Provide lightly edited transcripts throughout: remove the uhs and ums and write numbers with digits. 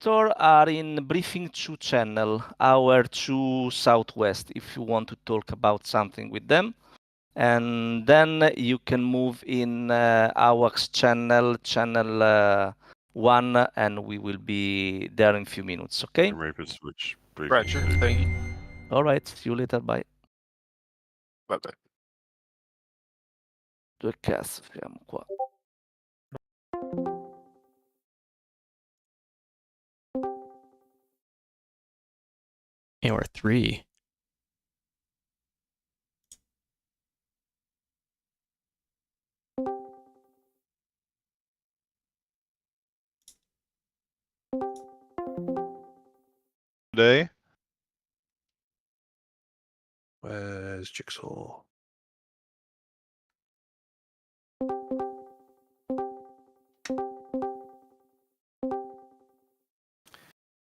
sector are in briefing 2 channel, our 2 southwest, if you want to talk about something with them. And then you can move in AWACS channel 1, and we will be there in a few minutes, okay? Rapid switch. Briefing. Roger, thank you. All right, see you later, bye. Bye-bye. 2 cazzo, fermo qua. Or 3. Today. Where's Jigsaw?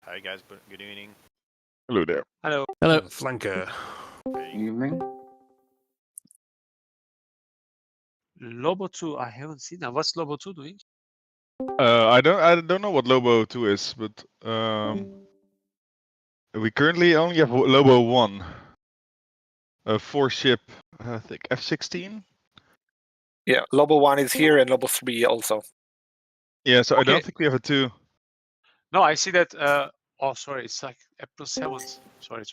Hi guys, good evening. Hello there. Hello. Hello. Flanker. Evening. Lobo 2, I haven't seen that. What's Lobo 2 doing? I don't know what Lobo 2 is, but we currently only have Lobo 1. A 4-ship, I think F-16. Yeah, Lobo 1 is here and Lobo 3 also. Yeah, so I Okay. don't think we have a 2. No, I see that. Oh, sorry, it's like April 7th. Sorry.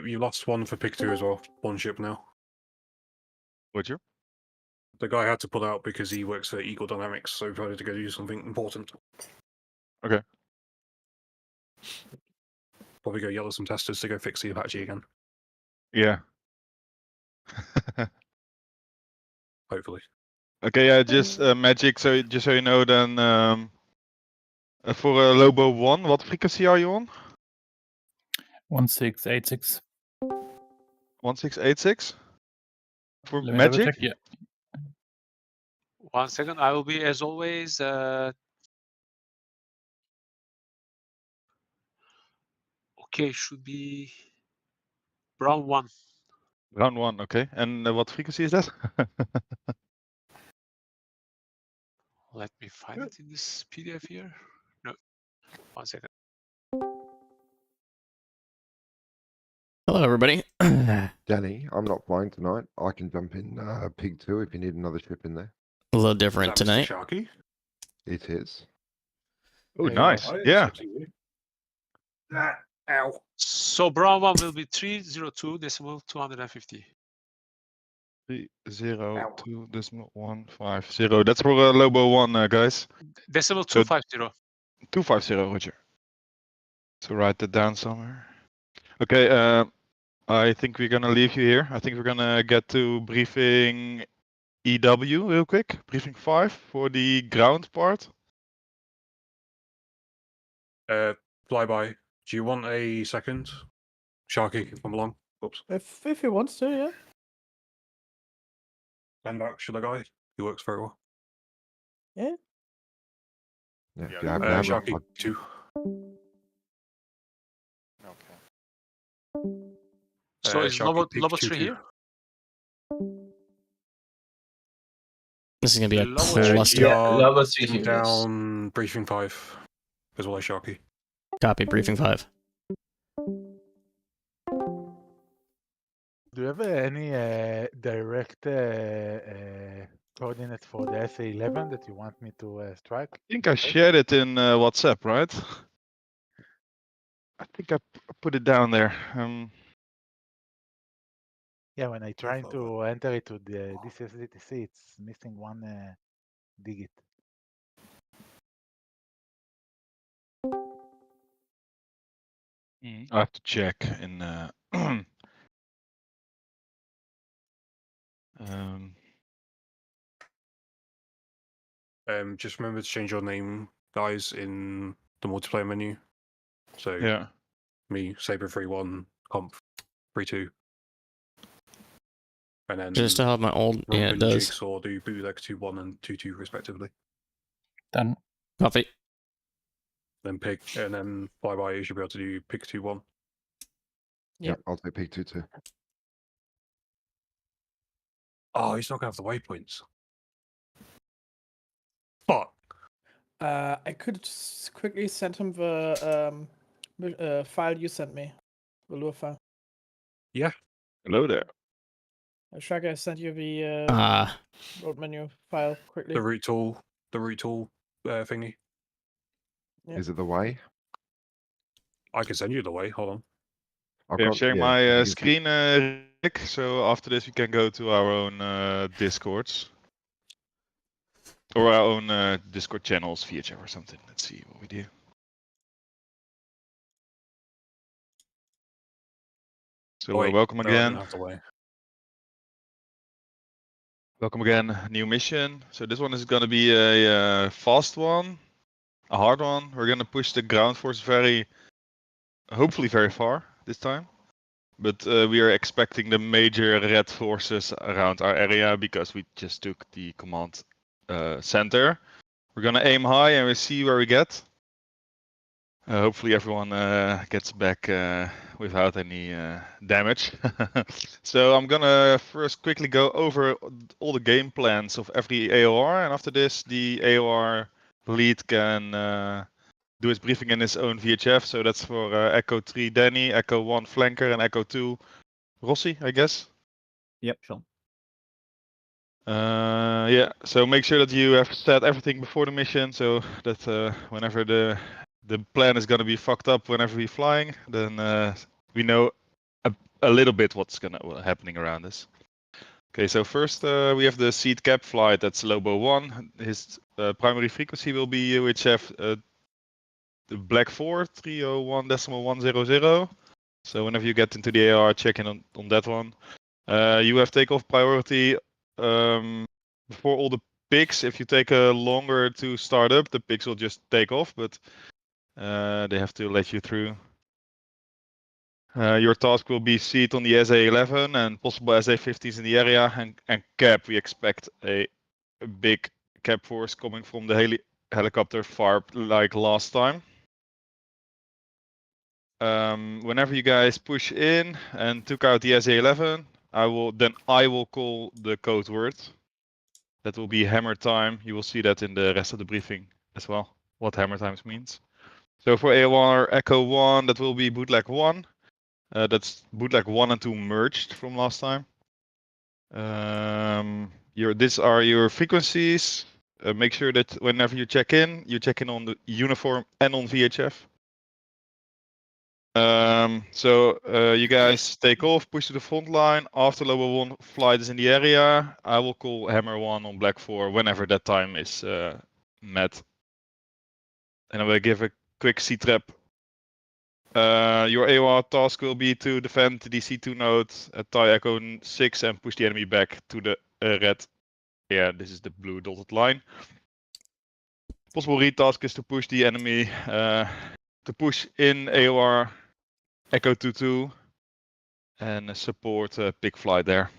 You lost one for pick 2 as well. 1 ship now. Would you? The guy had to pull out because he works for Eagle Dynamics, so he decided to go do something important. Okay. Probably go yell at some testers to go fix the Apache again. Yeah. Hopefully. Okay, yeah, just magic. So just so you know, then for Lobo 1, what frequency are you on? 1686. 1686 for Let me double magic. check. Yeah. 1 second. I will be, as always, okay, should be Brown 1. Round 1, okay. And what frequency is that? Let me find it in this PDF here. No, 1 second. Hello, everybody. Danny, I'm not flying tonight. I can jump in Pig 2 if you need another ship in there. A little different Is that Mr. tonight. Sharky? It is. Oh, nice. Yeah. Ow. So Brown 1 will be 302.250. 302.150. That's for Lobo 1, guys. Decimal So- 250. 250, Roger. So write that down somewhere. Okay, I think we're gonna leave you here. I think we're gonna get to briefing EW real quick. Briefing 5 for the ground part. Flyby. Do you want a second? Sharky, come along. Oops. If he wants to, yeah. Stand back, should I guy? He works very well. Yeah, Yeah, if you have Sharky, 2. Okay. So is Sharky, Pig Lobo 2, 3 2. here? This is gonna be a Lobo cluster. You are Lobo 3 in here. down briefing 5 as well as Sharky. Copy. Briefing 5. Do you have any direct coordinate for the SA-11 that you want me to strike? I think I shared it in WhatsApp, right? I think I put it down there. Yeah, when I trying to enter it to the DCS DTC, it's missing one digit. I have to check in. Just remember to change your name, guys, in the multiplayer menu. So Yeah. me, Saber31, Comp 32. And then Just to have my old. Rump Yeah, it and does. Jigsaw do bootleg 2-1 and 2-2 respectively. Done. Copy. Then Pig, and then Flyby, you should be able to do Pig 2-1. Yep, I'll take Pig 2 too. Oh, he's not gonna have the waypoints. Fuck. I could quickly send him the file you sent me, the Lua file. Hello there. Shaka, I sent you the road menu file quickly. The root tool thingy. Yeah. Is it the way? I can send you the way. Hold on. I've I'm got sharing yeah, my you can see- screen, Rick. So after this, we can go to our own Discords. Or our own Discord channels, VHF or something. Let's see what we do. So Oh, wait, welcome no, I don't again. have the way. Welcome again. New mission. So this one is going to be a fast one, a hard one. We're going to push the ground force hopefully very far this time. But we are expecting the major red forces around our area because we just took the command center. We're going to aim high and we'll see where we get. Hopefully everyone gets back without any damage. So I'm gonna first quickly go over all the game plans of every AOR, and after this the AOR lead can do his briefing in his own VHF. So that's for Echo 3 Danny, Echo 1 Flanker, and Echo 2 Rossi, I guess. Yep, sure. Yeah, so make sure that you have set everything before the mission, so that whenever the plan is gonna be fucked up whenever we're flying, then we know a little bit what's happening around us. Okay, so first we have the seed cap flight. That's Lobo 1. His primary frequency will be UHF the Black 4 301.100. So whenever you get into the AR, check in on that one. You have takeoff priority before all the pigs. If you take longer to start up, the pigs will just take off, but they have to let you through. Your task will be seat on the SA-11 and possible SA-50s in the area, and cap. We expect a big cap force coming from the helicopter FARP like last time. Whenever you guys push in and took out the SA-11, I will call the code word. That will be hammer time. You will see that in the rest of the briefing as well, what hammer times means. So for AOR Echo 1, that will be bootleg 1. That's bootleg 1 and 2 merged from last time. These are your frequencies. Make sure that whenever you check in on the uniform and on VHF. You guys take off, push to the front line. After Lobo 1 flight is in the area, I will call Hammer 1 on Black 4 whenever that time is met. And I will give a quick C-trap. Your AOR task will be to defend the C2 node at TIE Echo 6 and push the enemy back to the red. Yeah, this is the blue dotted line. Possible retask is to push the enemy, to push in AOR Echo 2-2 and support pig flight there.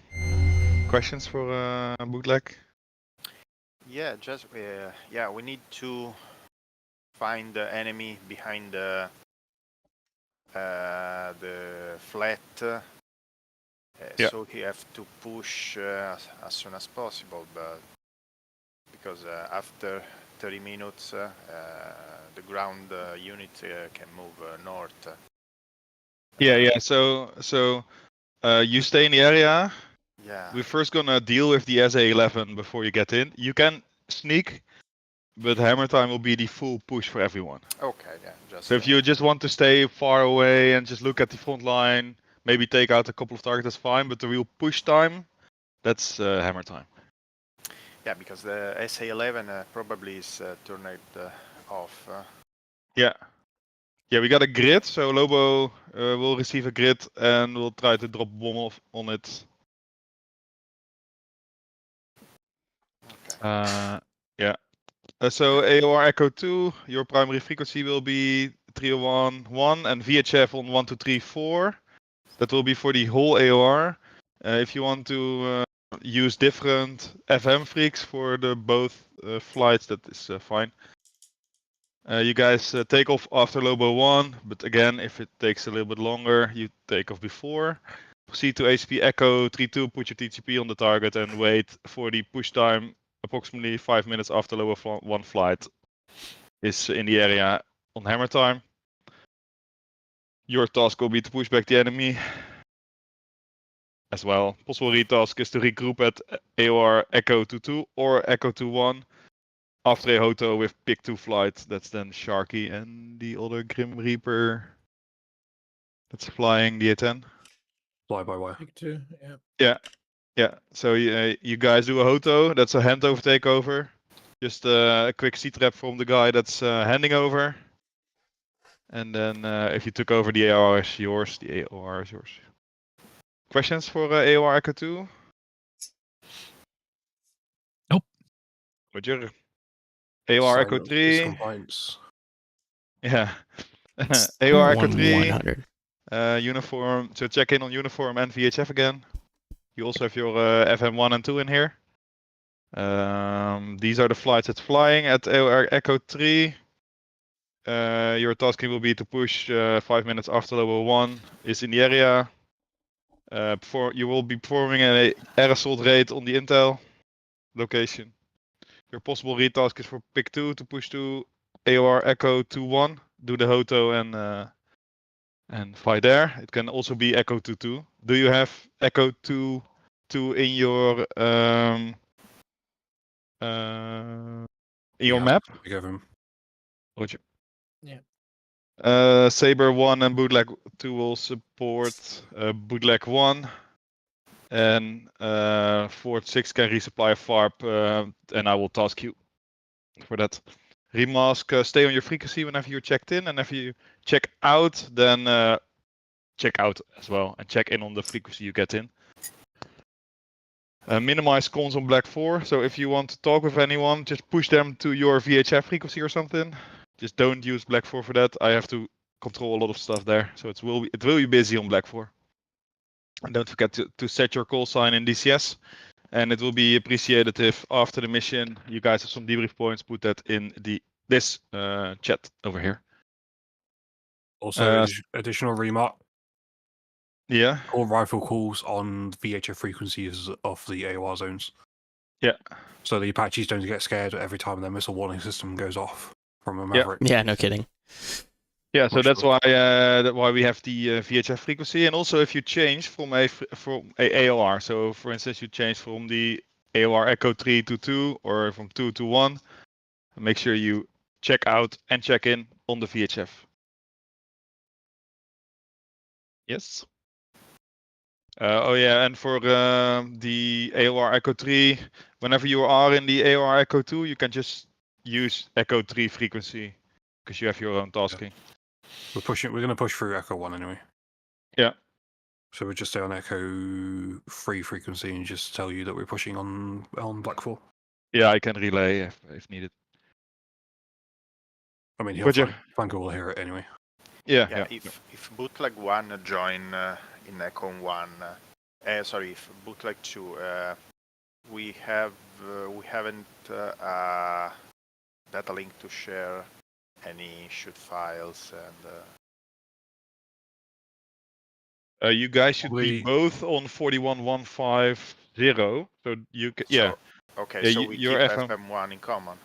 Questions for bootleg? Yeah, just we need to find the enemy behind the flat. So you have to push as soon as possible, but because after 30 minutes the ground unit can move north. Yeah. So you stay in the area. Yeah. We're first gonna deal with the SA-11 before you get in. You can sneak, but hammer time will be the full push for everyone. Okay, yeah. Just so if you just want to stay far away and just look at the front line, maybe take out a couple of targets, that's fine. But the real push time, that's hammer time. Yeah, because the SA-11 probably is turned off. Yeah, we got a grid, so Lobo will receive a grid and we'll try to drop bomb off on it. Okay. Yeah. So AOR Echo 2, your primary frequency will be 301.1 and VHF on 1234. That will be for the whole AOR. If you want to use different FM freaks for the both flights, that is fine. You guys take off after Lobo 1, but again, if it takes a little bit longer, you take off before. Proceed to HP Echo 32, put your TCP on the target and wait for the push time approximately 5 minutes after Lobo 1 flight is in the area on hammer time. Your task will be to push back the enemy as well. Possible retask is to regroup at AOR Echo 22 or Echo 21 after a Hoto with pick 2 flight. That's then Sharky and the other Grim Reaper that's flying the A10. Fly by wire. Pick 2, yeah. Yeah. So you guys do a Hoto. That's a handover takeover. Just a quick C-trap from the guy that's handing over. And then if you took over, the AOR is yours. The AOR is yours. Questions for AOR Echo 2? Nope. Roger. AOR Echo Sign up to this 3. compliance. Yeah. AOR Echo 3. 100. Uniform. So check in on uniform and VHF again. You also have your FM1 and 2 in here. These are the flights that's flying at AOR Echo 3. Your tasking will be to push 5 minutes after level 1 is in the area. You will be performing an air assault raid on the intel location. Your possible retask is for pick 2 to push to AOR Echo 2-1, do the Hoto and fly there. It can also be Echo 2-2. Do you have Echo 2-2 in your map? We give him. Roger. Yeah. Saber 1 and Bootleg 2 will support Bootleg 1. And Fort 6 can resupply a FARP, and I will task you for that. Remask, stay on your frequency whenever you're checked in, and if you check out, then check out as well, and check in on the frequency you get in. Minimize comms on Black 4, so if you want to talk with anyone, just push them to your VHF frequency or something. Just don't use Black 4 for that. I have to control a lot of stuff there, so it will be busy on Black 4. And don't forget to set your call sign in DCS. And it will be appreciated if after the mission you guys have some debrief points, put that in this chat over here. Also, additional remark. Yeah. All rifle calls on VHF frequencies of the AOR zones. Yeah. So the Apaches don't get scared every time their missile warning system goes off from a Maverick. Yeah, no kidding. Yeah, so that's why we have the VHF frequency, and also if you change from a AOR, so for instance you change from the AOR Echo 3 to 2 or from 2 to 1, make sure you check out and check in on the VHF. Yes. Oh yeah, and for the AOR Echo 3, whenever you are in the AOR Echo 2, you can just use Echo 3 frequency because you have your own tasking. Yeah. We're going to push through Echo 1 anyway. Yeah. So we'll just stay on Echo 3 frequency and just tell you that we're pushing on Black 4. Yeah, I can relay if needed. I mean, Franco will hear it anyway. Yeah. If Bootleg 1 join in Echo 1, if Bootleg 2, we haven't data link to share any shoot files and you guys should be both on 41150, so you can okay, so we keep FM1 in common.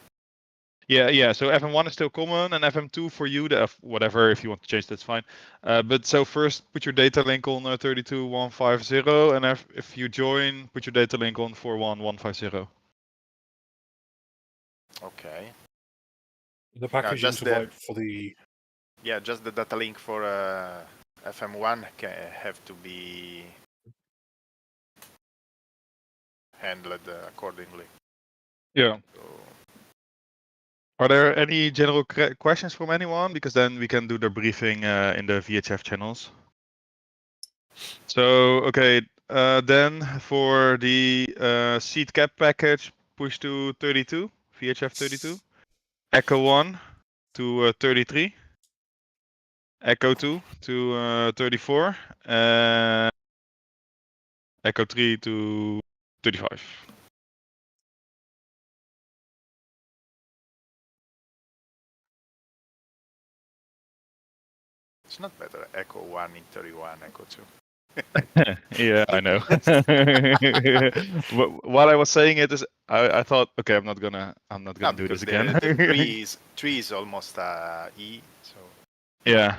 Yeah, so FM1 is still common, and FM2 for you, whatever, if you want to change, that's fine. But so first, put your data link on 32150, and if you join, put your data link on 41150. Okay. The package invite for the... Yeah, just the data link for FM1 have to be handled accordingly. Yeah. So... Are there any general questions from anyone? Because then we can do the briefing in the VHF channels. So, okay, then for the seat cap package, push to 32, VHF 32. Echo 1 to 33. Echo 2 to 34. Echo 3 to 35. It's not better Echo 1 in 31, Echo 2. Yeah, I know. While I was saying it, I thought, okay, I'm not gonna do this again. The tree is almost E, so Yeah.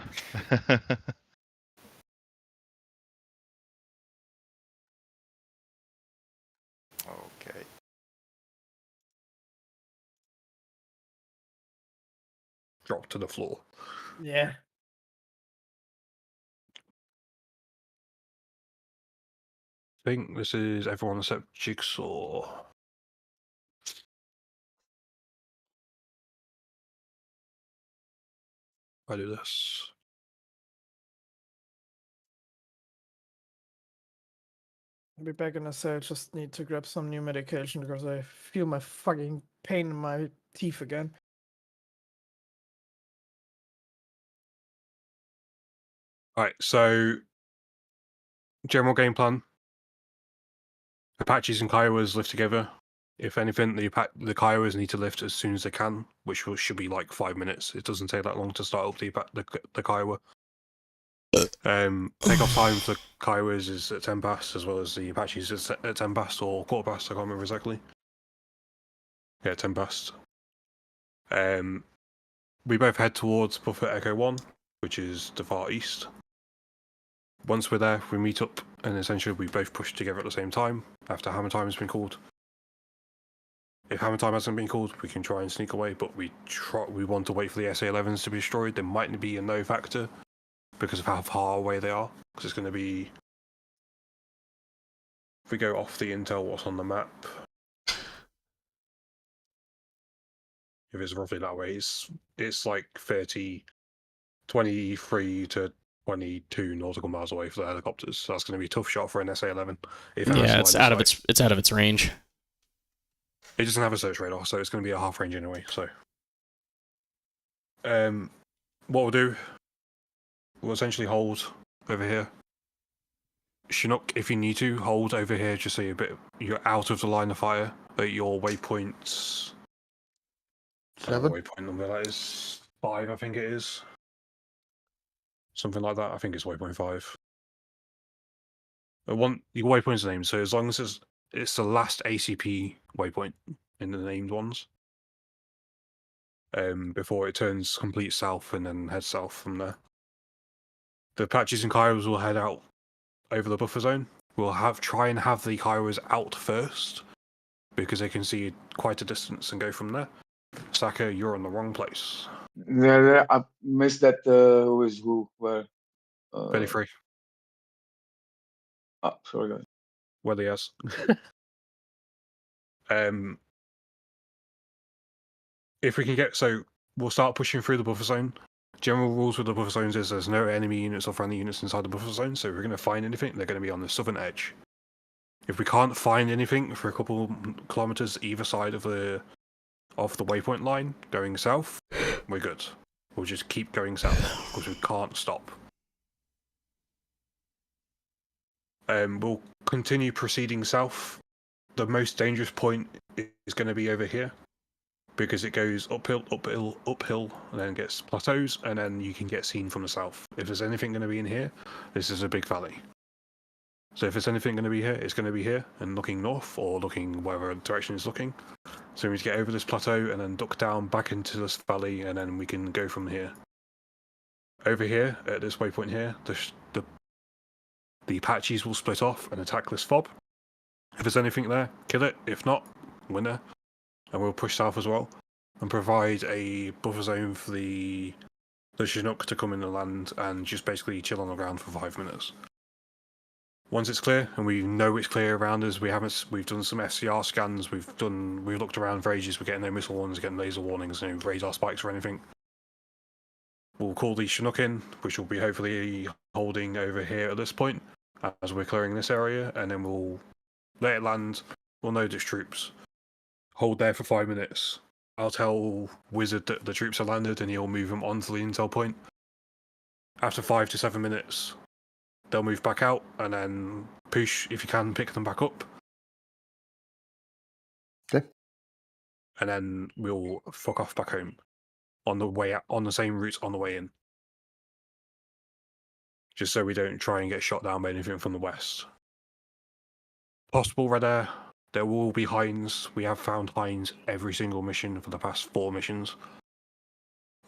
okay. Drop to the floor. Yeah. I think this is everyone except Jigsaw. I do this. I'll be back in a sec. Just need to grab some new medication because I feel my fucking pain in my teeth again. Alright, so general game plan. Apaches and Kiowas live together. If anything, the Kiowas need to lift as soon as they can, which should be like 5 minutes. It doesn't take that long to start up the Kiowa. Takeoff time for Kiowas is at 10 past, as well as the Apaches is at 10 past or quarter past. I can't remember exactly. Yeah, 10 past. We both head towards Buffer Echo 1, which is the far east. Once we're there, we meet up, and essentially we both push together at the same time after hammer time has been called. If hammer time hasn't been called, we can try and sneak away, but we want to wait for the SA-11s to be destroyed. There might be a no factor because of how far away they are, because it's going to be... If we go off the intel, what's on the map... If it's roughly that way, it's like 23 to 22 nautical miles away for the helicopters. So that's going to be a tough shot for an SA-11. Yeah, it's out of its range. It doesn't have a search radar, so it's going to be a half range anyway. So, what we'll do, we'll essentially hold over here. Chinook, if you need to, hold over here just so you're out of the line of fire at your waypoints. 7. Waypoint number that is 5, I think it is. Something like that. I think it's waypoint 5. Your waypoint's name. So as long as it's the last ACP waypoint in the named ones. Before it turns complete south and then heads south from there. The Apaches and Kiowas will head out over the buffer zone. We'll try and have the Kiowas out first because they can see quite a distance and go from there. Saka, you're in the wrong place. Yeah, I missed that. Who is who? Where? Belly free. Oh, sorry, guys. Well, yes. If we can we'll start pushing through the buffer zone. General rules with the buffer zones is there's no enemy units or friendly units inside the buffer zone, so if we're going to find anything, they're going to be on the southern edge. If we can't find anything for a couple kilometers either side of the waypoint line going south, we're good. We'll just keep going south because we can't stop. We'll continue proceeding south. The most dangerous point is going to be over here because it goes uphill, and then gets plateaus, and then you can get seen from the south. If there's anything going to be in here, this is a big valley. So if there's anything going to be here, it's going to be here and looking north or looking wherever direction it's looking. So we need to get over this plateau and then duck down back into this valley, and then we can go from here. Over here, at this waypoint here, the Apaches will split off and attack this fob. If there's anything there, kill it. If not, win there. And we'll push south as well and provide a buffer zone for the Chinook to come in and land and just basically chill on the ground for 5 minutes. Once it's clear, and we know it's clear around us, we've done some FCR scans, we've looked around for ages, we're getting no missile warnings, getting laser warnings, no radar spikes or anything. We'll call the Chinook in, which will be hopefully holding over here at this point as we're clearing this area, and then we'll let it land, we'll load its troops. Hold there for 5 minutes. I'll tell Wizard that the troops are landed and he'll move them onto the intel point. After 5 to 7 minutes, they'll move back out and then push, if you can, pick them back up. Okay. And then we'll fuck off back home on the way out, on the same route on the way in. just so we don't try and get shot down by anything from the west. Possible red air. There will be Hinds. We have found Hinds every single mission for the past 4 missions.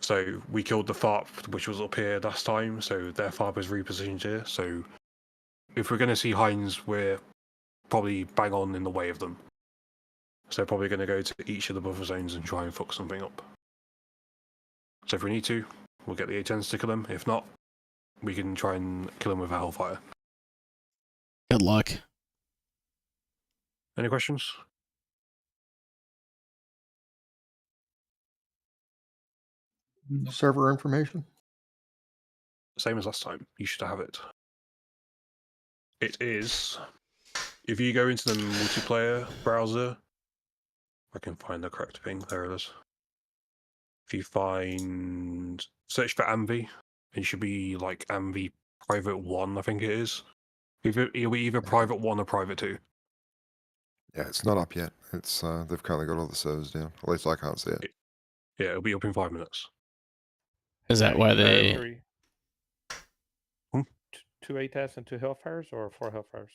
So we killed the FARP, which was up here last time, so their FARP is repositioned here. So if we're going to see Hinds, we're probably bang on in the way of them. So probably going to go to each of the buffer zones and try and fuck something up. So if we need to, we'll get the A-10s to kill them. If not, we can try and kill them with a Hellfire. Good luck. Any questions? Server information. Same as last time. You should have it. It is. If you go into the multiplayer browser, I can find the correct thing. There it is. If you search for AMVI, it should be like AMVI Private 1, I think it is. It'll be either Private 1 or Private 2. Yeah, it's not up yet. It's they've currently got all the servers down. At least I can't see it. Yeah, it'll be up in 5 minutes. Is that why they... 2 ATAS and 2 Hellfires, or 4 Hellfires?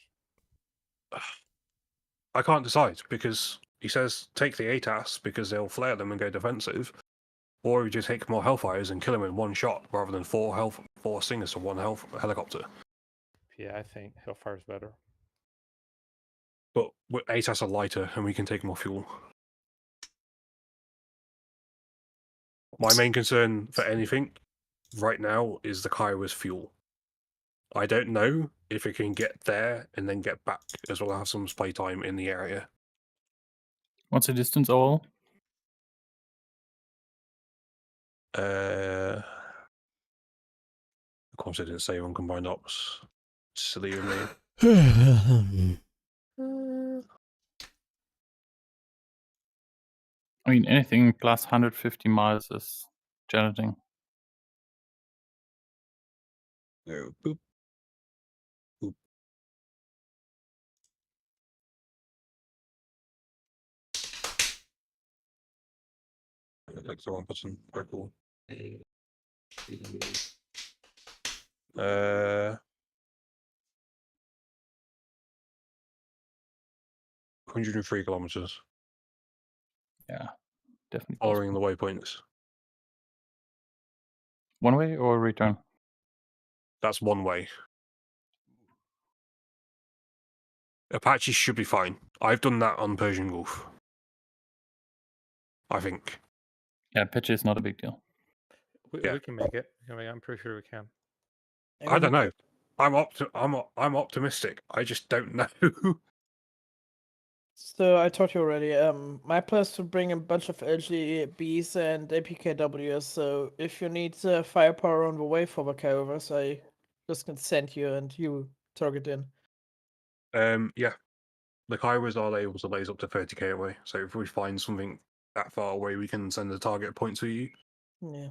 I can't decide, because he says take the ATAS because they'll flare them and go defensive, or we just take more Hellfires and kill them in one shot rather than 4 Stingers to 1 helicopter. Yeah, I think Hellfire's better. But ATAS are lighter and we can take more fuel. My main concern for anything right now is the Kiowa's fuel. I don't know if it can get there and then get back, as well as have some playtime in the area. What's the distance all? Of course, I didn't say on combined ops. Silly of me. I mean, anything plus 150 miles is challenging. No, boop. Boop. I like the wrong button. Very cool. 103 kilometers. Yeah, definitely. Following the waypoints. One way or return? That's one way. Apache should be fine. I've done that on Persian Gulf. I think. Yeah, pitch is not a big deal. We can make it. I mean, I'm pretty sure we can. I don't know. I'm optimistic. I just don't know. So I told you already, my plan is to bring a bunch of LGBs and APKWs, so if you need firepower on the way for the Kyovers, I just can send you and you target in. Yeah. The Kiowas are able to laze up to 30k away, so if we find something that far away, we can send a target point to you. Yeah.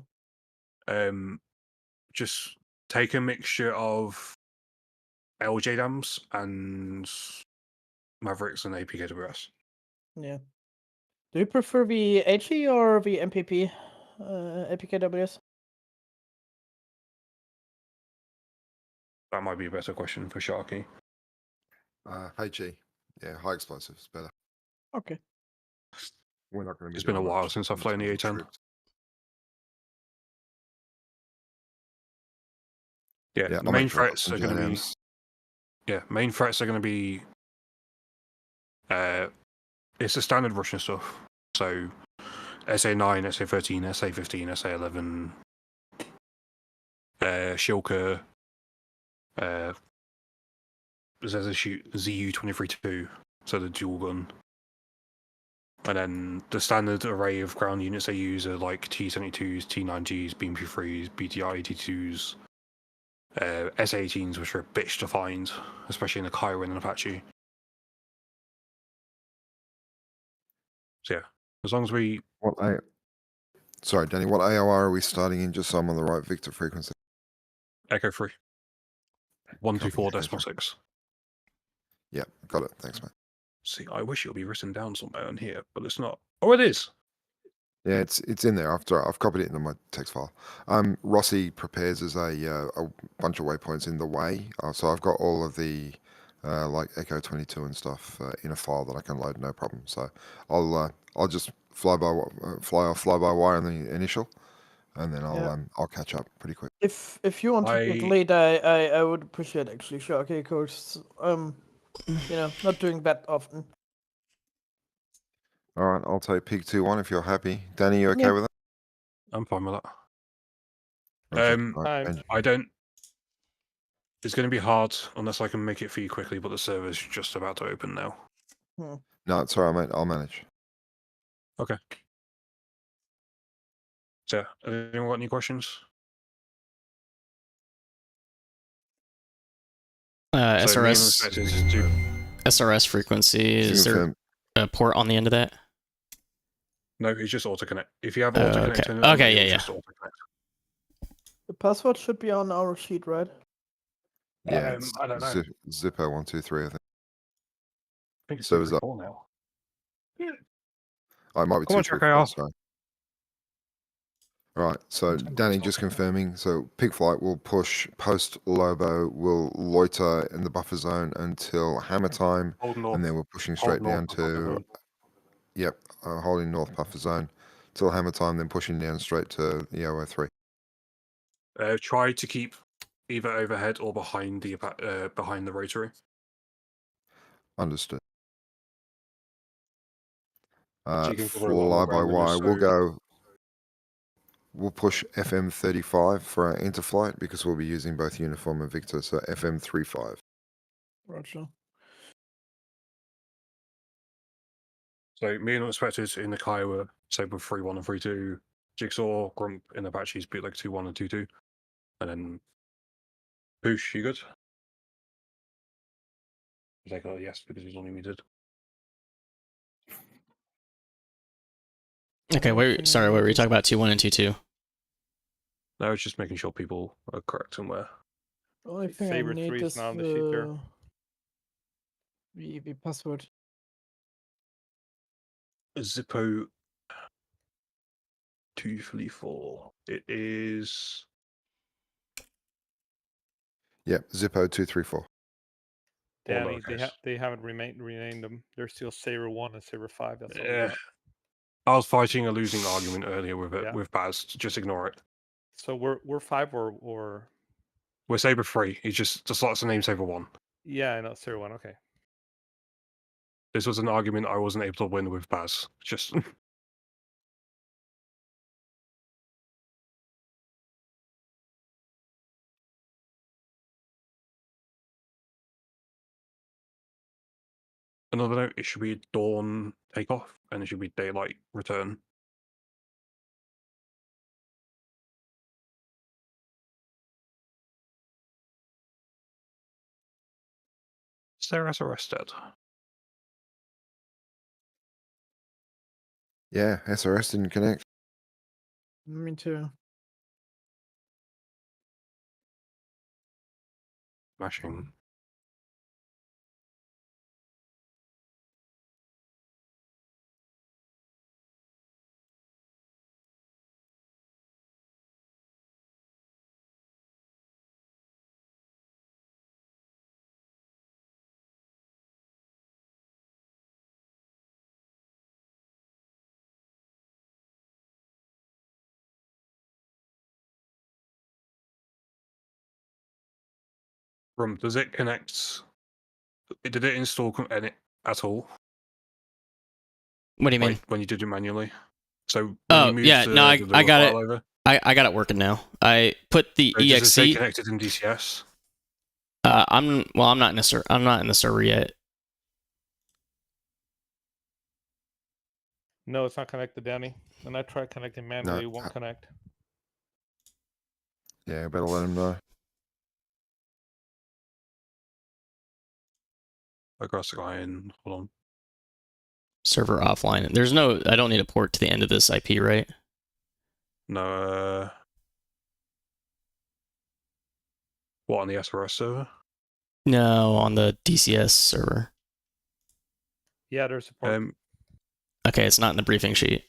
Just take a mixture of LJ dams and Mavericks and APKWS. Yeah. Do you prefer the HE or the MPP APKWs? That might be a better question for Sharky. HE. Yeah, high explosives, better. Okay. We're not going to be. It's been a while since I've flown the A10. Yeah, main threats are going to be. Yeah, main threats are going to be. It's the standard Russian stuff. So, SA9, SA13, SA15, SA11, Shilka. There's a shoot ZU-23-2, so the dual gun. And then the standard array of ground units they use are like T-72s, T-9Gs, BMP-3s, BTR-82s, S-18s, which are a bitch to find, especially in a Kiowa and an Apache. So yeah, as long as we... Sorry, Danny, what AOR are we starting in, just so I'm on the right Victor frequency? Echo 3. 124.6. Yeah, got it. Thanks, mate. See, I wish it would be written down somewhere on here, but it's not. Oh, it is! Yeah, it's in there. I've copied it into my text file. Rossi prepares as a bunch of waypoints in the way. So I've got all of the like Echo 22 and stuff in a file that I can load, no problem. So I'll just fly by wire on the initial, and then I'll catch up pretty quick. If you want to get late, I would appreciate actually. Sure, okay, because not doing that often. All right, I'll take pig 2-1 if you're happy. Danny, you okay Yeah. with that? I'm fine with that. Right, I don't. It's going to be hard unless I can make it for you quickly, but the server's just about to open now. no, it's all right, mate. I'll manage. Okay. So, anyone got any questions? SRS frequency. Is there a port on the end of that? No, it's just auto connect. If you have auto connect, okay, yeah. Just auto connect. The password should be on our sheet, right? Yeah, I don't know. Zippo123, I think. I think it's So is that? Zippo now. Oh, it might be Come on, 234. Sorry. Right, so Danny, just confirming. So pig flight will push post Lobo, will loiter in the buffer zone until hammer time, and then we're pushing straight down to. Yep, holding north buffer zone till hammer time, then pushing down straight to the 003. Try to keep either overhead or behind the rotary. Understood. Fly by wire, we'll push FM 35 for our interflight because we'll be using both Uniform and Victor, so FM 35. Roger. So me and Unexpected in the Kiowa, Sabre 3-1 and 3-2, Jigsaw, Grump in Apache's Bootleg 2-1 and 2-2. And then Poosh, you good? I got a yes because he's only muted. Okay, sorry, what were you talking about? 2-1 and 2-2? No, it's just making sure people are correct and where. The only thing I need is the password. Zippo 234. It is. Yep, Zippo 234. Danny, they haven't renamed them. They're still Saber 1 and Saber 5. That's all we got. I was fighting a losing argument earlier with Baz. Just ignore it. So we're 5 or we're Saber 3. He just likes the name Saber 1. Yeah, I know Saber 1. Okay. This was an argument I wasn't able to win with Baz. Just. Another note, it should be dawn takeoff, and it should be daylight return. Sarah's arrested. Yeah, SRS didn't connect. Me too. Smashing. Does it connect? Did it install at all? What do you mean? When you did it manually? So I got it. Over? I got it working now. I put the so exe. Does it say connected in DCS? I'm not in the server yet. No, it's not connected, Danny. And I tried connecting manually, it won't connect. Yeah, better let him know. Across the line. Hold on. Server offline. There's no. I don't need a port to the end of this IP, right? No. What, on the SRS server? No, on the DCS server. Yeah, there's a port. Okay, it's not in the briefing sheet.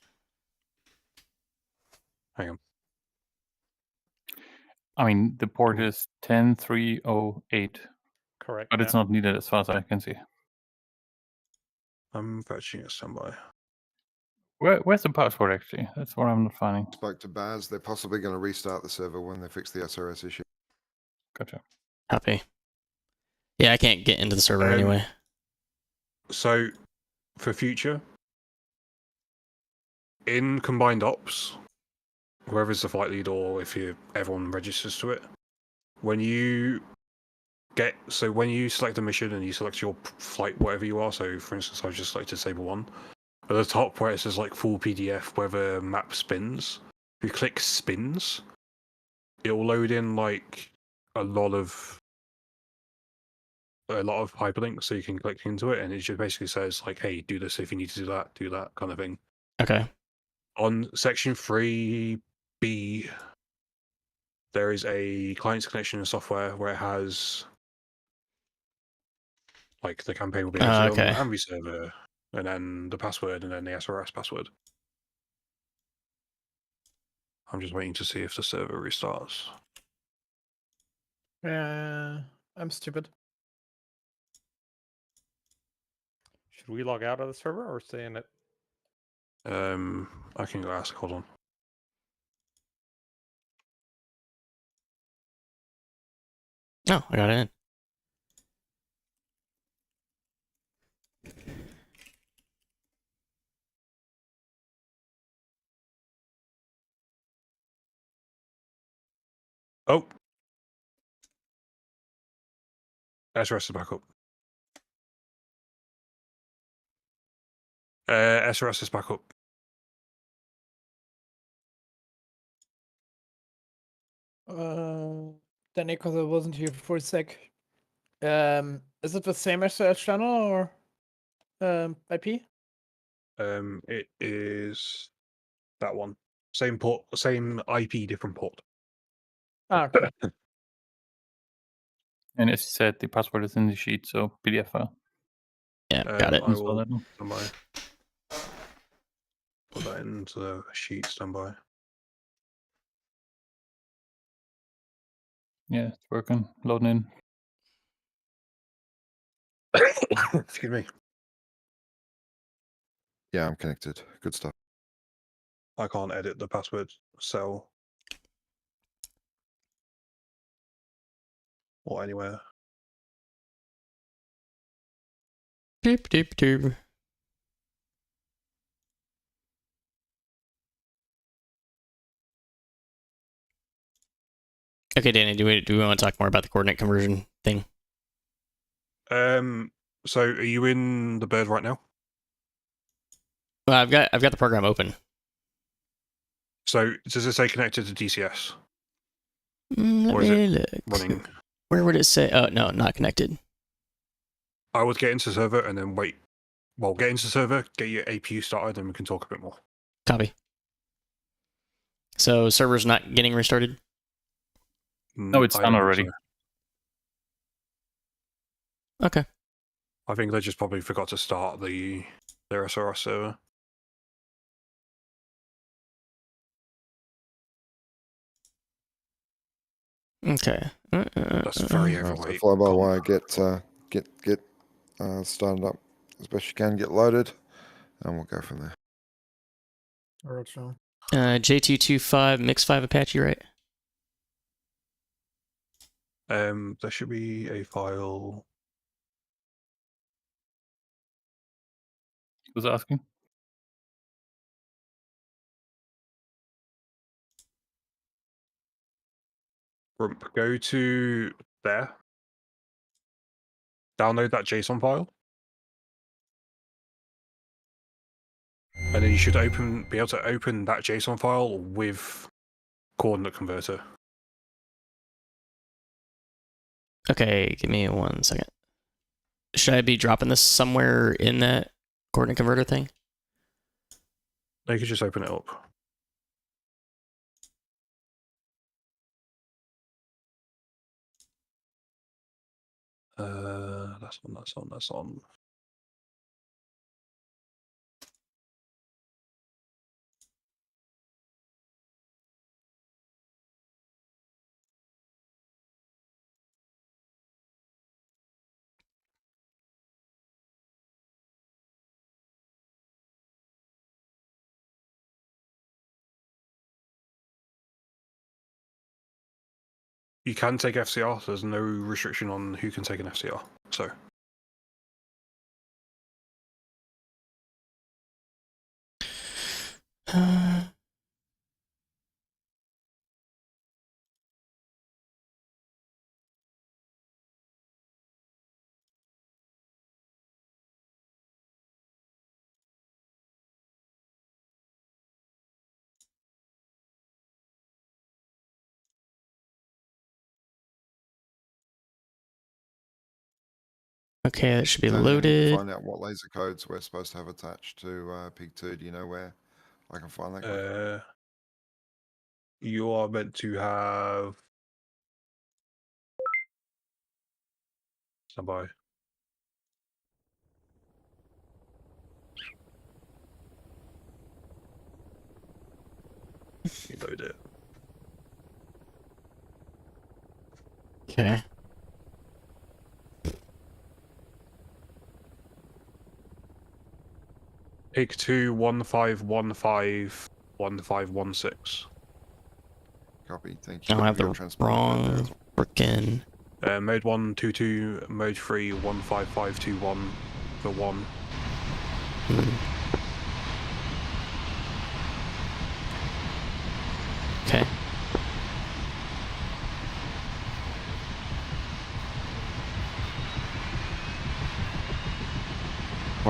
Hang on. I mean, the port is 10308, Correct. but it's not needed as far as I can see. I'm fetching a standby. Where's the password actually? That's what I'm not finding. Spoke to Baz. They're possibly going to restart the server when they fix the SRS issue. Gotcha. Copy. Yeah, I can't get into the server anyway. So, for future, in combined ops, whoever's the flight lead or if everyone registers to it, when you select a mission and you select your flight, whatever you are, so for instance, I've just selected Sable 1, at the top where it says like full PDF, where the map spins, if you click spins, it will load in like a lot of hyperlinks, so you can click into it, and it just basically says like, "Hey, do this if you need to do that kind of thing." Okay. On section 3B, there is a client's connection and software where it has like the campaign will be hosted okay. on the AMVI server, and then the password, and then the SRS password. I'm just waiting to see if the server restarts. I'm stupid. Should we log out of the server or stay in it? I can go ask. Hold on. Oh, I got it in. Oh, SRS is back up. SRS is back up. Then because I wasn't here for a sec. Is it the same SRS channel or IP? It is that one. Same port, same IP, different port. Ah, okay. And as you said, the password is in the sheet, so PDF file. Yeah, got it. I will standby. Put that into the sheet standby. Yeah, it's working. Loading in. Excuse me. Yeah, I'm connected. Good stuff. I can't edit the password cell or anywhere. Doop doop doop. Okay, Danny, do we want to talk more about the coordinate conversion thing? So are you in the bird right now? Well, I've got the program open. So does it say connected to DCS? Let or is me it look. running? Where would it say? Oh no, not connected. I would get into the server and then wait. Well, get into the server, get your APU started, and we can talk a bit more. Copy. So server's not getting restarted? No, it's I done don't think already. so. Okay. I think they just probably forgot to start their SRS server. Okay. That's very So overweight. fly by wire, get started up as best you can, get loaded, and we'll go from there. Alright, so. J225 Mix 5 Apache, right? There should be a file. Who's asking? Go to there. Download that JSON file. And then you should be able to open that JSON file with coordinate converter. Okay, give me 1 second. Should I be dropping this somewhere in that coordinate converter thing? You could just open it up. That's on. You can take FCR, so there's no restriction on who can take an FCR. So. Okay, that should be Tony, I need to loaded. find out what laser codes we're supposed to have attached to Pig 2. Do you know where I can find that code? You are meant to have. Stand by. You load it. Okay. Pig 2 15151516. Copy. Thank you. I have Your the transport code there wrong as frickin'. Mode 1 22, mode 3 15521 for 1. Okay.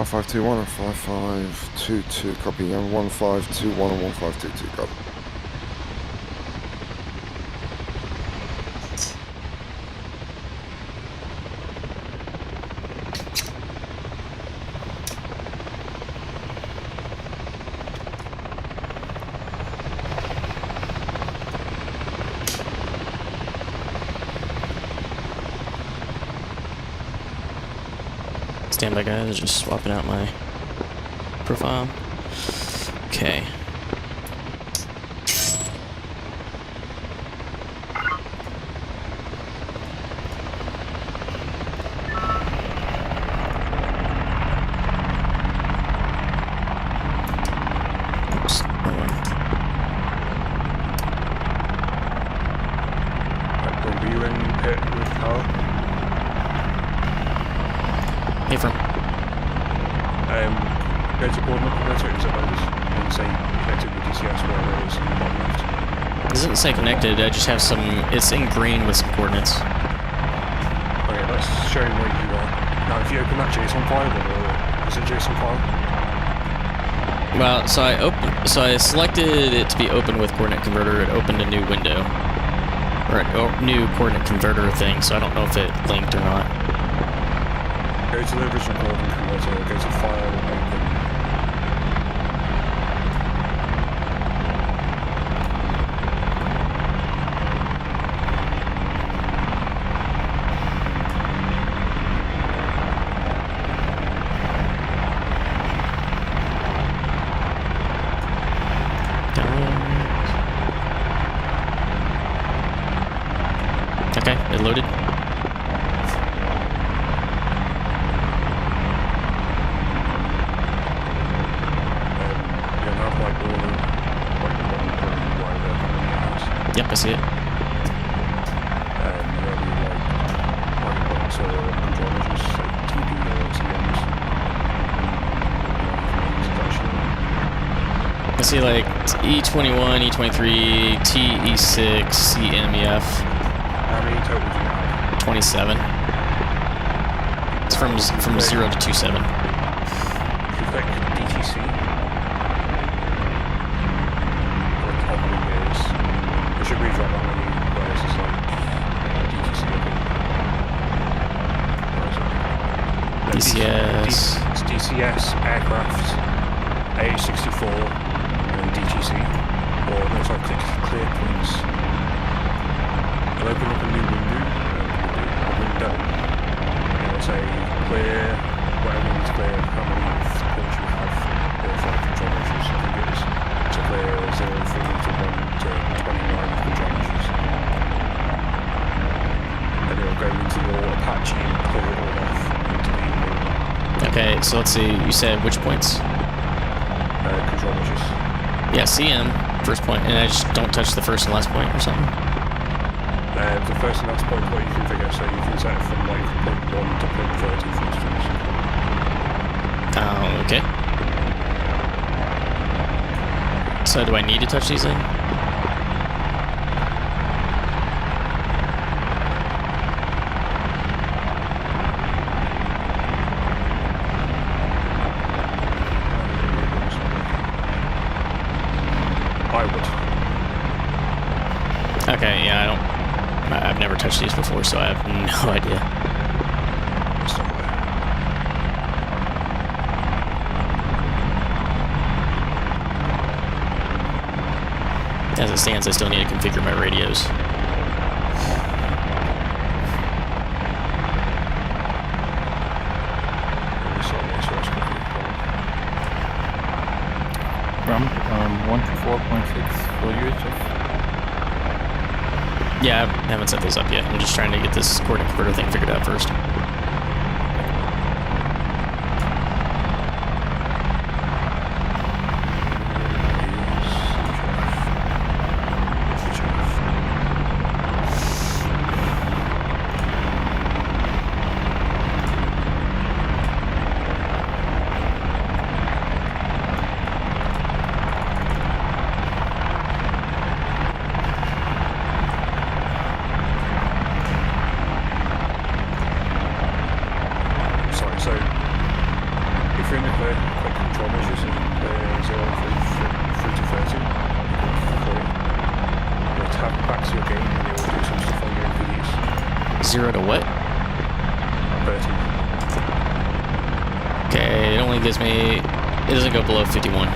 well. 5521 and 5522. Copy. And 1521 and 1522. Copy. Stand by, guys. Just swapping out my profile. Okay. Oops. Were you in pit with power? Hey, from. Go to coordinate converter and say connected with DCS wherever it is in the bottom left. It doesn't say connected, I just have some. It's in green with some coordinates. Okay, let's show you where you are. Now, if you open that JSON file, or is it JSON file? Well, so I selected it to be open with coordinate converter. It opened a new window, or a new coordinate converter thing. So I don't know if it linked or not. Go to the original coordinate converter. Go to file, open. Okay, it loaded. Yep, I see it. I see like E21, E23, TE6, CMEF. How many total do you have? 27. It's from 0 to 27. Click DTC. What the top link is. It should redrop that many whereas it's like DTC. DCS. It's DCS, aircraft, AH-64, and DTC. Or no, sorry, click clear points. It'll open up a new window. And it'll say clear, whatever needs clear, how many points you have, or 5 control measures. I think it's to clear 0, 3 to 1 to 29 control measures. And it'll go into your Apache and clear it all off into the Okay, so let's see. You said which points? control measures. Yeah, CM, first point, and I just don't touch the first and last point or something? The first and last point what you configure, so you can set it from like 0.1 to 0.30 for instance. Okay. So do I need to touch these then? I would. Okay, yeah, I've never touched these before, so I have no idea. As it stands, I still need to configure my radios. From 1 to 4.6 for UHF. Yeah, I haven't set those up yet. I'm just trying to get this coordinate converter thing figured out first. So, if you're in the clear, quick control measures, 0 through to 30, you'll tap back to your game and you'll do some stuff on your AMVIs. 0 to what? 30. Okay, it only gives me... It doesn't go below 51.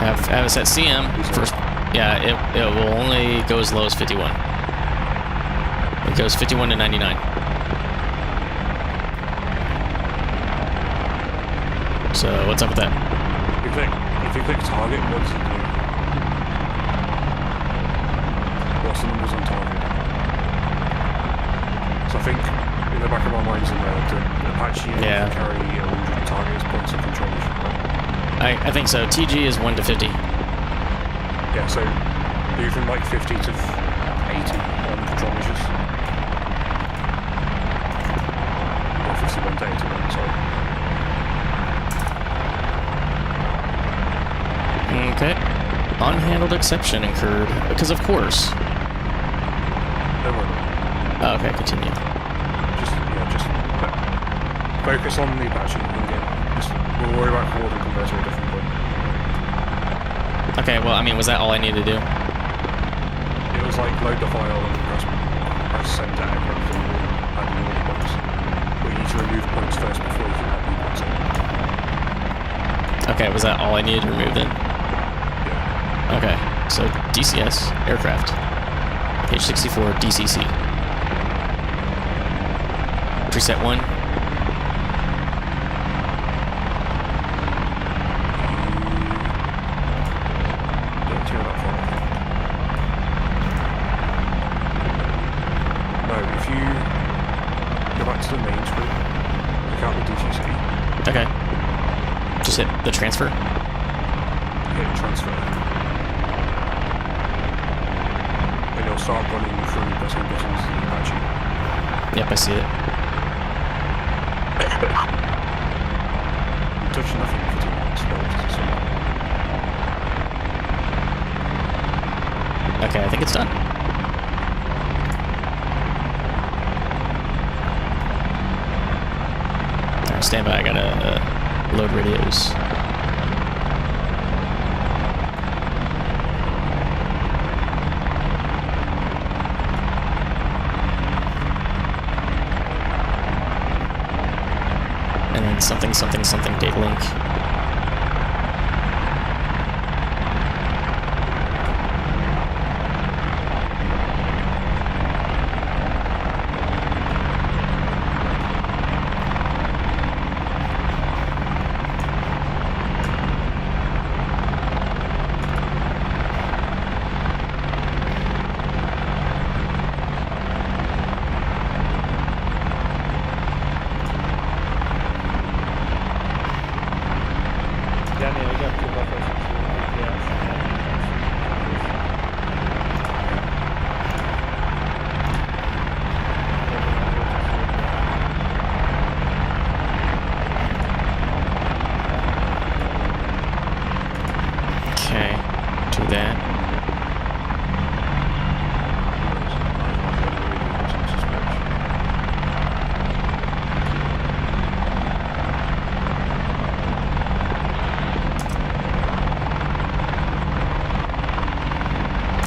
I have it set CM first. Yeah, it will only go as low as 51. It goes 51 to 99. So what's up with that? If you click target, what does it do? What's the numbers on target? So I think in the back of my mind's in there, the Apache can carry 100 targets points of control. Right? I think so. TG is 1 to 50. Yeah, so moving like 50 to 80 on control measures. Or 51 to 81, sorry. Okay. Unhandled exception incurred. Because of course. No worry. Oh, okay, continue. Just focus on the Apache in-game. We'll worry about coordinate converter at a different point. Okay, well, I mean, was that all I needed to do? It was like load the file and press send to aircraft and add new points. But you need to remove points first before you can add new points in. Okay, was that all I needed to remove then? Yeah. Okay, so DCS, aircraft, AH-64 DCC. Preset 1. Okay. Just hit the transfer? Hit transfer. And it'll start running through pressing buttons in Apache. Yep, I see it. Touch nothing for 2 minutes. Okay, I think it's done. Stand by, I gotta load radios. And then something data link. that.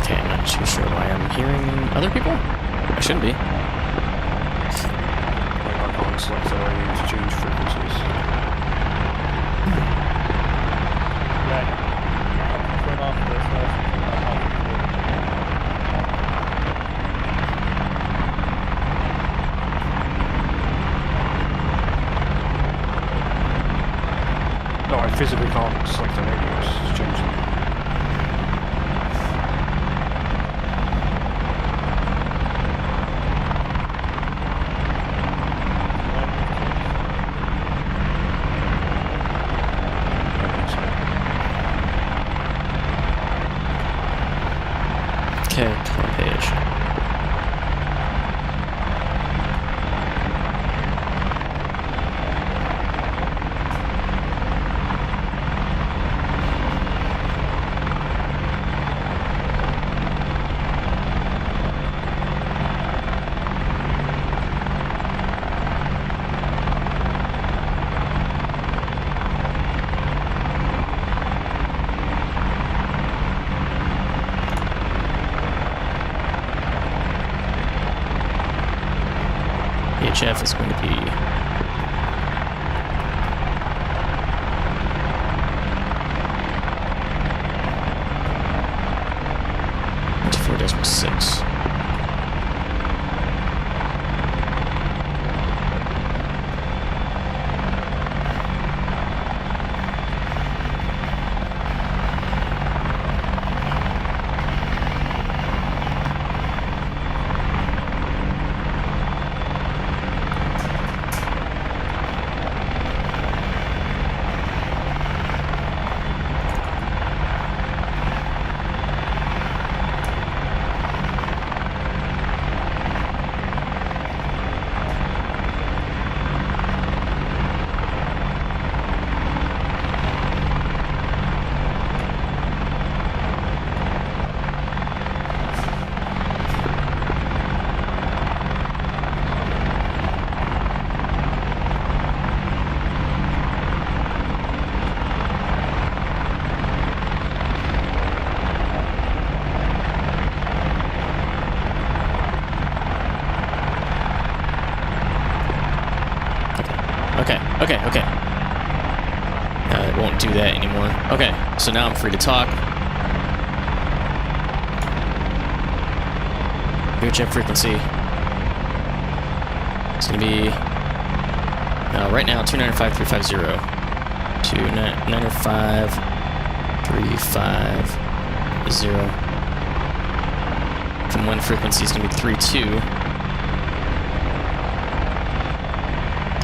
Okay, I'm not too sure why I'm hearing other people. I shouldn't be. I can't select the radio to change frequencies. Turn off this. No, I physically can't select the radios to change them. Okay, one page. AHF is going to be .4.6. Okay. It won't do that anymore. Okay, so now I'm free to talk. VHF frequency. It's going to be, right now, 295,350. 295,350. From one frequency is going to be 32.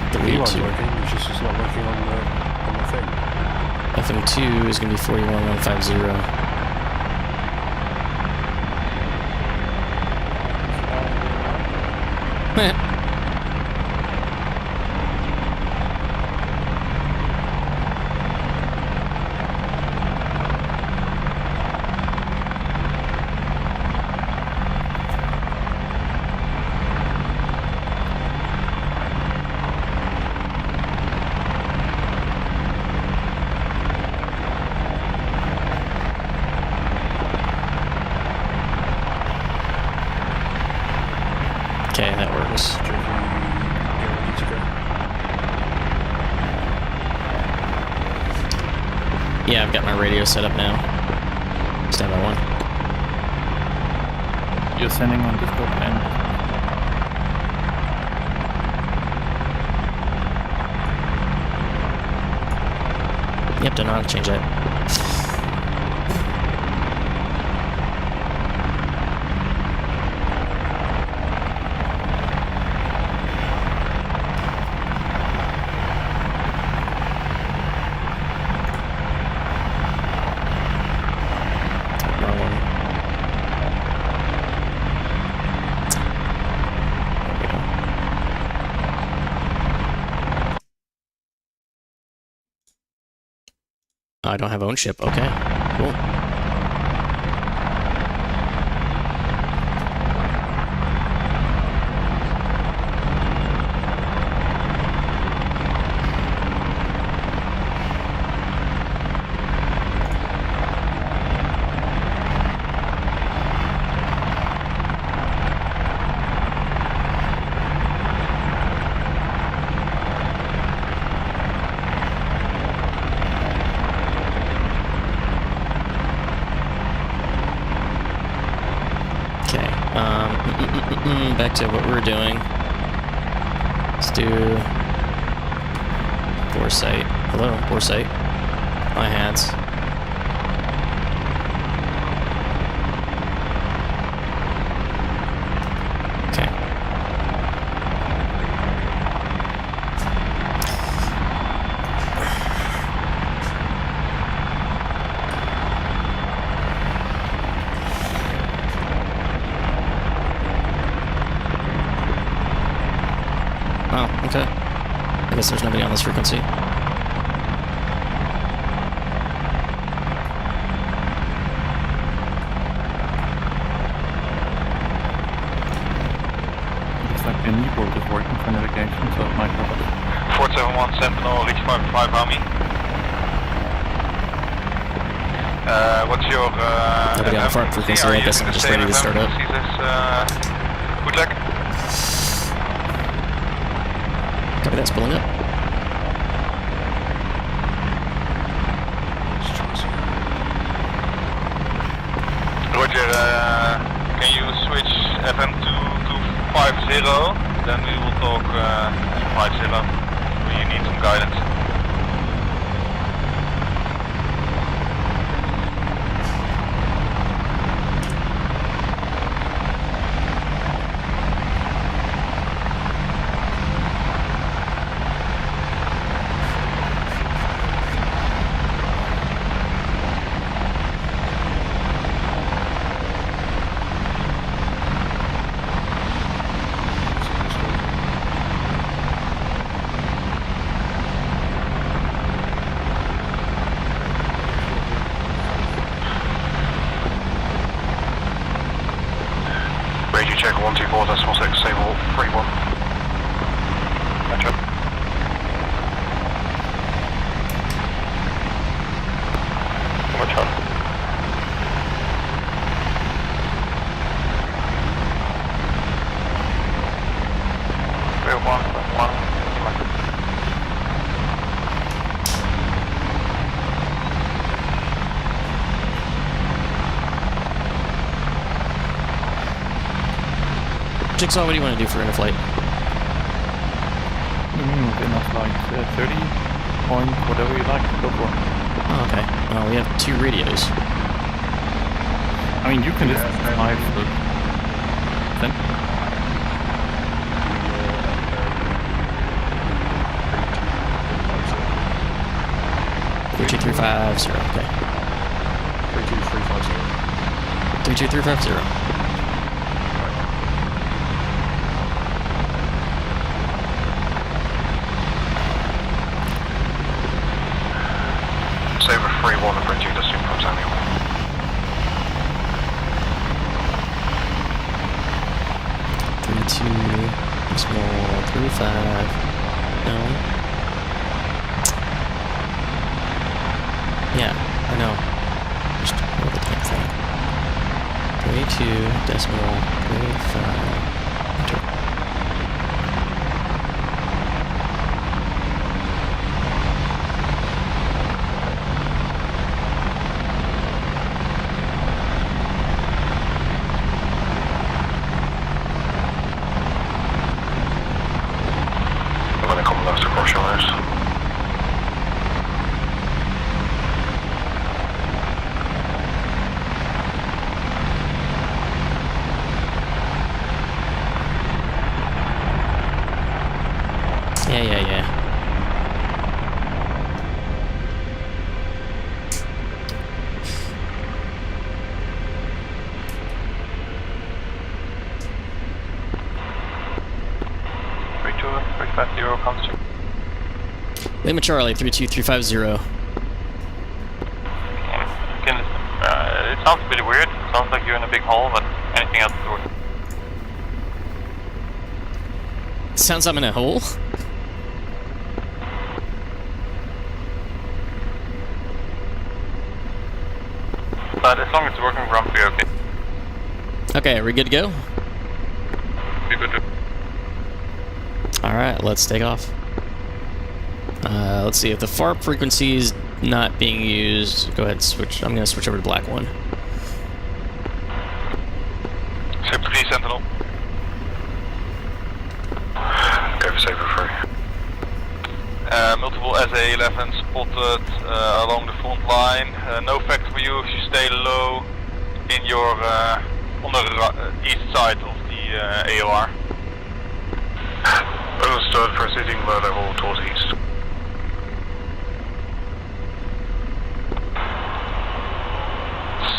The one's working, it's just it's not working on the thing. FM2 is going to be 41,150. Okay, that works. Yeah, I've got my radio set up now. Standby 1. You're sending on Discord and Yep, don't know how to change that. I don't have ownership. Okay, cool. Back to what we're doing. Let's do Foresight. Hello, Foresight. My hands. Okay. Oh, okay. I guess there's nobody on this frequency. Looks like the knee board is working for navigation, so it might help. 471 Sentinel, reach 55 Army. What's your Nobody on the front frequency, I guess I'm just ready to start up. Bootleg? Copy that, spilling up. Roger, can you switch FM to 250? Then we will talk 50. You need some guidance. Radio check 124.6, stable 31. Roger. Roger. Real 1. Jigsaw, what do you want to do for interflight? Interflight 30 point, whatever you like, go for. Oh, okay. Well, we have 2 radios. I mean, you can just fly for then. Three 350, okay. 32350. 32350. Saber 31 and Bridgie, just from Samuel. Small 35. No. Yeah, I know. Just roll the damn thing. 32.35. Enter. Yeah. 350 comes through. Lima Charlie, 32350. It sounds a bit weird. It sounds like you're in a big hole, but anything else to work? Sounds I'm in a hole? But as long as it's working, we're okay. Okay, are we good to go? Be good to. Alright, let's take off. Let's see, if the FARP frequency is not being used, go ahead and switch. I'm going to switch over to black one. Sub 37 SA-11 spotted along the front line. No factor for you if you stay low in your on the east side of the AOR. Understood, proceeding low level towards east.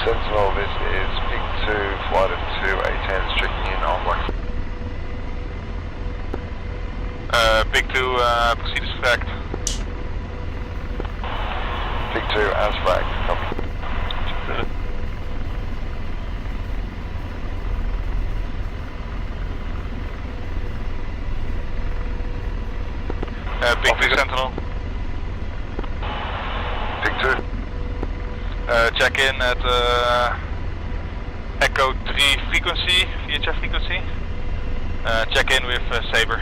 Sentinel, this is Peak 2, flight of 2A10s checking in on black. Big 2, proceed as fact. Peak 2 as fact, copy. Big 2 Sentinel. Peak 2. Check in at Echo 3 frequency, VHF frequency. Check in with Sabre.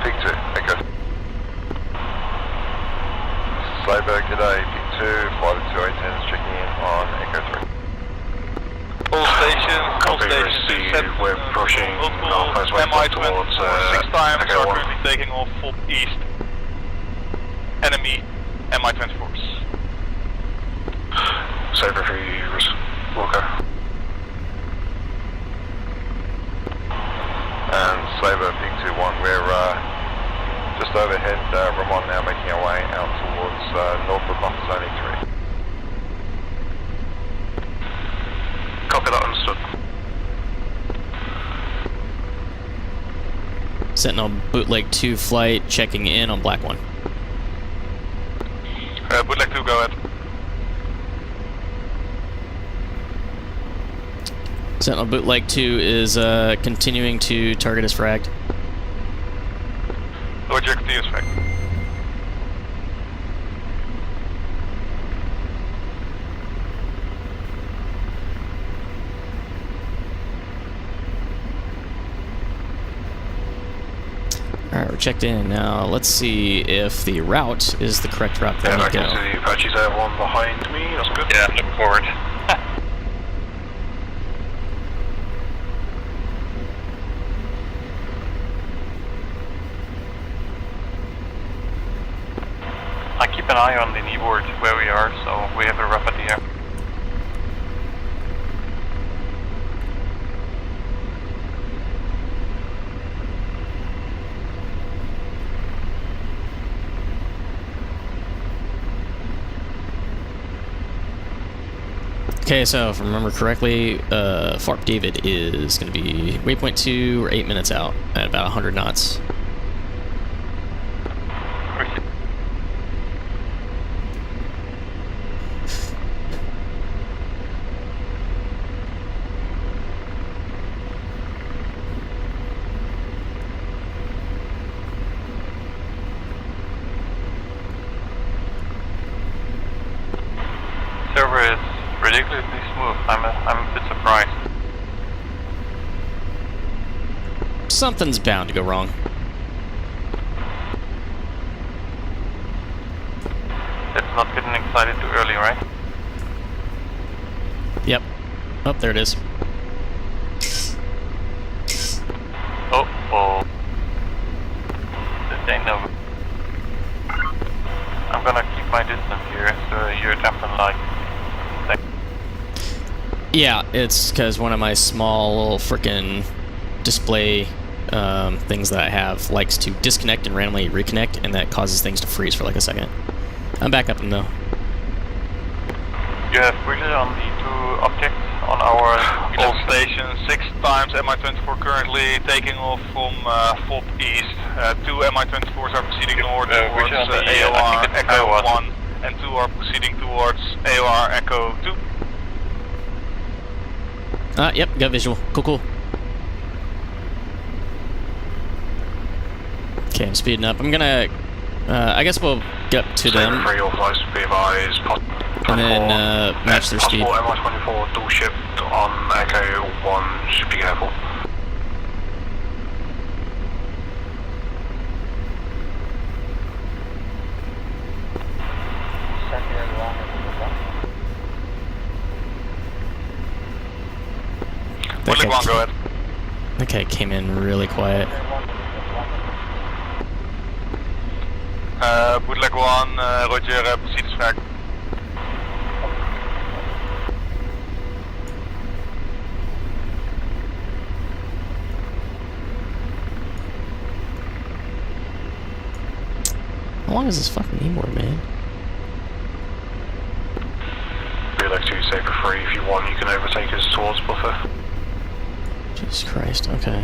Peak 2, Echo. Sabre, g'day, Peak 2, flight of 2A10s checking in on Echo 3. All stations, we're pushing multiple MI-24 6 times are currently taking off full east. Enemy MI-24s. Sabre 3, we'll go. And Sabre, Peak 2-1, we're just overhead Ramon now, making our way out towards north of buffer zone E3. Copy that, understood. Sentinel bootleg 2 flight checking in on black 1. Bootleg 2, go ahead. Sentinel bootleg 2 is continuing to target as fragged. Roger, continue as fragged. Alright, we're checked in. Now, let's see if the route is the correct route for me to go. The Apache's there, one behind me, that's good. Yeah, look forward. I keep an eye on the kneeboard where we are, so we have a rough idea. Okay, so if I remember correctly, Farp David is going to be waypoint 2 or 8 minutes out at about 100 knots. Server is ridiculously smooth. I'm a bit surprised. Something's bound to go wrong. It's not getting excited too early, right? Yep. Oh, there it is. Oh. This ain't no. I'm gonna keep my distance here, so you're jumping like. Yeah, it's because one of my small little frickin' display things that I have likes to disconnect and randomly reconnect, and that causes things to freeze for like a second. I'm back up in though. You have visual on the two objects on our All stations, 6 times MI-24 currently taking off from FOB east. 2 MI-24s are proceeding north towards AOR Echo 1, and 2 are proceeding towards AOR Echo 2. Yep, got visual. Cool. Okay, I'm speeding up. I'm gonna, I guess we'll get up to them. And then match their speed. MI-24 dual shift on Echo 1, should be careful. Woodley 1, go ahead. That guy came in really quiet. Bootleg 1, Roger, proceed as frag. How long is this fucking keyboard, man? Bootleg 2, Sabre 3, if you want, you can overtake us towards buffer. Jesus Christ, okay.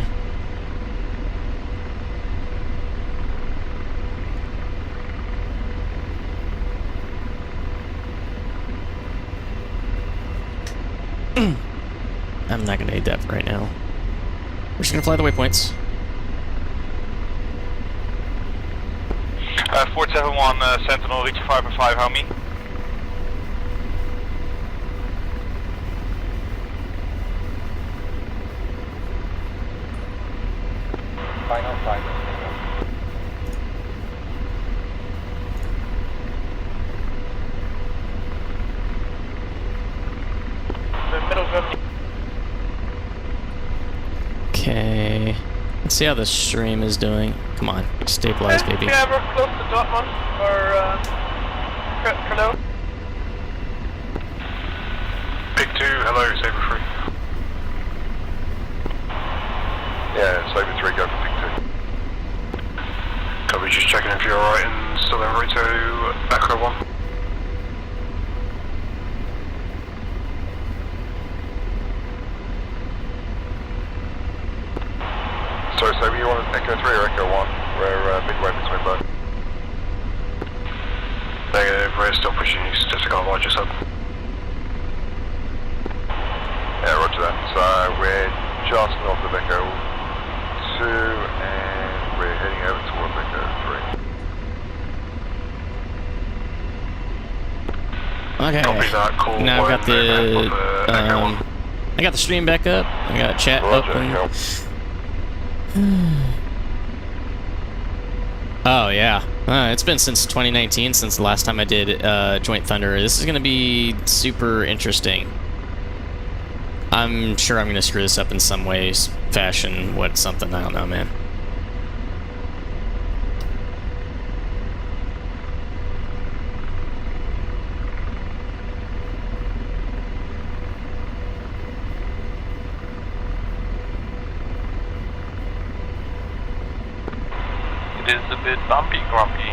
I'm not gonna need that right now. We're just gonna fly the waypoints. 471 Sentinel, reach 5.5, how me? Final 5. Okay. Let's see how the stream is doing. Come on, stabilize, baby. Yeah, we're close to Dortmund or Cologne. Big 2, hello, Sabre 3. Yeah, Sabre 3, go for Big 2. Copy, just checking if you're alright and still en route to Echo 1. Sorry, Sabre, you want Echo 3 or Echo 1? We're midway between both. Negative, we're still pushing you, statistical larger sub. Yeah, roger that. So we're just north of Echo 2 and we're heading over towards Echo 3. Okay. Copy that, cool. Now I've got the I got the stream back up. I got chat open. Oh yeah, it's been since 2019 since the last time I did Joint Thunder. This is gonna be super interesting. I'm sure I'm gonna screw this up in some ways, fashion, something, I don't know, man. It is a bit bumpy, grumpy.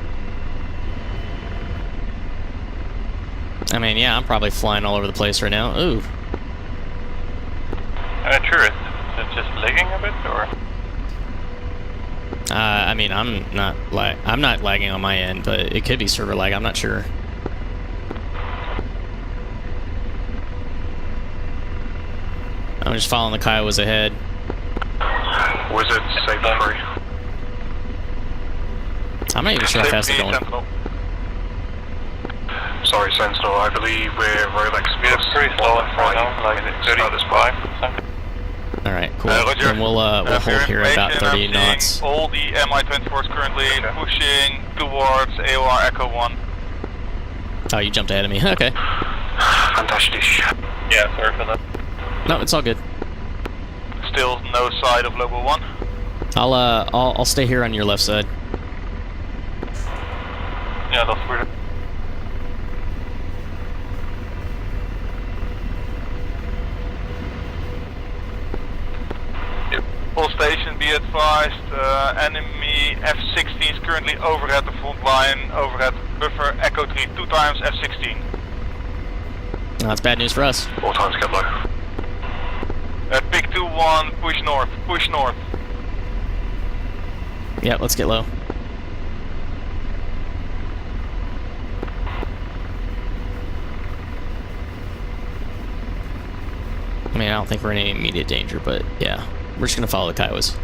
I mean, yeah, I'm probably flying all over the place right now. Ooh. Sure, is it just lagging a bit, or? I mean, I'm not lagging on my end, but it could be server lag. I'm not sure. I'm just following the Kiowas ahead. Wizard, Sabre 3. I'm not even sure how fast they're going. Sorry, Sentinel, I believe we're Rolex. We're pretty slow right now, like 35. Alright, cool. And we'll hold here at about 30 knots. All the Mi-24s currently pushing towards AOR Echo 1. Oh, you jumped ahead of me. Okay. Fantastic. Yeah, sorry for that. No, it's all good. Still no side of Lobo 1. I'll stay here on your left side. Yeah, that's weird. All station, be advised, enemy F-16 is currently over at the front line, over at buffer Echo 3, 2 times F-16. No, that's bad news for us. All times get low. Big 2-1, push north, push north. Yeah, let's get low. I mean, I don't think we're in any immediate danger, but yeah. We're just gonna follow the Kiowas.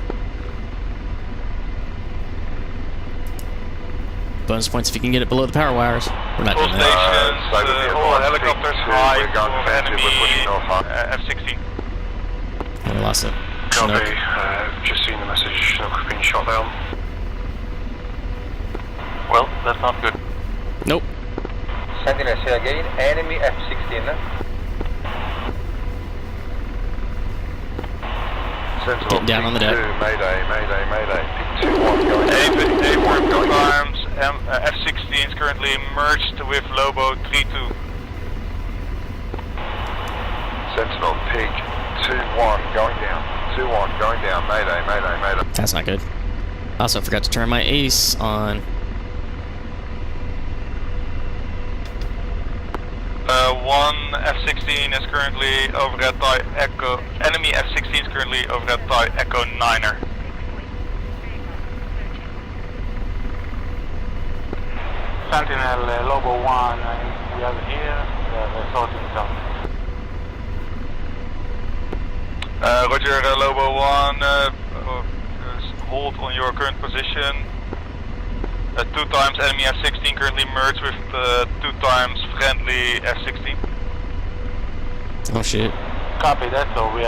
Bonus points if you can get it below the power wires. We're not doing that. All helicopters high for enemy F-16. We lost it. Copy, just seen the message, Chinook being shot down. Well, that's not good. Nope. Sentinel, say again, enemy F-16. Getting down on the deck. Mayday, mayday, mayday. Pick 2-1 going. A4 times F-16 is currently merged with Lobo 3-2. Sentinel Peak 2-1 going down. 2-1 going down. Mayday, mayday, mayday. That's not good. Also forgot to turn my ace on. One F-16 is currently overhead by Echo. Enemy F-16 is currently overhead by Echo 9er. Sentinel Lobo 1, we have here, sorting south. Roger, Lobo 1, hold on your current position. 2 times enemy F-16 currently merged with 2 times friendly F-16. Oh shit. Copy that, so we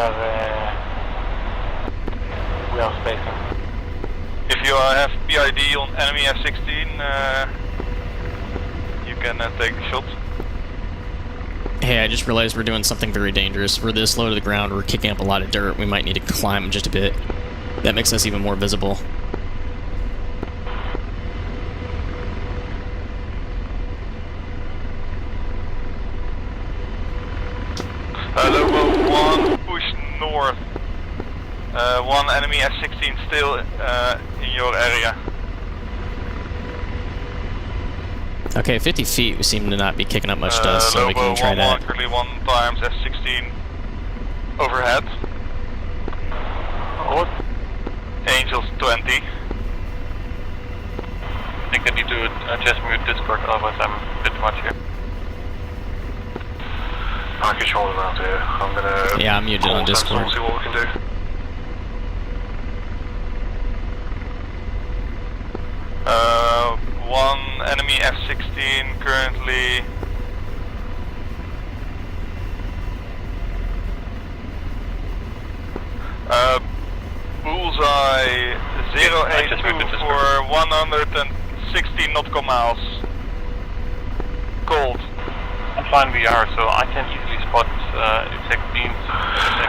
are spacing. If you have PID on enemy F-16, you can take the shot. Hey, I just realized we're doing something very dangerous. We're this low to the ground, we're kicking up a lot of dirt, we might need to climb just a bit. That makes us even more visible. Lobo 1, push north. 1 enemy F-16 still in your area. Okay, 50 feet, we seem to not be kicking up much dust, so we can try that. Currently 1 times F-16 overhead. What? Angels 20. I think I need to adjust my Discord, otherwise I'm a bit much here. Package holding out here. I'm gonna. Yeah, I'm muted on Discord. See what we can do. One enemy F-16 currently. Bullseye 082 for 160 nautical miles. Cold. I'm flying VR, so I can easily spot F-16s in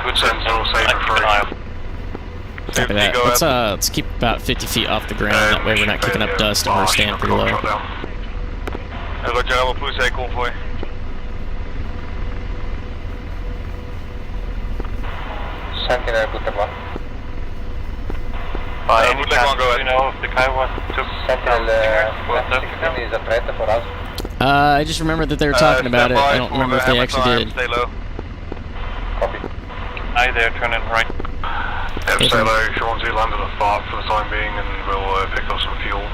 a good sense. Copy that. Let's keep about 50 feet off the ground, that way we're not kicking up dust and we're staying pretty low. Roger, I will push a convoy. Sentinel, good luck. By any chance, do you know if the Kiowa took Sentinel F-16 is a threat for us? I just remember that they were talking about it. I don't remember if they actually did. Stay low. Copy. Aye, they're turning right. Stay low, Sean 2 landed at FARP for the time being and we'll pick up some fuel.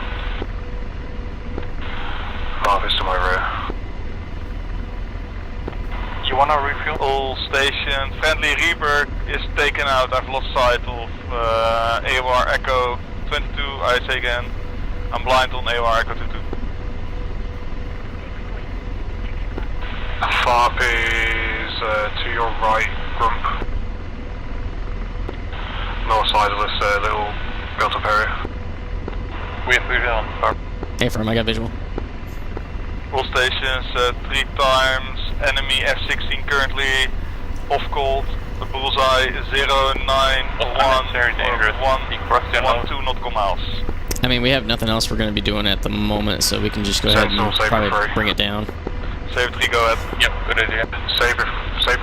FARP is to my rear. You wanna refuel? All stations, friendly Reaper is taken out. I've lost sight of AOR Echo 22, I say again. I'm blind on AOR Echo 22. FARP is to your right, Grump. North side of this little built-up area. We have food on FARP. Hey, firm, I got visual. All stations, 3 times enemy F-16 currently off cold. The bullseye 091 very dangerous. 112 nautical miles. I mean, we have nothing else we're going to be doing at the moment, so we can just go ahead and probably bring it down. Saber 3, go ahead. Yep, good idea. Saber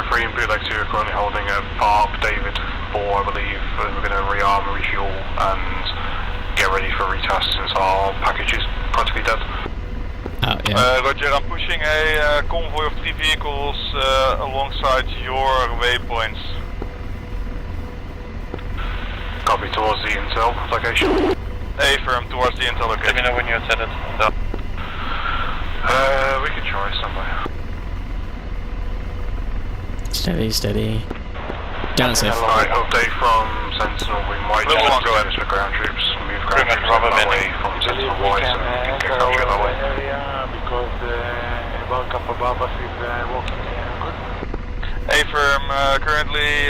3 and Bootleg 2 are currently holding a FARP, David 4 I believe, and we're going to rearm, refuel and get ready for retest since our package is practically dead. Oh, yeah. Roger, I'm pushing a convoy of 3 vehicles alongside your waypoints. Copy towards the intel location. Affirm towards the intel location. Let me know when you're set it. We can try somewhere. Steady, steady. Down safe. Alright, update from Sentinel. We might just have to use for ground troops. Move ground troops that way from Sentinel Y so we can get capture that way. Because about Kappa Babas is walking good. Affirm, currently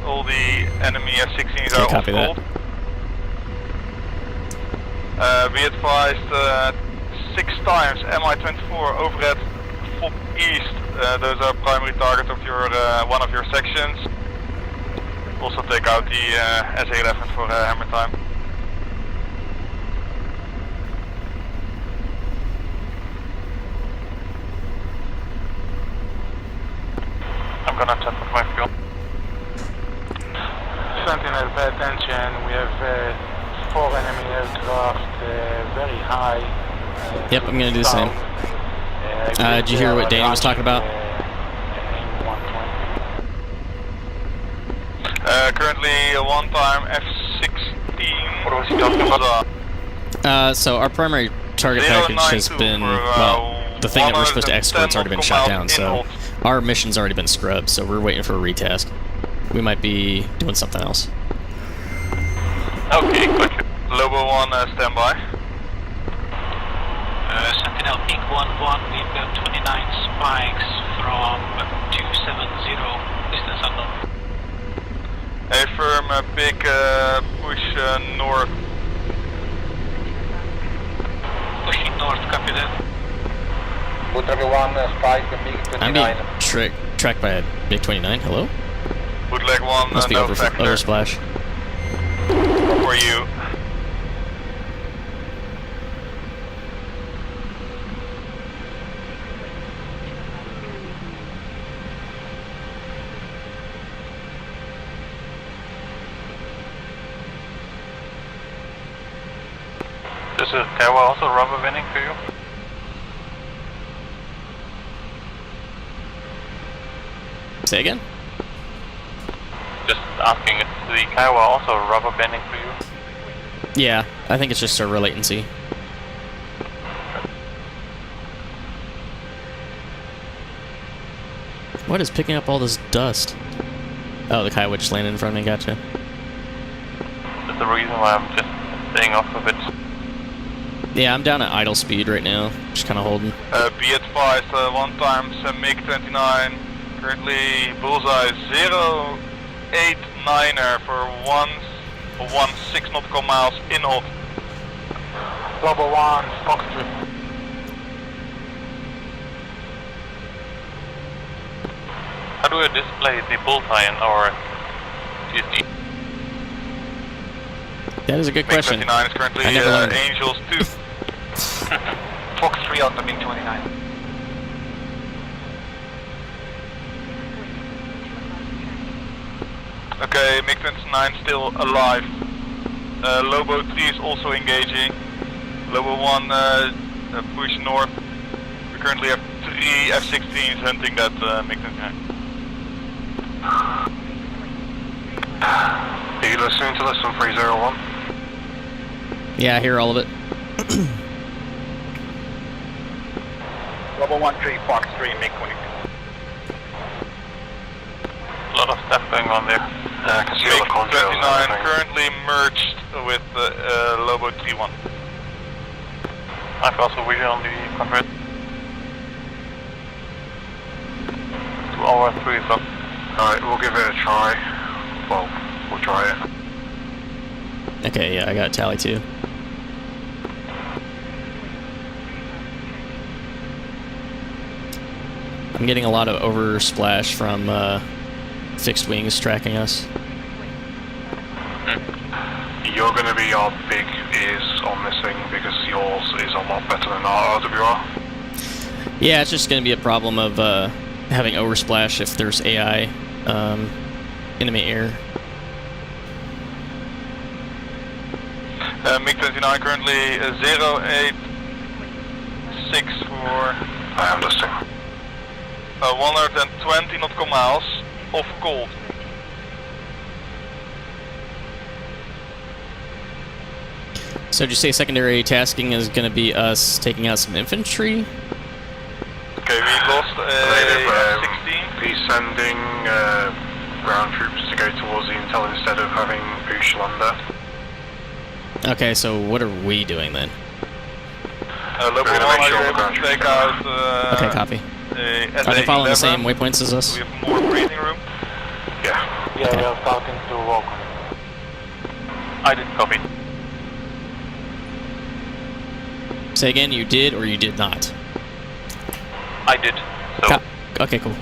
all the enemy F-16s are off cold. Be advised 6 times MI-24 overhead FOB east. Those are primary targets of your one of your sections. Also take out the SA-11 for hammer time. I'm gonna check with my fuel. Sentinel, pay attention. We have 4 enemy aircraft very high. Yep, I'm gonna do the same. Did you hear what Danny was talking about? Currently a one-time F-16. What was he talking about? So our primary target package has been, well, the thing that we're supposed to export's already been shot down, so our mission's already been scrubbed, so we're waiting for a retask. We might be doing something else. Okay, good. Lobo 1, stand by. Sentinel Pink 1-1, we've got 29 spikes from 270, distance unknown. Affirm, big push north. Pushing north, copy that. Put everyone spike the MiG-29. I'm being tracked by a MiG-29, hello? Bootleg 1, Must be no oversplash. For you. This is Kawa also rubber banding for you? Say again? Just asking, is the Kiowa also rubber banding for you? Yeah, I think it's just server latency. What is picking up all this dust? Oh, the Kiowa just landed in front of me, gotcha. That's the reason why I'm just staying off of it. Yeah, I'm down at idle speed right now, just kind of holding. Be advised, one times MiG-29, currently bullseye 089er for 16 nautical miles in hold. Global 1, Foxtrot. How do I display the bullseye in our GSD? That is a good question. MiG-29 is currently I never learned. Angels 2. Fox 3 on the MiG-29. Okay, MiG-29 still alive. Lobo 3 is also engaging. Lobo 1 push north. We currently have 3 F-16s hunting that MiG-29. Are you listening to Listen 301? Yeah, I hear all of it. Global 1-3, Fox 3, MiG-22. A lot of stuff going on there. I can see all the contrails and MiG-29 everything. currently merged with Lobo 3-1. I've also vision on the convert. 2 hours 3 o'clock. Alright, we'll give it a try. Well, we'll try it. Okay, yeah, I got a tally too. I'm getting a lot of oversplash from fixed wings tracking us. You're going to be our big ears on this thing because yours is a lot better than our RWR. Yeah, it's just going to be a problem of having oversplash if there's AI enemy air. MiG-29 currently 086 I understand. 120 nautical miles off cold. So did you say secondary tasking is going to be us taking out some infantry? Okay, we lost F-16. He's sending ground troops to go towards the intel instead of having push land there. Okay, so what are we doing then? Lobo 1, are you able to take out Okay, copy. Are they following the same waypoints as us? We have more breathing room. Yeah. Yeah, we are starting to walk on it. I did copy. Say again, you did or you did not? I did. So okay, cool.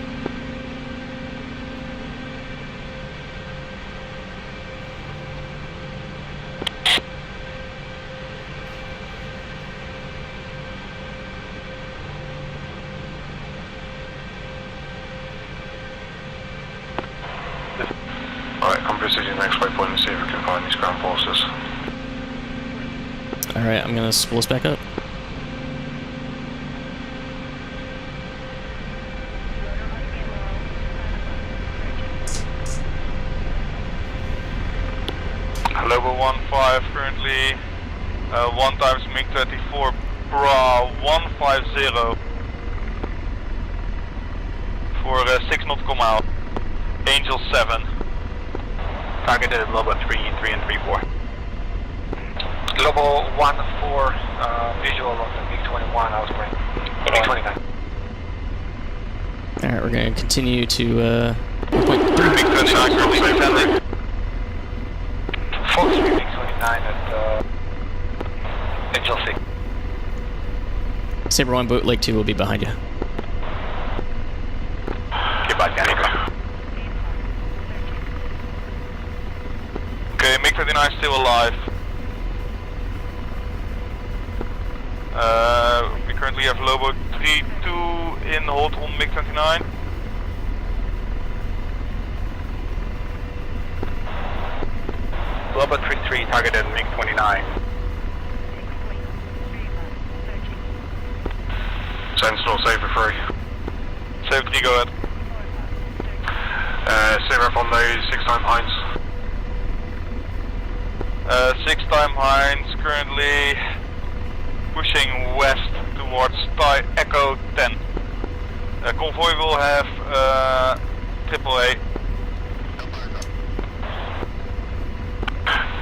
proceed to the next waypoint and see if we can find these ground forces. Alright, I'm gonna spool us back up. Level 1-5 currently 1 times MiG-24 Bra 150 for 6 nautical mile. Angel 7. Targeted at Lobo 3 and 3-4. Global 1-4, visual on the MiG-21 outbreak. MiG-29. Alright, we're gonna continue to 1.3. MiG-29 currently descending. Fox 3 MiG-29 at Angel 6. Saber 1 bootleg 2 will be behind you. Goodbye, Danica. Okay, MiG-29 still alive. We currently have Lobo 3-2 in hold on MiG-29. Lobo 3-3 targeted MiG-29. Sentinel, Saber 3. Saber 3, go ahead. Saber up on those 6-time Heinz. 6-time Heinz currently pushing west towards Thai Echo 10. Convoy will have AAA.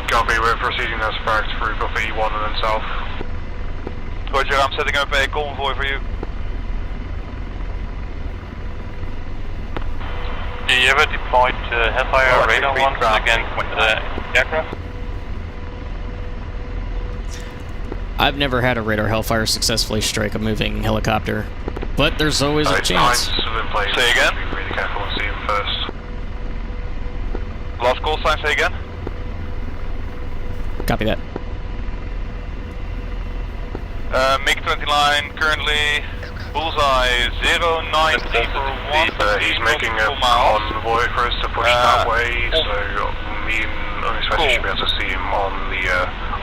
Copy, we're proceeding as fact through Buffet E1 and then south. Roger, I'm setting up a convoy for you. Do you ever deployed Hellfire radar ones against aircraft? I've never had a radar Hellfire successfully strike a moving helicopter, but there's always a chance. Say again? Be really careful and see him first. Last call sign, say again? Copy that. MiG-29 currently bullseye 090 for 1. He's making a convoy for us to push that way, so me and Unexpected should be able to see him on the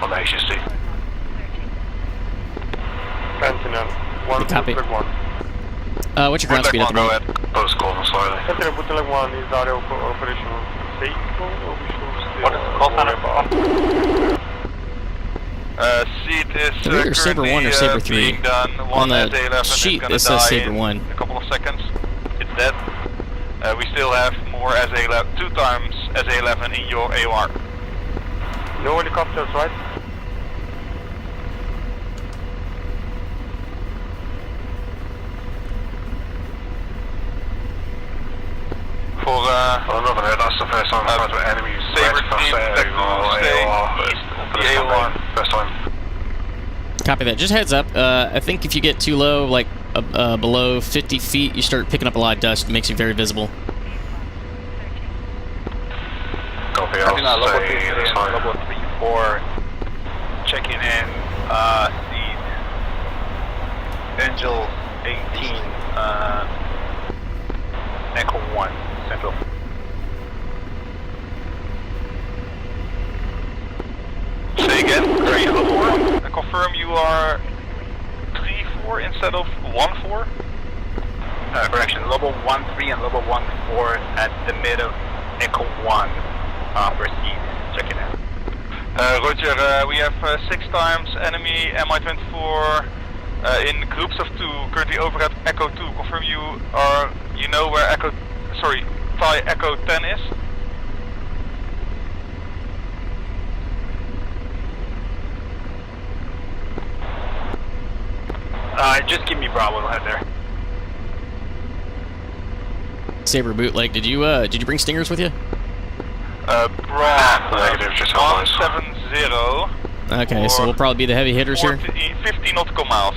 AH-64D. Sentinel, Copy. Bootleg 1. What's your ground speed at the moment? Post call slightly. Sentinel, Bootleg 1 is our operational safe, or we should still... What is the call sign? Seat is Either Saber 1 or Saber 3. being done. On the SA-11 sheet, is gonna it says die Saber in 1. a couple of seconds. It's dead. We still have more SA-11, 2 times SA-11 in your AOR. No helicopters, right? For that's the first time I've had enemies Saber team that will stay east of the AOR. First time. Copy that. Just heads up, I think if you get too low, like below 50 feet, you start picking up a lot of dust. It makes you very visible. Copy, I'll stay this time. Lobo 3-4 checking in, seat Angel 18, Echo 1, Central. Say again, 3-4. I confirm you are 3-4 instead of 1-4? Correction, Lobo 1-3 and Lobo 1-4 at the mid of Echo 1. Proceed, checking in. Roger, we have 6 times enemy Mi-24 in groups of 2, currently over at Echo 2. Confirm you know where Thai Echo 10 is? Just give me Bravo, we'll head there. Saber bootleg. Did you bring stingers with you? Negative, just 170. Okay, so we'll probably be the heavy hitters here. 50 nautical miles.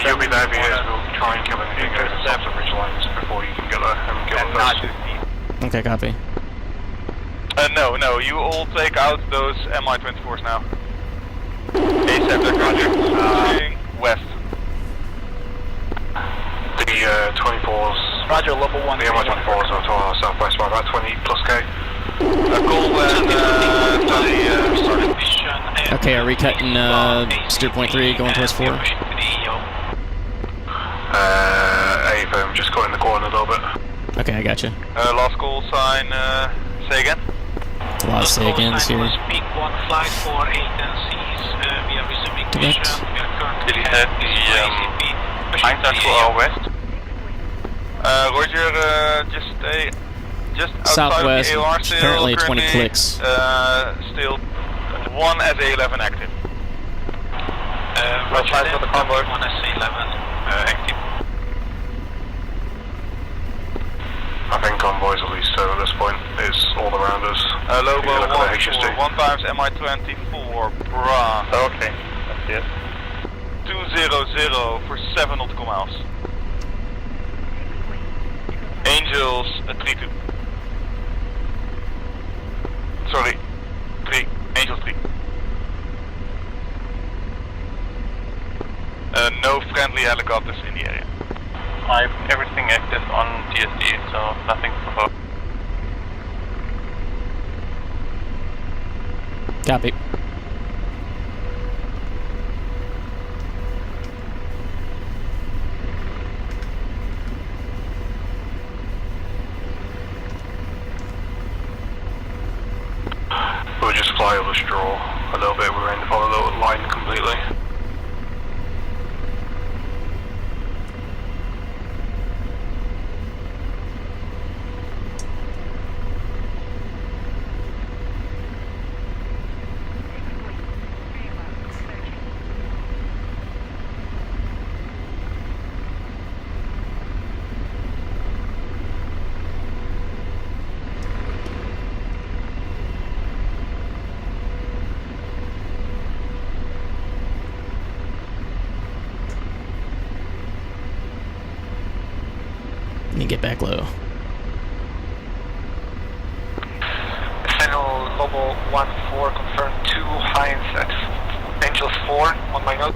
You'll be the heavy hitters. We'll try and come in here and go to the top of ridge lines before you can get there and kill them first. Okay, copy. No, you all take out those Mi-24s now. ASAP, Roger. West. The 24s Roger, level 1. The MI-24 is on to our southwest by about 20 plus K. Okay, are we cutting steer point 3 going towards 4? I'm just caught in the corner a little bit. Okay, I got you. Last call sign, say again? It's a lot of say-agains here. Peak 1 flight for 8 NCs. We are resuming mission. We are currently heading the Eintracht to our west. Roger, just outside Southwest, of the AOR still, currently 20 clicks. Still 1 SA-11 active. Roger that, for the convoy. 1 SA-11 active. I think convoys at least 2 at this point. It's all around us. Lobo Look at the 1 times MI-24, bra. Okay, that's it. 200 for 7 nautical miles. Angels 3-2. Sorry, 3. Angels 3. No friendly helicopters in the area. I have everything active on TSD, so nothing proposed. Copy. We'll just fly over straw a little bit. We're in the follow the line completely. Let me get back low. Final Lobo 1-4 confirmed 2 Heinz at Angels 4 on my note.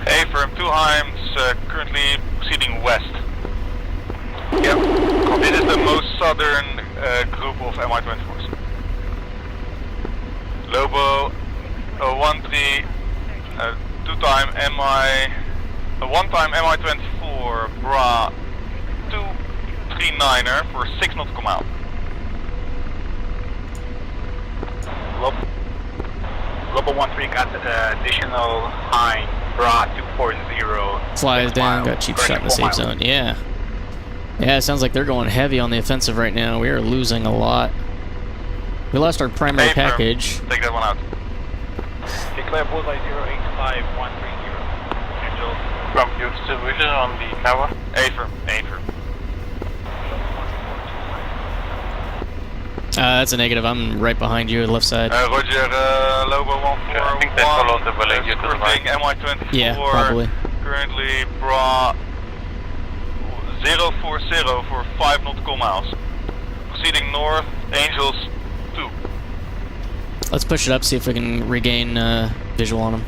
Hey, firm 2 Heinz, currently proceeding west. Yep. This is the most southern group of MI-24s. Lobo 1-3, 2-time MI, 1-time MI-24, bra 239er for 6 nautical miles. Lobo 1-3 got additional Heinz, bra 240. Flies down, got cheap shot in the safe zone. Yeah. Yeah, it sounds like they're going heavy on the offensive right now. We are losing a lot. We lost our primary package. Take that one out. Declare bullseye 085130. Angel. From your division on the tower. A firm. That's a negative. I'm right behind you, left side. Roger, Lobo 1-4. I think they followed the valley to the right. MI-24. Yeah, probably. Currently bra 040 for 5 nautical miles. Proceeding north, Angels 2. Let's push it up, see if we can regain visual on them.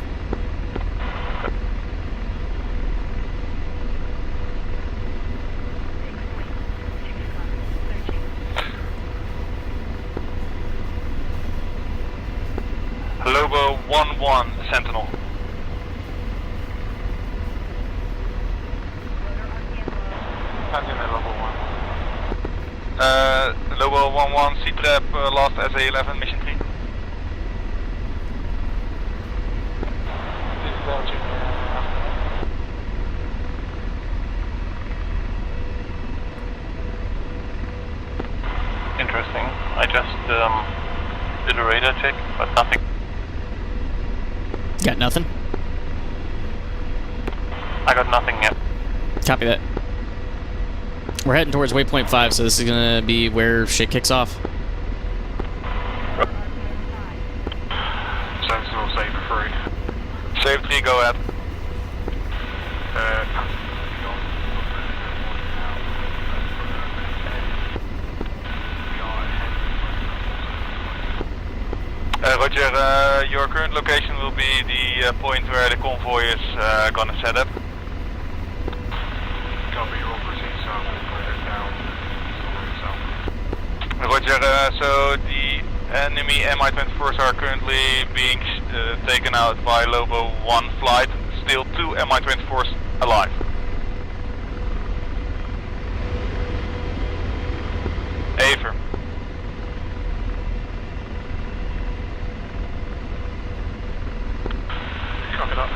Lobo 1-1, Sentinel. Lobo 1-1, C-Trap, last SA-11, mission 3. Interesting. I just did a radar check, but nothing. Got nothing? I got nothing yet. Copy that. We're heading towards waypoint 5, so this is gonna be where shit kicks off. Sentinel safe 3. Save 3, go ahead. Roger, your current location will be the point where the convoy is gonna set up. Copy, visual, proceed south, and down. Roger, so the enemy Mi-24s are currently being taken out by Lobo 1 flight, still 2 Mi-24s alive. Aver. Copy that.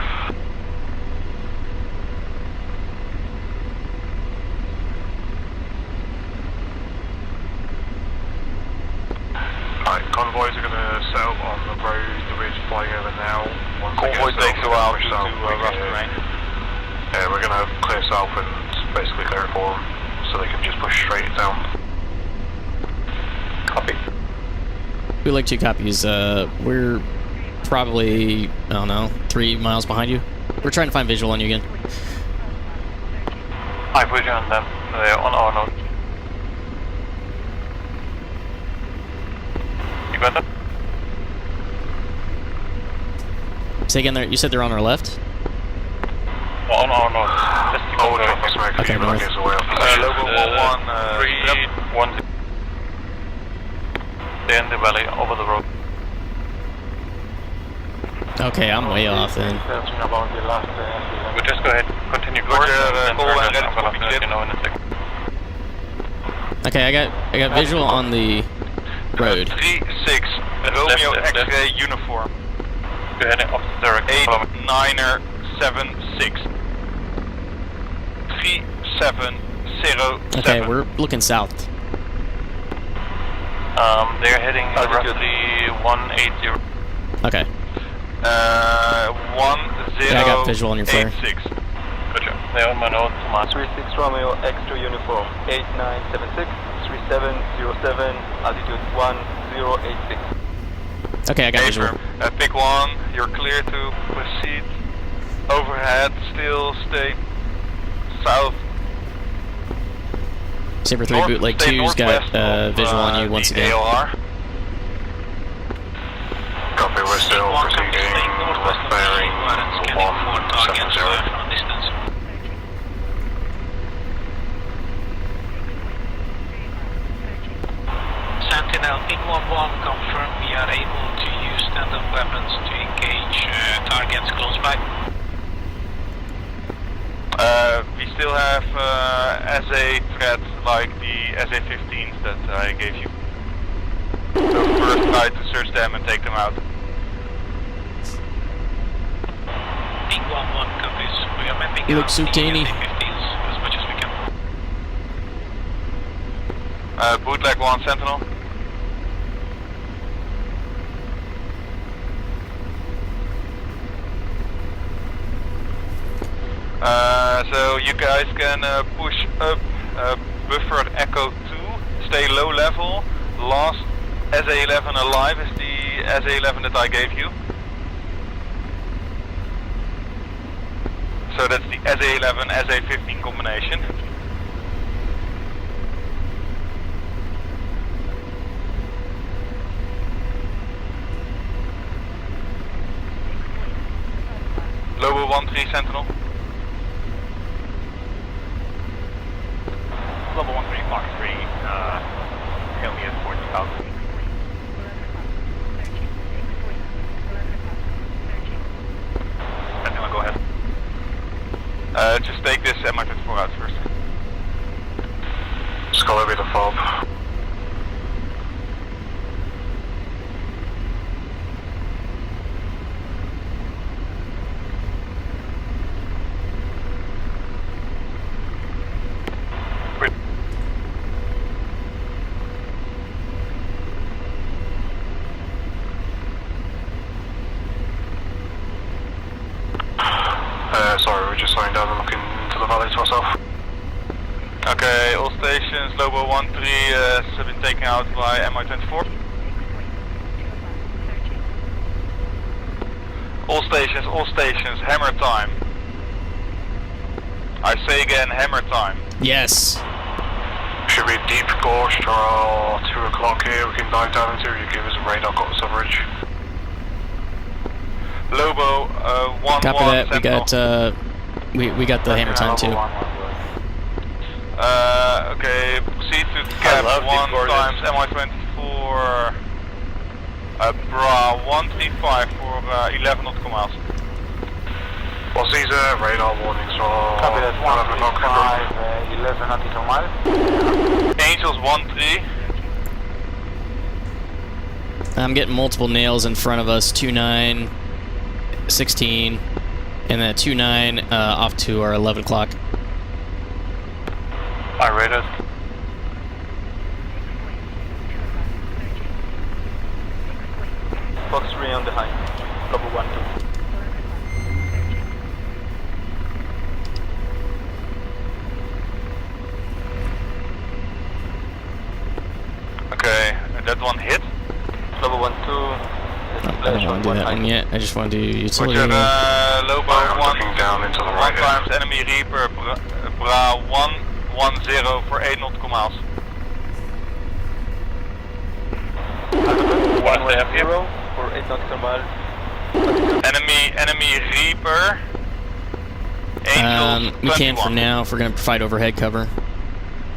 Alright, convoys are going to set up on the road that we're flying over now. Once Convoy takes a while due to rough terrain. Yeah, we're going to clear south and basically clear it for them, so they can just push straight down. Copy. We like 2 copies. We're probably, I don't know, 3 miles behind you. We're trying to find visual on you again. I put you on them, on our node. You got them? Say again, you said they're on our left? On our node. Just keep on going. Okay, north. Lobo 1, 3-1. Stay in the valley, over the road. Okay, I'm way off then. We'll just go ahead, continue course, and I'm gonna let you know in a second. Okay, I got visual on the road. 3-6, Romeo X-ray uniform. Go ahead and opposite direction. 8-9er 7-6. 3707. Okay, we're looking south. They're heading roughly 180. Okay. 1086. Yeah, I got visual on your flare. Gotcha. They're on my node. 36 Romeo X2 uniform. 8976 3707 altitude 1086. Okay, I got visual. Pick 1, you're clear to proceed. Overhead, still stay south. Saber 3 Bootleg 2's got visual on you once again. AOR. Copy, we're still proceeding. Left bearing 170. Sentinel, Ping 1-1, confirm we are able to use stand-up weapons to engage targets close by. We still have SA threats like the SA-15s that I gave you. So first try to search them and take them out. Ping 1-1 copies. We are mapping You look out so the teeny. SA-15s as much as we can. Bootleg 1 Sentinel. So you guys can push up buffer Echo 2, stay low level. Last SA-11 alive is the SA-11 that I gave you. So that's the SA-11, SA-15 combination. Lobo 1-3 Sentinel. Level 1-3, Fox 3, hail me at 40,000. Sentinel, go ahead. Just take this Mi-24 out first. Scholar with a fob. Sorry, we're just slowing down and looking into the valley to ourselves. Okay, all stations, Lobo 1-3 have been taken out by Mi-24. All stations, hammer time. I say again, hammer time. Yes. Should be deep gorge to our 2 o'clock here. We can dive down into. You give us a radar coverage. Lobo 1-1. Copy that. We got we got the hammer time too. Okay, proceed to cap 1 times MI-24 Bra 135 for 11 nautical miles. What's these radar warnings for? Copy that, 135, 11 nautical miles. Angels 1-3. I'm getting multiple nails in front of us, 2-9, 16, and then 2-9 off to our 11 o'clock. My radars. Fox 3 on the high. Level 1-2. Okay, that one hit. Level 1-2. I don't want to do that one yet. I just want to do utility. Roger, Lobo I'm 1, looking down into the 1 right times enemy Reaper Bra 110 for 8 nautical miles. 110 for 8 nautical miles. Enemy Reaper. Angels we can 21. for now if we're going to provide overhead cover.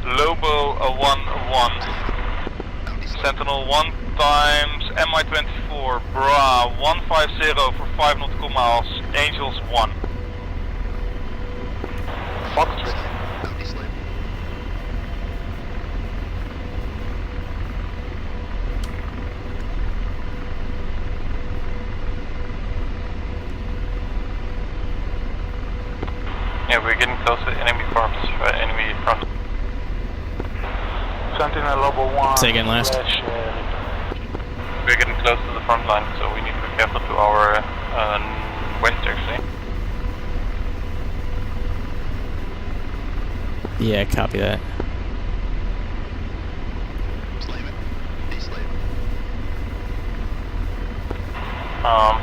Lobo 1-1. Sentinel 1 times MI-24 Bra 150 for 5 nautical miles. Angels 1. Fox 3. Yeah, we're getting close to enemy farms, enemy front. Sentinel Lobo 1. Say again, last. We're getting close to the front line, so we need to be careful to our west, actually. Yeah, copy that.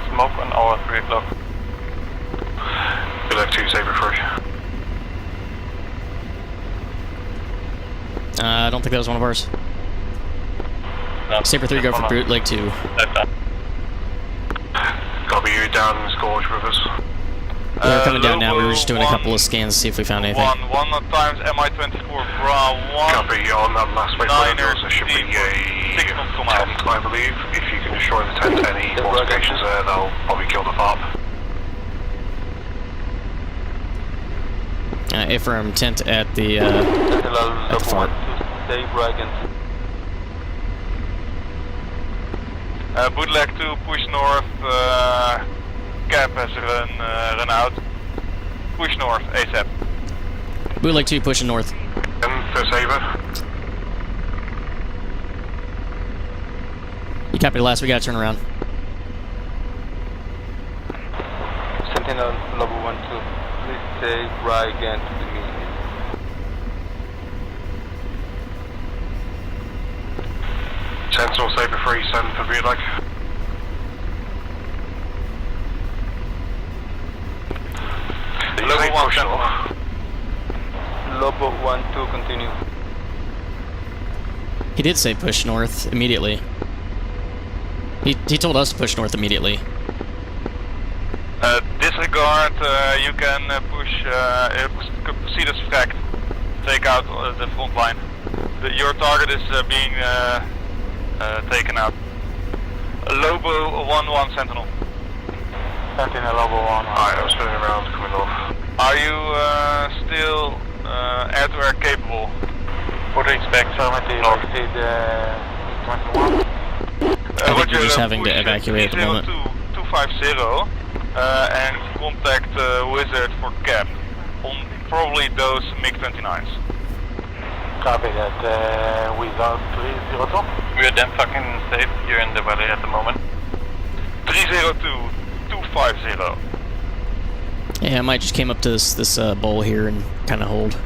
Smoke on our 3 o'clock. Good luck to you, Saber 3. I don't think that was one of ours. No, Saber 3, go for Brute, Leg 2. Copy you down in the Scourge with us. Yeah, we're coming down now. We were just doing a couple of scans to see if we found anything. 1 times MI-24 Bra 1. Copy on that last waypoint. There should be a 6 nautical miles. tent, I believe. If you can destroy the tent, any fortifications there, they'll probably kill the FARP. Affirm, tent at the farm. Bootleg to push north, cap has run out. Push north, ASAP. Bootleg 2 pushing north. For Saber. You copy the last, we gotta turn around. Sentinel Level 1-2. Please say right again to the meeting. Sentinel Saber 3, send for Bootleg. Lobo 1 Sentinel. Lobo 1-2, continue. He did say push north immediately. He told us to push north immediately. Disregard, you can proceed as fract. Take out the front line. Your target is being taken out. Lobo 1-1 Sentinel. Sentinel Lobo 1. Alright, I'm spinning around, coming off. Are you still air-to-air capable? What do you expect? Affirmative, exceed 21. I think you're just having to evacuate at the moment. 250 and contact Wizard for cap on probably those MiG-29s. Copy that, without 302. We're damn fucking safe here in the valley at the moment. 302, 250. Yeah, I might just came up to this bowl here and kind of hold.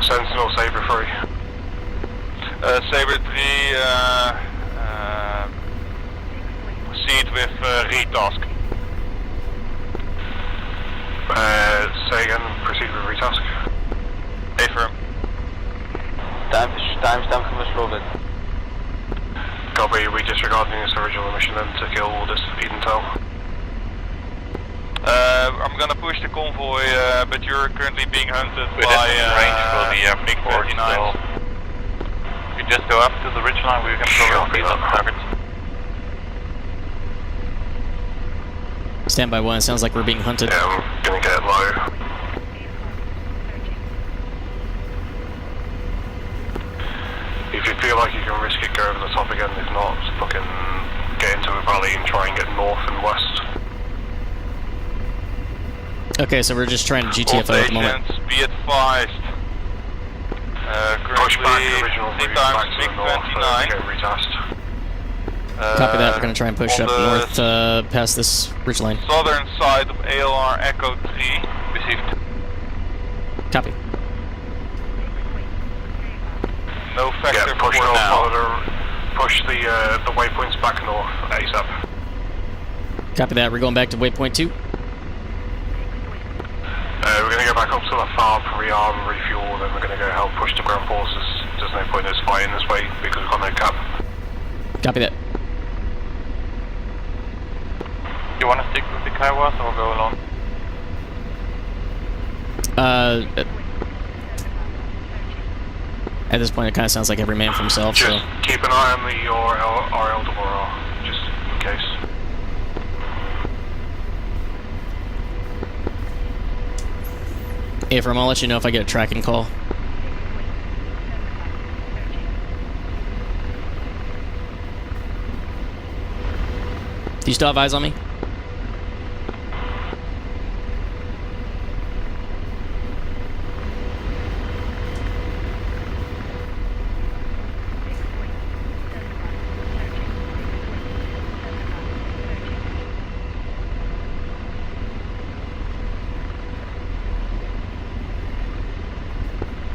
Sentinel Saber 3. Saber 3, proceed with retask. Say again, proceed with retask. Affirm. Timestamp from the Slovak. Copy, we disregarding this original mission then to kill this Eden Tail. I'm gonna push the convoy, but you're currently being hunted Within by range for the MiG-29s. We just go up to the ridgeline, we can probably see that target. Stand by 1, sounds like we're being hunted. Yeah, I'm gonna get low. If you feel like you can risk it, go over the top again. If not, fucking get into a valley and try and get north and west. Okay, so we're just trying to GTFO at the moment. Be advised. Push back the Currently original route 3 back times to the north so we MiG-29. get retest. Copy that, we're going to try and push on up the north past this ridge line. Southern side of ALR Echo 3. Received. Copy. No factor Yeah, push for north, now. push the waypoints back north ASAP. Copy that, we're going back to waypoint 2. We're going to go back up to the farm, rearm, refuel, then we're going to go help push the ground forces. There's no point in us fighting this way because we've got no cap. Copy that. You want to stick with the Kiowas or go along? At this point, it kind of sounds like every man for himself. Just So keep an eye on the RL, just in case. Ephraim, I'll let you know if I get a tracking call. Do you still have eyes on me?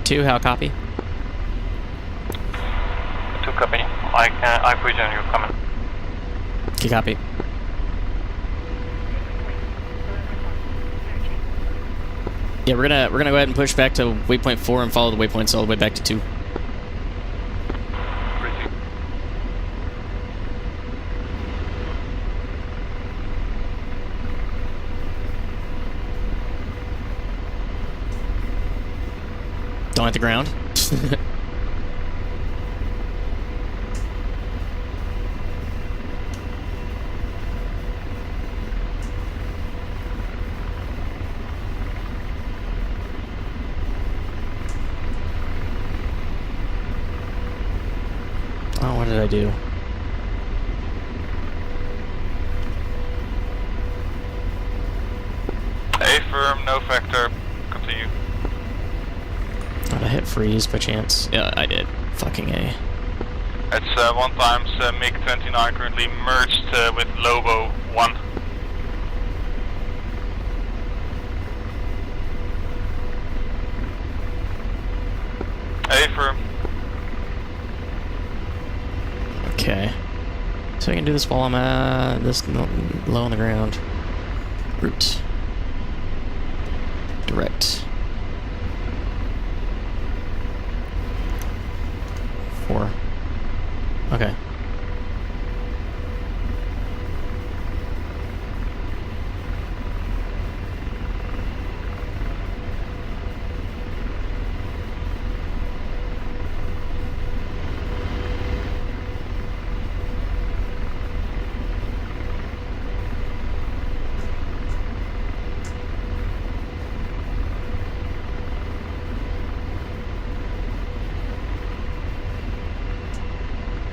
Two, how copy? 2 copy. I presume you're coming. Okay, copy. Yeah, we're gonna go ahead and push back to waypoint 4 and follow the waypoints all the way back to 2. Don't hit the ground. Oh, what did I do? A firm, no factor. Continue. Did I hit freeze by chance? Yeah, I did. Fucking A. It's 1 times MiG-29 currently merged with Lobo 1. A firm. Okay. So I can do this while I'm this low on the ground. Route. Direct. 4. Okay.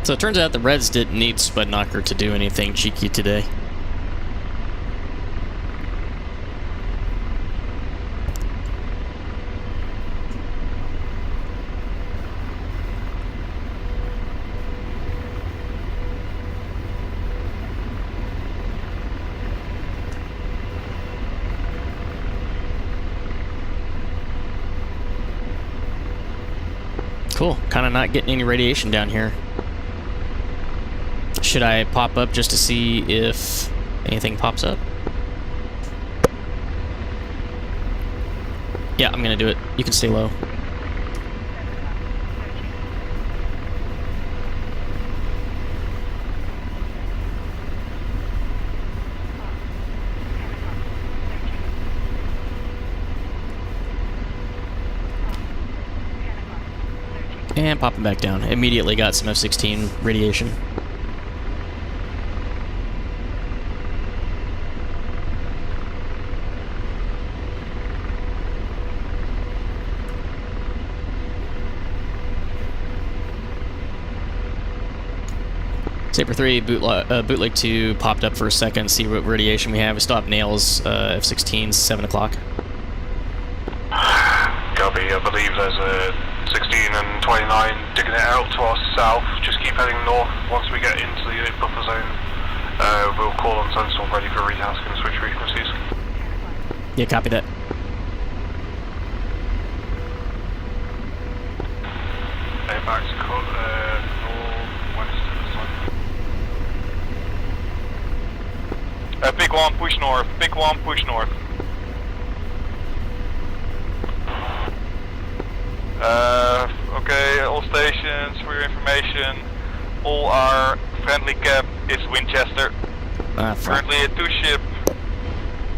So it turns out the Reds didn't need Spud Knocker to do anything cheeky today. Cool. Kind of not getting any radiation down here. Should I pop up just to see if anything pops up? Yeah, I'm gonna do it. You can stay low. And popping back down. Immediately got some F-16 radiation. Saber 3, bootleg 2 popped up for a second, see what radiation we have. We still have nails, F-16s, 7 o'clock. Copy, I believe there's a 16 and 29 digging it out to our south. Just keep heading north. Once we get into the buffer zone, we'll call on Sentinel ready for retasking and switch frequencies. Yeah, copy that. Back to northwest of the sun. Big 1, push north. Big 1, push north. Okay, all stations, for your information, all our friendly cap is Winchester. Currently a 2-ship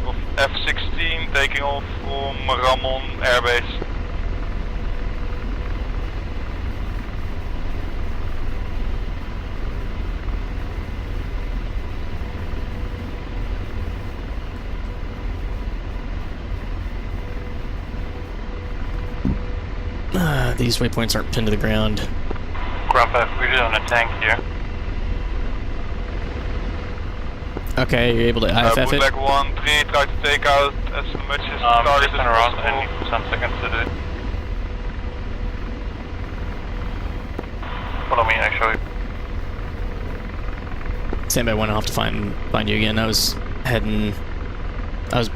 of F-16 taking off from Ramon Airbase. These waypoints aren't pinned to the ground. Grandpa, we're on a tank here. Okay, you're able to IFF it? Bootleg 1-3, try to take out as much as target just as around. possible. I need some seconds to do it. Follow me, I show you. Stand by 1, I'll have to find you again. I was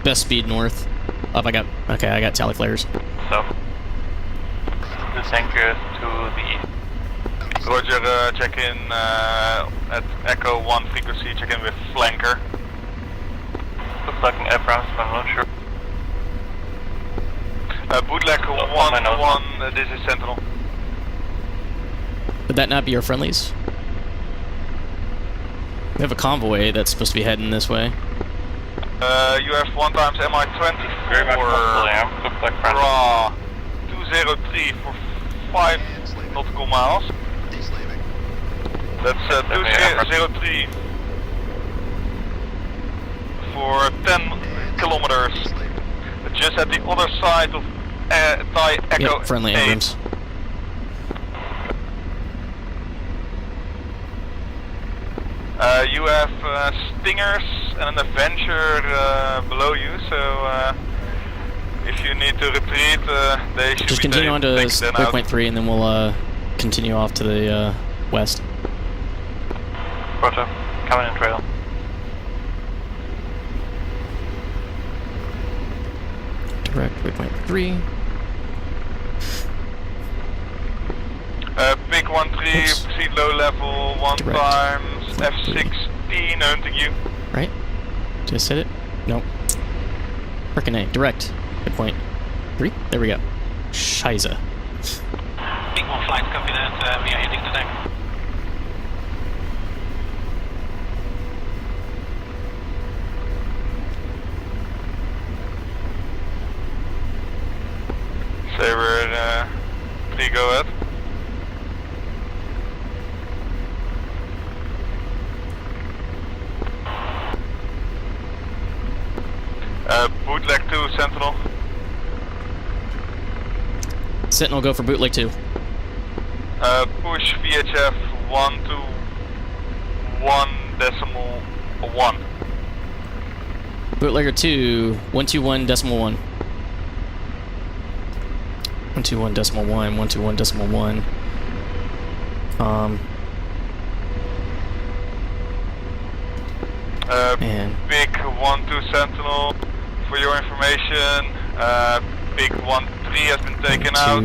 best speed north. Up, I got tally flares. So. The tanker to the east. Roger, check in at Echo 1 frequency, check in with flanker. Looks like an Abrams, but I'm not sure. Bootleg 1-1, this is Sentinel. Would that not be our friendlies? We have a convoy that's supposed to be heading this way. You have 1 times MI-24. Very much possible, yeah. Looks like friendly. Raw 203 for 5 nautical miles. That's 203 for 10 kilometers. Just at the other side of Thai Echo. Yep, friendly 8. Abrams. You have Stingers and an Avenger below you, so if you need to retreat, they should Just be continue on to taken out. waypoint 3 and then we'll continue off to the west. Roger, coming in trail. Direct waypoint 3. Big 1-3, proceed low level, 1 Direct. times F-16 hunting you. Right? Just hit it? Nope. Frickin' A. Direct. Waypoint 3. There we go. Shiza. Big 1 flight, copy that. We are hitting the deck. Saber 3, go ahead. Bootleg 2, Sentinel. Sentinel, go for bootleg 2. Push VHF 1 to 1.1. Bootlegger 2, 121.1. 121.1, 121.1. And Big 1-2 Sentinel, for your information, Big 1-3 has been taken out.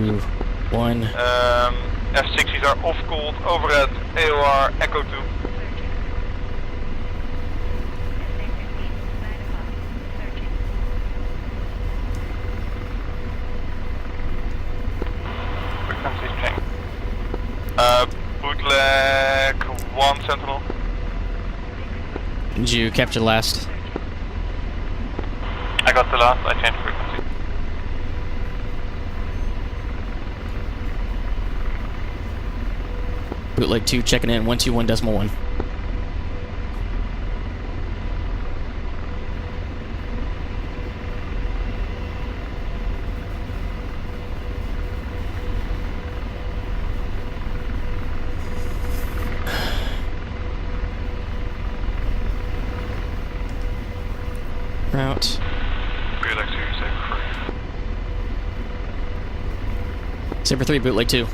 1. F-60s are off cold, overhead, AOR, Echo 2. Frequencies change. Bootleg 1 Sentinel. Did you capture the last? I got the last, I changed frequency. Bootleg 2 checking in 121.1. Route. Bootleg 2, Saber 3. Saber 3, Bootleg 2.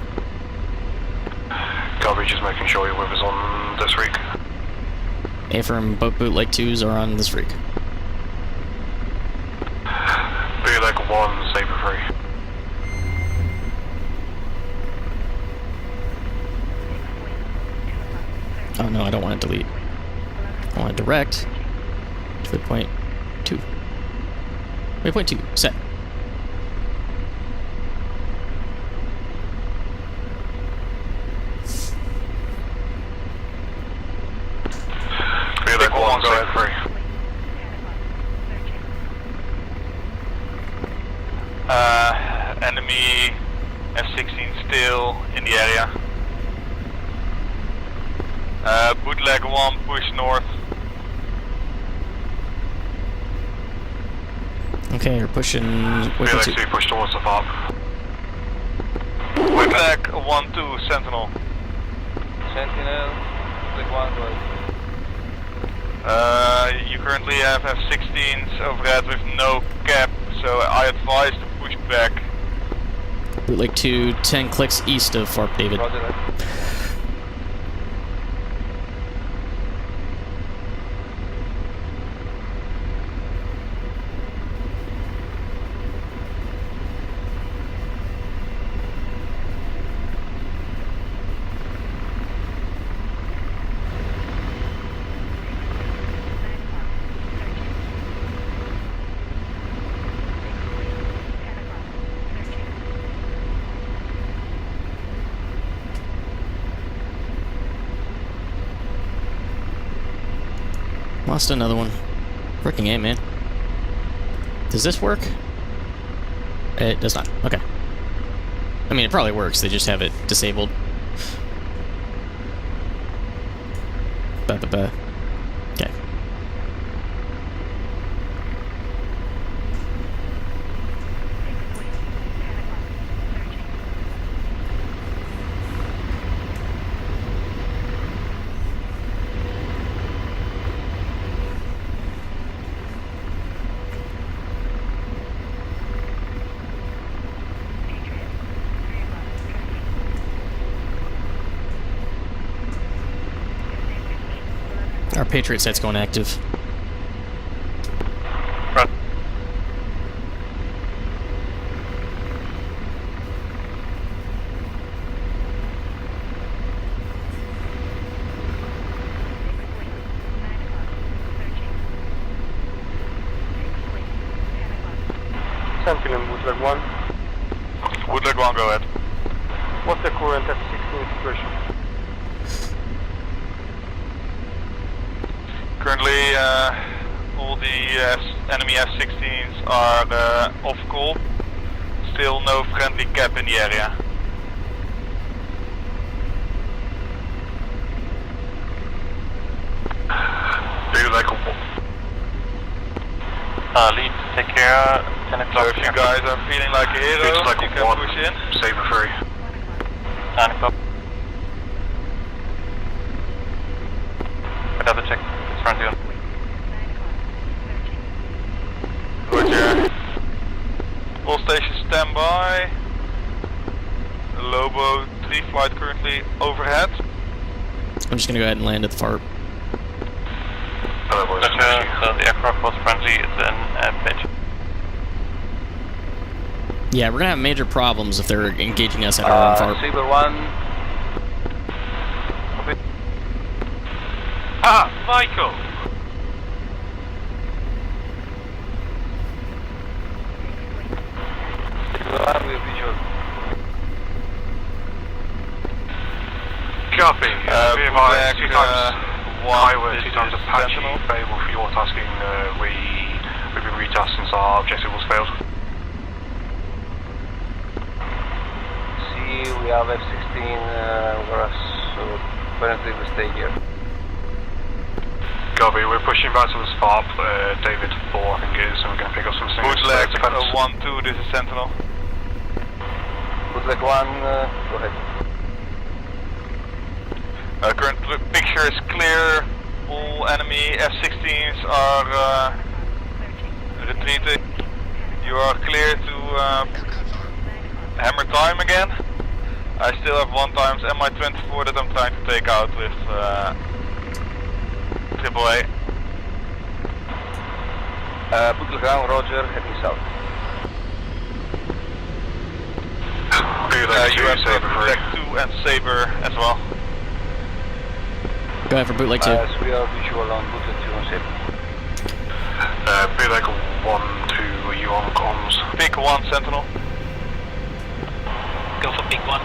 Copy, just making sure you're with us on this rig. Affirm, both Bootleg 2s are on this rig. Bootleg 1, Saber 3. Oh no, I don't want to delete. I want to direct to waypoint 2. Waypoint 2, set. Bootleg 1, Saber 3. Enemy F-16 still in the area. Bootleg 1, push north. Okay, you're pushing waypoint Bootleg 2. 2, push towards the park. Bootleg 1, 2, Sentinel. Sentinel, Bootleg 1, go ahead. You currently have F-16s overhead with no cap, so I advise to push back. Bootleg 2, 10 clicks east of Fort David. Roger that. Lost another one. Freaking A, man. Does this work? It does not. Okay. I mean, it probably works. They just have it disabled. Ba-ba-ba. Okay. Our Patriot set's going active. Run. Sentinel, Bootleg 1. Bootleg 1, go ahead. What's the current F-16 situation? Currently, all the enemy F-16s are off call. Still no friendly cap in the area. Bootleg 1. Lead, take care. 10 o'clock. So if you guys are feeling like a hero, Bootleg you can 1, push in. Saber 3. 9 o'clock. Another check. It's front you. Roger. All stations stand by. Lobo 3 flight currently overhead. I'm just gonna go ahead and land at the FARP. So the aircraft was friendly, it's in pitch. Yeah, we're gonna have major problems if they're engaging us at our own FARP. Saber 1. Ah, Michael! Copy. Be advised, 2 times Highway, 2 times Apache, Sentinel. available for your tasking. We've been retasked since our objective was failed. See, we have F-16 whereas so apparently we stay here. Copy, we're pushing back to the spot, David 4 I think it is, and we're going to pick up some things. Bootleg 1-2, this is Sentinel. Bootleg 1, go ahead. Current picture is clear. All enemy F-16s are retreating. You are clear to hammer time again. I still have 1x Mi-24 that I'm trying to take out with AAA. Bootleg 1, roger, heading south. You have Bootleg 2 and Saber as well. Go ahead for bootleg 2. Yes, we are visual on bootleg 2 and Saber. Bootleg 1, 2, are you on comms? Big 1, Sentinel. Go for big 1.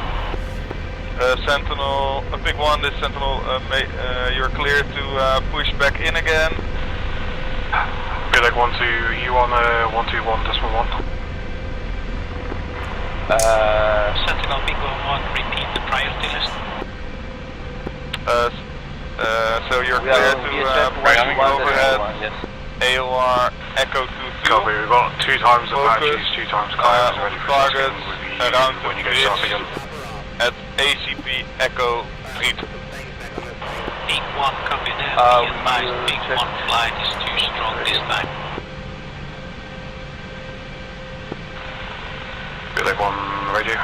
Sentinel, Big 1, this Sentinel, you're clear to push back in again. Bootleg 1, 2, you on 121.1? Sentinel, Big 1, repeat the priority list. So you're clear to push overhead. Yes. AOR Echo 2-2. Copy, we've got 2 times the Apaches, 2 times Kairos ready for target around when you the get south again. at ACP Echo 3. Big 1 copy that. Be advised, Big 1 flight is too strong this time. Bootleg 1 radio.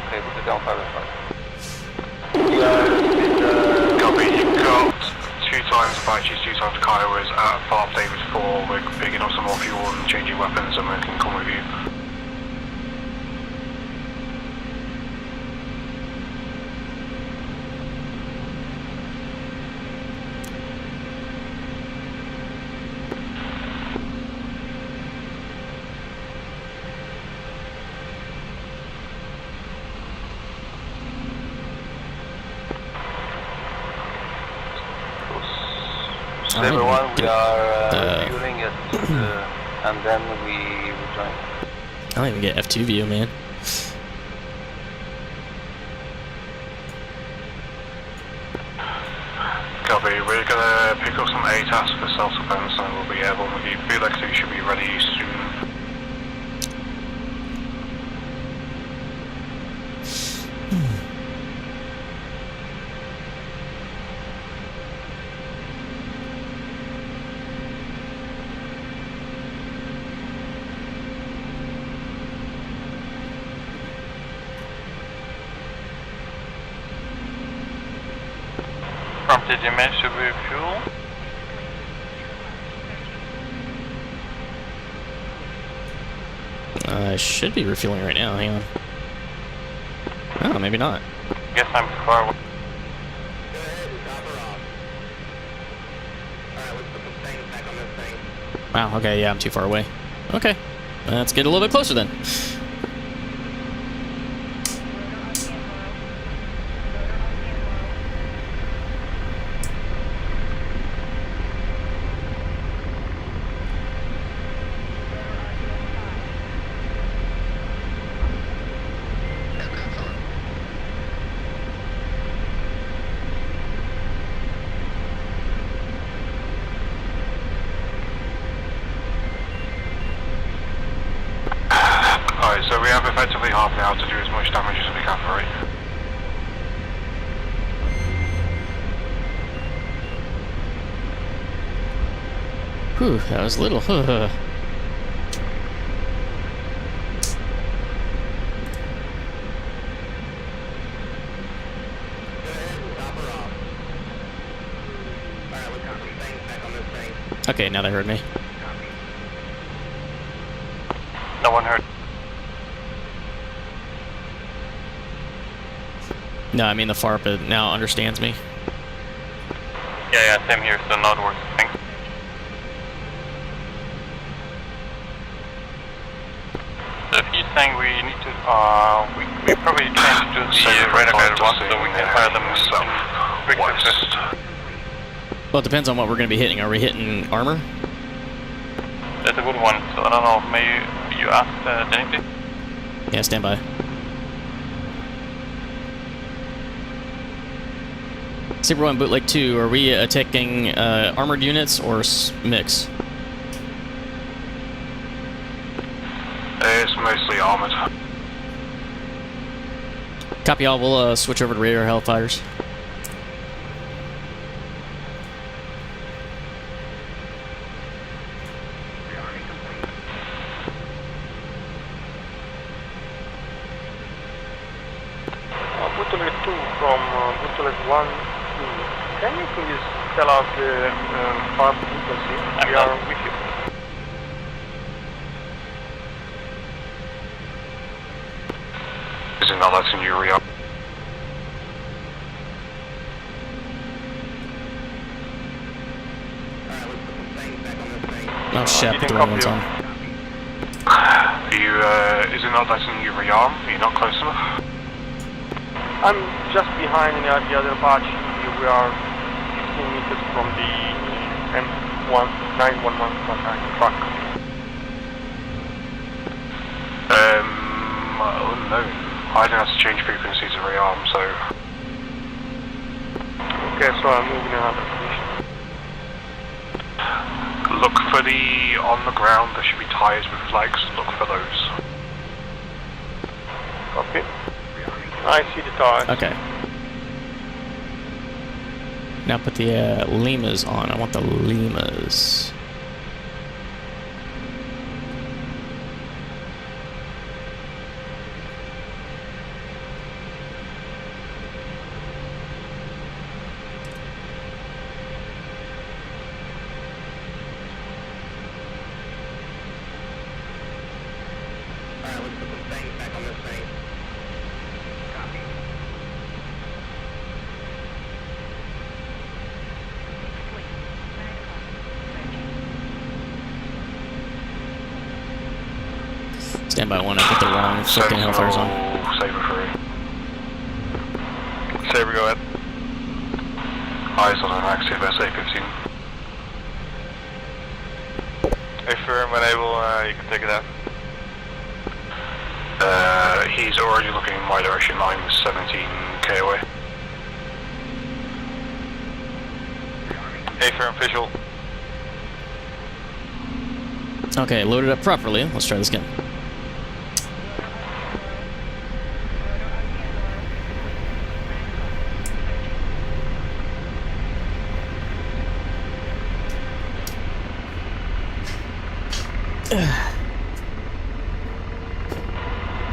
Okay, put it down 5 and 5. Copy, you've got 2 times Apaches, 2 times Kairos at Farm David 4. We're picking up some more fuel and changing weapons and we can come with you. Saber 1, we are fueling it, and then we join. I don't even get F2 view, man. Copy, we're gonna pick up some ATAS for self-defense and we'll be airborne with you. Bootleg 2 should be ready soon. Did you manage to refuel? I should be refueling right now, hang on. Oh, maybe not. Guess I'm far away. Wow, okay, yeah, I'm too far away. Okay, let's get a little bit closer then. So we have effectively half an hour to do as much damage as we can for it. Whew, that was little. Okay, now they heard me. No one heard. No, I mean the FARP now understands me. Yeah, same here, so not worse. Thanks. So if he's saying we need to, we probably change to the radar guided one so we can fire them southwest. Well, it depends on what we're going to be hitting. Are we hitting armor? That's a good one, so I don't know, may you ask Jenny please? Yeah, stand by. Saber 1, Bootleg 2, are we attacking armored units or mix? It's mostly armored. Copy all, we'll switch over to radar Hellfighters. Virtuale 2 from Virtuale 1. Can you please tell us the farm frequency? We are with you. Is it not letting you re-up? Oh shit, I put the wrong ones on. Is it not letting you rearm? Are you not close enough? I'm just behind the other batch. We are 15 meters from the M91119 truck. Unknown. I didn't have to change frequency to rearm, so... Okay, so I'm moving in another position. Look for the... on the ground, there should be tires with flags. Look for those. Copy. I see the tires. Okay. Now put the Limas on. I want the Limas. Stand by one, I put the wrong fucking Hellfires on. Saber free. Saber, go ahead. Eyes on an active SA-15. Affirm, when able, you can take it out. He's already looking in my direction. I'm 17k away. Affirm, visual. Okay, loaded up properly. Let's try this again.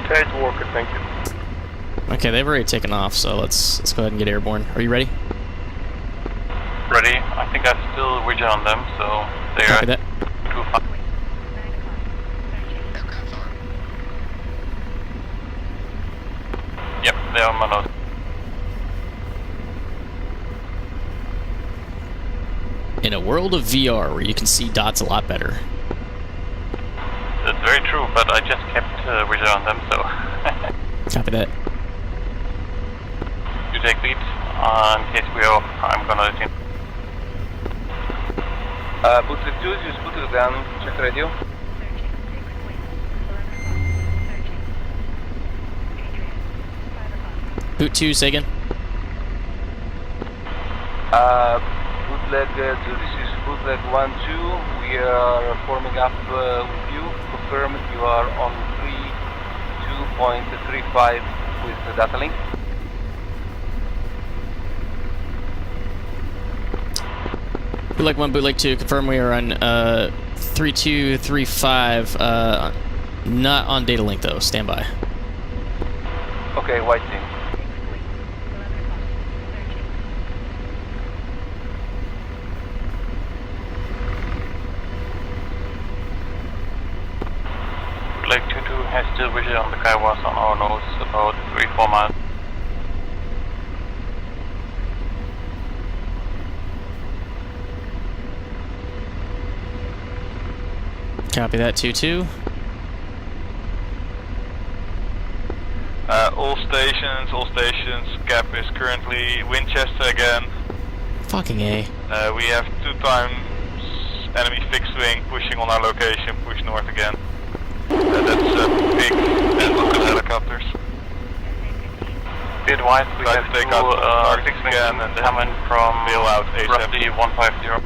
Great worker, thank you. Okay, they've already taken off, so let's go ahead and get airborne. Are you ready? Ready. I think I'm still rigid on them, so they Copy are that. too far. Yep, they are on my nose. In a world of VR where you can see dots a lot better. That's very true, but I just kept rigid on them, so... Copy that. You take lead. In case we are, I'm gonna let you. Bootleg 2, use bootleg down, check radio. Boot 2, say again. Bootleg 2, this is bootleg 1-2. We are forming up with you. Confirm you are on 32.35 with the data link. Bootleg 1, Bootleg 2, confirm we are on 3235. Not on data link though, stand by. Okay, white team. Bootleg 2-2 has still vision on the Kaiwas on our nose, about 3-4 miles. Copy that, 2-2. All stations, Cap is currently Winchester again. Fucking A. We have 2 times enemy fixed wing pushing on our location, push north again. That's big and local helicopters. Bid advise we Try have to take two out Arctic again and coming from bail out roughly 150.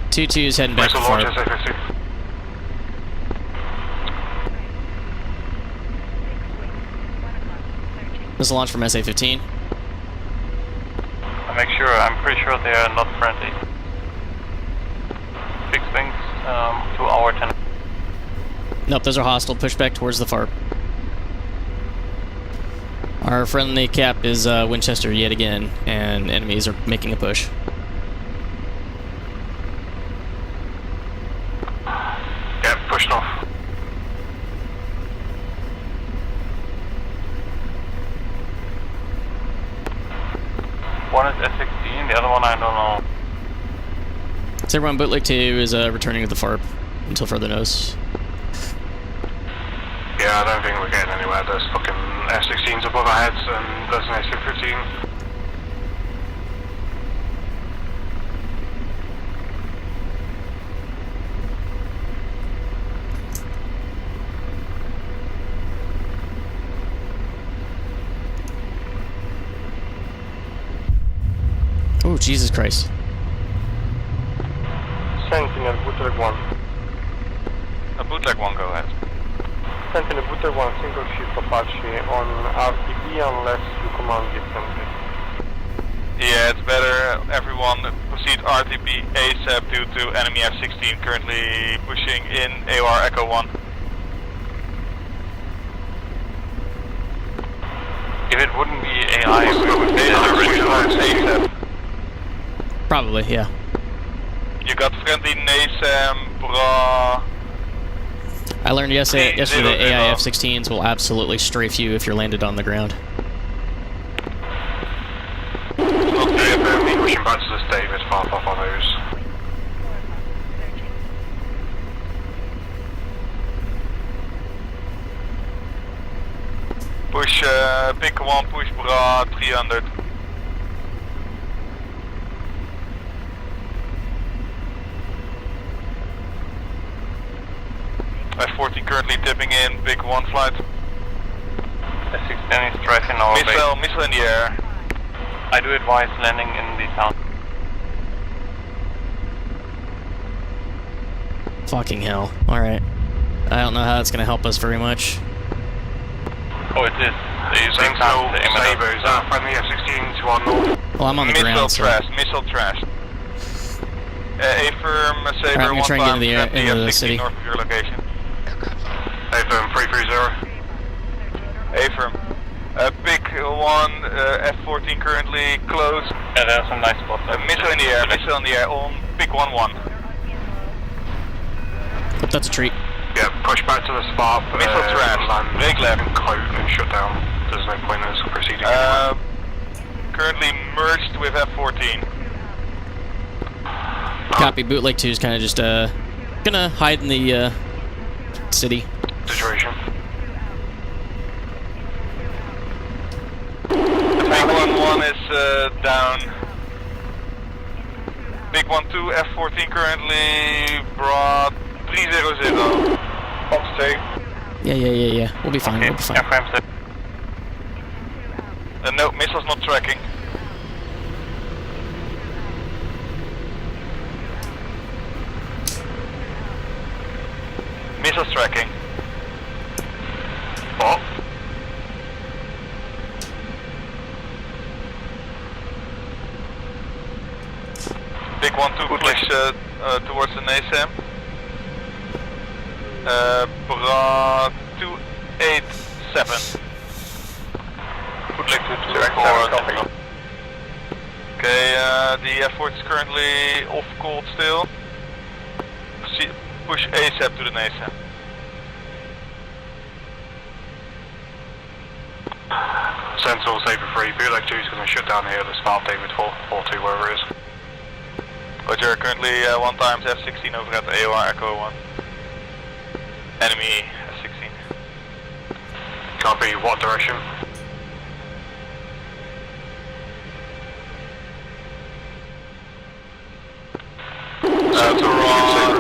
2-2 is heading back to Launch FARP. SA-15. This is a launch from SA-15. I'm pretty sure they are not friendly. Fixed wings to our 10. Nope, those are hostile. Push back towards the FARP. Our friendly cap is Winchester yet again, and enemies are making a push. Yeah, pushing off. One is S16, the other one I don't know. So everyone, bootleg 2 is returning to the FARP until further notice. Yeah, I don't think we're getting anywhere. There's fucking F-16s above our heads and there's an AC-15. Oh, Jesus Christ. Sentinel, bootleg 1. Bootleg 1, go ahead. Sentinel, bootleg 1, single shift Apache on RTB unless you command the assembly. Yeah, it's better. Everyone proceed RTB ASAP due to enemy F-16 currently pushing in AOR Echo 1. If it wouldn't be AI, we would be ASAP. Probably, yeah. You got friendly NASAM, bra. I learned yesterday that AI F-16s will absolutely strafe you if you're landed on the ground. Okay, apparently pushing back to this David, far off on those. Push, pick 1, push bra 300. F-14 currently tipping in, big 1 flight. S-16 is tracking our base. Missile in the air. I do advise landing in the town. Fucking hell. Alright. I don't know how that's gonna help us very much. Oh, it is. Same no Sabres, friendly F-16 to our north. Well, I'm on the ground, so... Missile trash. A-firm, Sabre, I'm gonna try and get into the city. North of your location. A-firm, 330. A-firm. Big 1, F-14 currently close. Yeah, there are some nice spots. Missile in the air, on big 1-1. Hope that's a treat. Yeah, push back to the spot. Missile trash, break left. And cloak and shut down. There's no point in us proceeding currently merged with F-14. Copy, bootleg 2 is kind of just gonna hide in the city. Situation. Big 1-1 is down. Big 1-2, F-14 currently brought 300. Fox 2. Yeah. We'll be fine, we'll be fine. No, missile's not tracking. Missile's tracking. Oh. Big 1-2 push towards the NASAM. Bra 287. Bootleg 224. Okay, the F-14 is currently off cold still. Push ASAP to the NASAM. Sentinel, Sabre 3, bootleg 2 is going to shut down here at the start, David 4-2, wherever it is. Roger, currently 1 times F-16 over at AOR Echo 1. Enemy F-16. Copy, what direction? Sentinel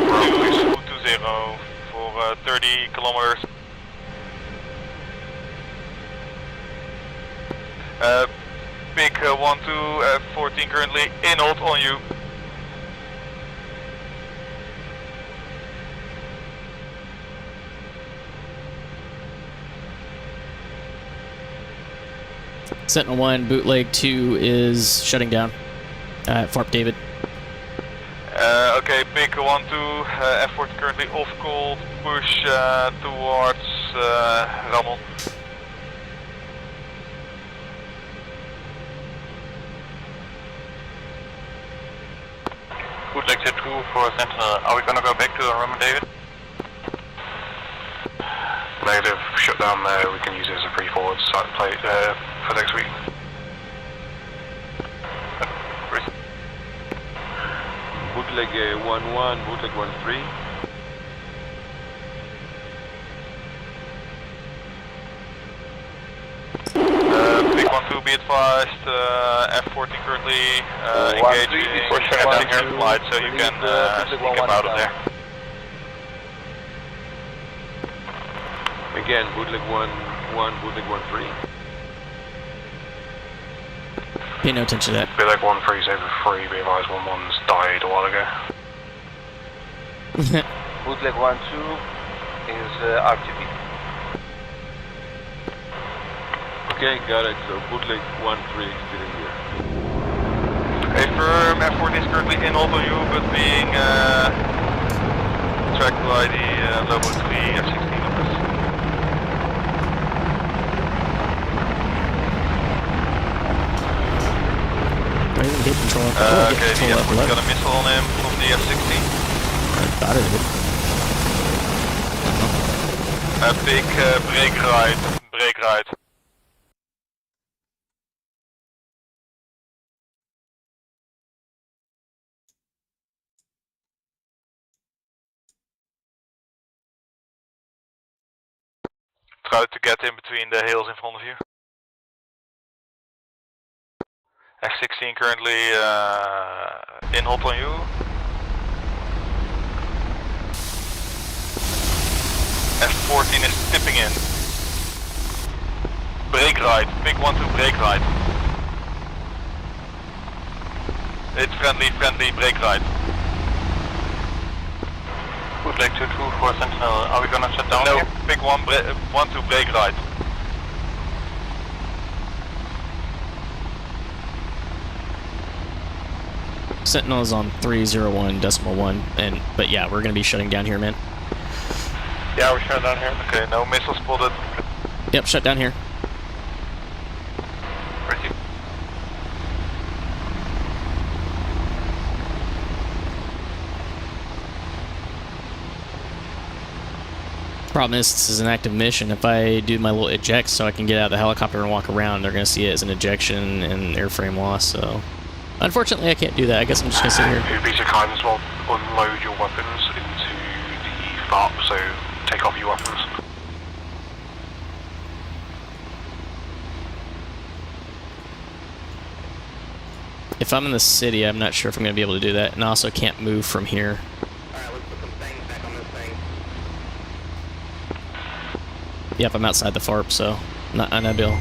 220 for 30 kilometers. Big 1-2, 14 currently in hold on you. Sentinel 1, bootleg 2 is shutting down. Farp David. Okay, big 1-2, F40 currently off call, push towards Rammel. Bootleg 2 for Sentinel, are we gonna go back to the room, David? Negative, shut down there, we can use it as a free forward site plate for next week. Bootleg 1-1, bootleg 1-3. Big 1-2, be advised, F40 currently engaging down here flight, so you can sneak up out of there. Again, bootleg 1-1, bootleg 1-3. Pay no attention to that. Bootleg 1-3's over 3, be advised 1-1's died a while ago. Bootleg 1-2 is RTB. Okay, got it. So bootleg 1-3 still in here. Affirm, F40 is currently in hold on you, but being tracked by the Lobo 3 F-16 numbers. I didn't get control of okay, the F40 got a missile on him from the F-16. I thought it did. A big brake right. Try to get in between the hills in front of you. F-16 currently in hold on you. F-14 is tipping in. Brake right, big 1-2 brake right. It's friendly brake right. Bootleg 2-2 for Sentinel, are we gonna shut down no, here? Big 1-2 brake right. Sentinel is on 301.1, but yeah, we're gonna be shutting down here, man. Yeah, we're shutting down here. Okay, no missile spotted. Yep, shut down here. Ready. Problem is, this is an active mission. If I do my little eject so I can get out of the helicopter and walk around, they're gonna see it as an ejection and airframe loss, so... Unfortunately, I can't do that. I guess I'm just gonna sit here. If you'd be so kind as well, unload your weapons into the FARP, so take off your weapons. If I'm in the city, I'm not sure if I'm gonna be able to do that, and I also can't move from here. Alright, let's put some things back on this thing. Yep, I'm outside the FARP, so not ideal.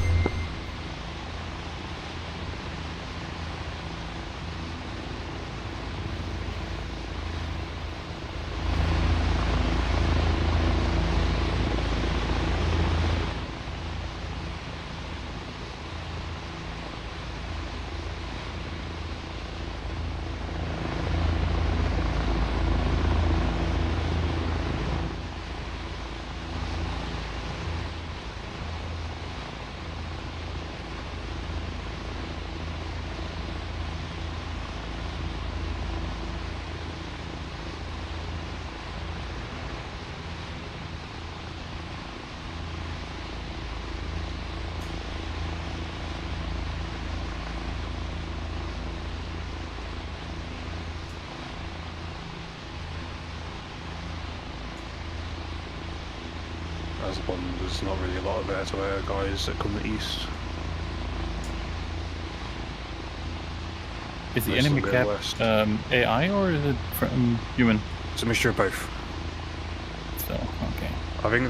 As one, there's not really a lot of air-to-air guys that come east. Is the Most of enemy them go cap west. AI or is it from human? It's a mixture of both. So okay. I think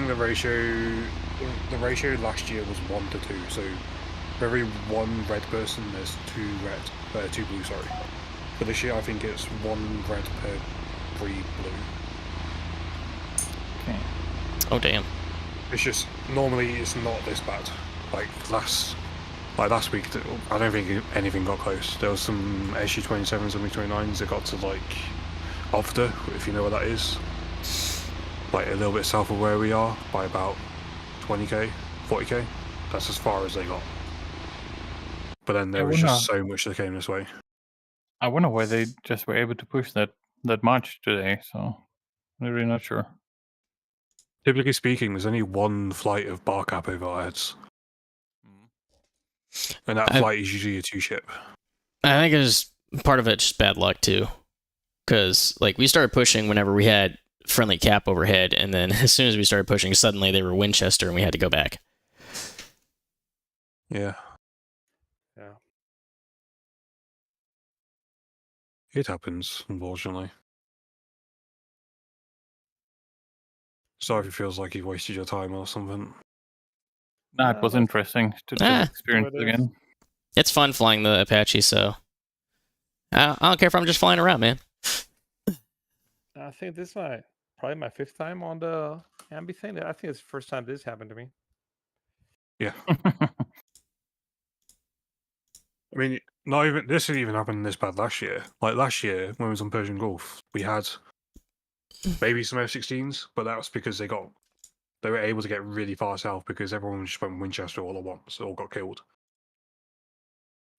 the ratio last year was 1 to 2. So For every one red person, there's two blue. Sorry. For this year, I think it's one red per 3 blue. Okay. Oh damn. It's just normally it's not this bad. Like last week, I don't think anything got close. There was some AH-27s and MiG-29s that got to like Ovda, if you know where that is. Like a little bit south of where we are by about 20k, 40k. That's as far as they got. But then there was just so much that came this way. I wonder why they just were able to push that much today. So I'm really not sure. Typically speaking, there's only one flight of bar cap over our heads. And that flight is usually a 2-ship. I think it's part of it just bad luck too. Because like we started pushing whenever we had friendly cap overhead, and then as soon as we started pushing, suddenly they were Winchester and we had to go back. Yeah. Yeah. It happens, unfortunately. Sorry if it feels like you've wasted your time or something. Nah, it was interesting to just experience it again. It's fun flying the Apache, so I don't care if I'm just flying around, man. I think this is probably my 5th time on the AMVI thing. I think it's the first time this happened to me. Yeah. I mean, this didn't even happen this bad last year. Like last year, when we was on Persian Gulf, we had maybe some F-16s, but that was because they were able to get really far south because everyone just went Winchester all at once. All got killed.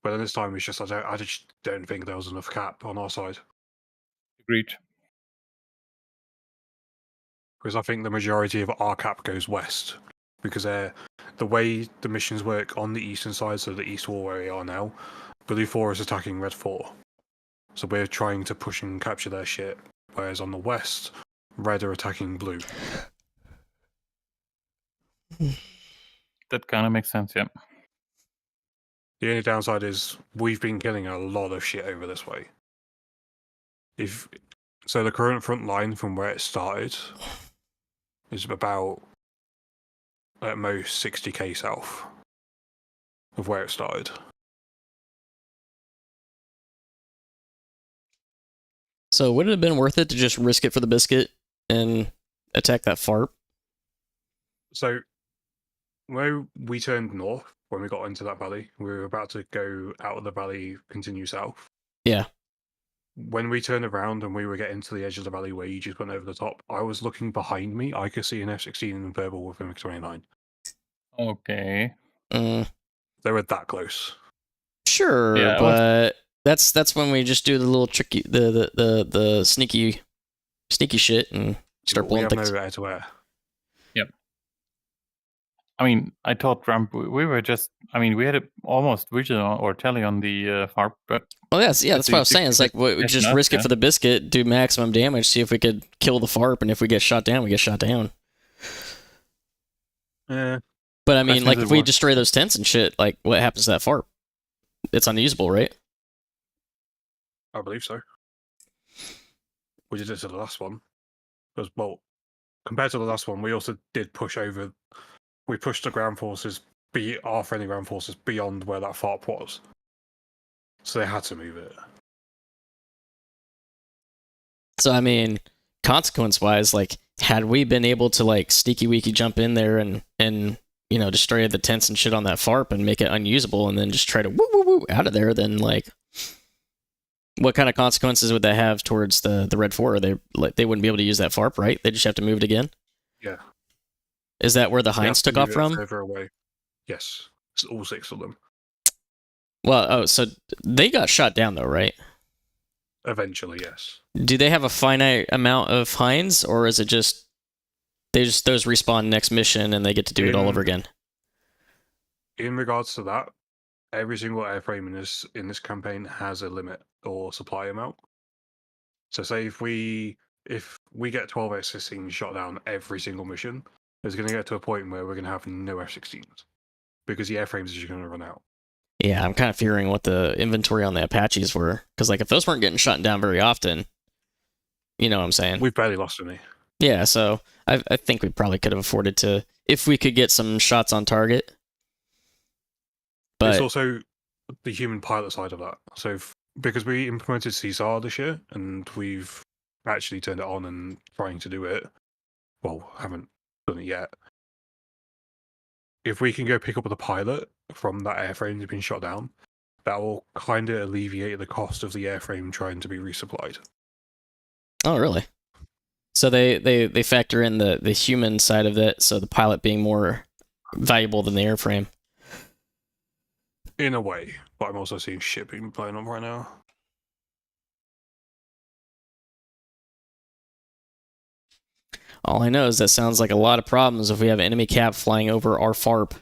But then this time it's just I just don't think there was enough cap on our side. Agreed. Because I think the majority of our cap goes west. Because the way the missions work on the eastern side, so the east wall where we are now, Blue 4 is attacking Red 4. So we're trying to push and capture their shit. Whereas on the west, Red are attacking Blue. That kind of makes sense, yeah. The only downside is we've been killing a lot of shit over this way. So the current front line from where it started is about at most 60k south of where it started. So would it have been worth it to just risk it for the biscuit and attack that FARP? So when we turned north, when we got into that valley, we were about to go out of the valley, continue south. Yeah. When we turned around and we were getting to the edge of the valley where you just went over the top, I was looking behind me. I could see an F-16 in purple with a MiG-29. Okay. They were that close. Sure, Yeah, but that's when we just do the little tricky, the sneaky shit and start blowing things. We have no air-to-air. Yep. I mean, I thought Trump, we were just, I mean, we had it almost visual or telly on the FARP, but... Well, that's what I was saying. It's like, we just risk it for the biscuit, do maximum damage, see if we could kill the FARP, and if we get shot down, we get shot down. Yeah. But I mean, like, if we destroy those tents and shit, like, what happens to that FARP? It's unusable, right? I believe so. We did it to the last one. Because, well, compared to the last one, we also did push over. We pushed the ground forces, our friendly ground forces, beyond where that FARP was. So they had to move it. So, I mean, consequence-wise, like, had we been able to, like, sneaky-weaky jump in there and you know, destroy the tents and shit on that FARP and make it unusable and then just try to woo out of there, then, like, what kind of consequences would that have towards the Red 4? They wouldn't be able to use that FARP, right? They just have to move it again? Yeah. Is that where the Heinz took off from? Further away. Yes. It's all 6 of them. Well, so they got shot down, though, right? Eventually, yes. Do they have a finite amount of Heinz, or is it just those respawn next mission and they get to do it all over again? In regards to that, every single airframe in this campaign has a limit or supply amount. So say if we get 12 F-16s shot down every single mission, it's going to get to a point where we're going to have no F-16s because the airframes are just going to run out. Yeah, I'm kind of fearing what the inventory on the Apaches were, because like if those weren't getting shot down very often, you know what I'm saying? We've barely lost any. Yeah, so I think we probably could have afforded to, if we could get some shots on target. But it's also the human pilot side of that. So because we implemented CSAR this year and we've actually turned it on and trying to do it, well, haven't done it yet. If we can go pick up the pilot from that airframe that's been shot down, that will kind of alleviate the cost of the airframe trying to be resupplied. Oh, really? So they factor in the human side of it, so the pilot being more valuable than the airframe. In a way, but I'm also seeing shit being blown up right now. All I know is that sounds like a lot of problems if we have enemy cap flying over our FARP.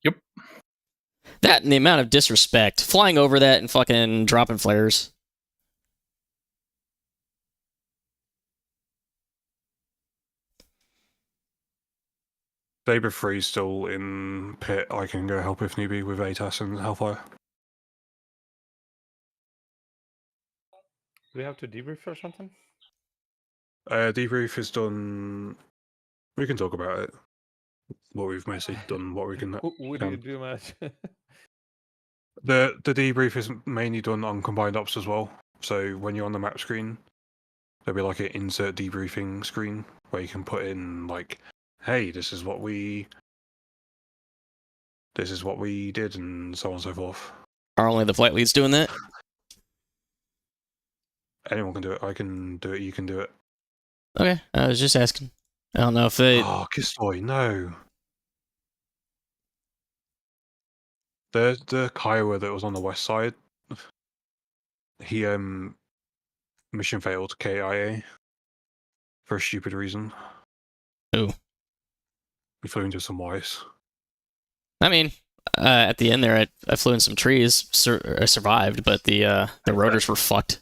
Yep. That and the amount of disrespect. Flying over that and fucking dropping flares. Saber 3's still in pit. I can go help if need be with ATAS and Hellfire. Do we have to debrief or something? Debrief is done. We can talk about it. What we've mostly done, what we can. What do you do, Matt? The debrief is mainly done on combined ops as well. So when you're on the map screen, there'll be like an insert debriefing screen where you can put in like, hey, this is what we did, and so on and so forth. Are only the flight leads doing that? Anyone can do it. I can do it. You can do it. Okay, I was just asking. I don't know if they... Oh, Kistoy, no. The Kiowa that was on the west side, he mission failed KIA for a stupid reason. Ooh. He flew into some wires. I mean, at the end there, I flew in some trees. I survived, but the rotors were fucked.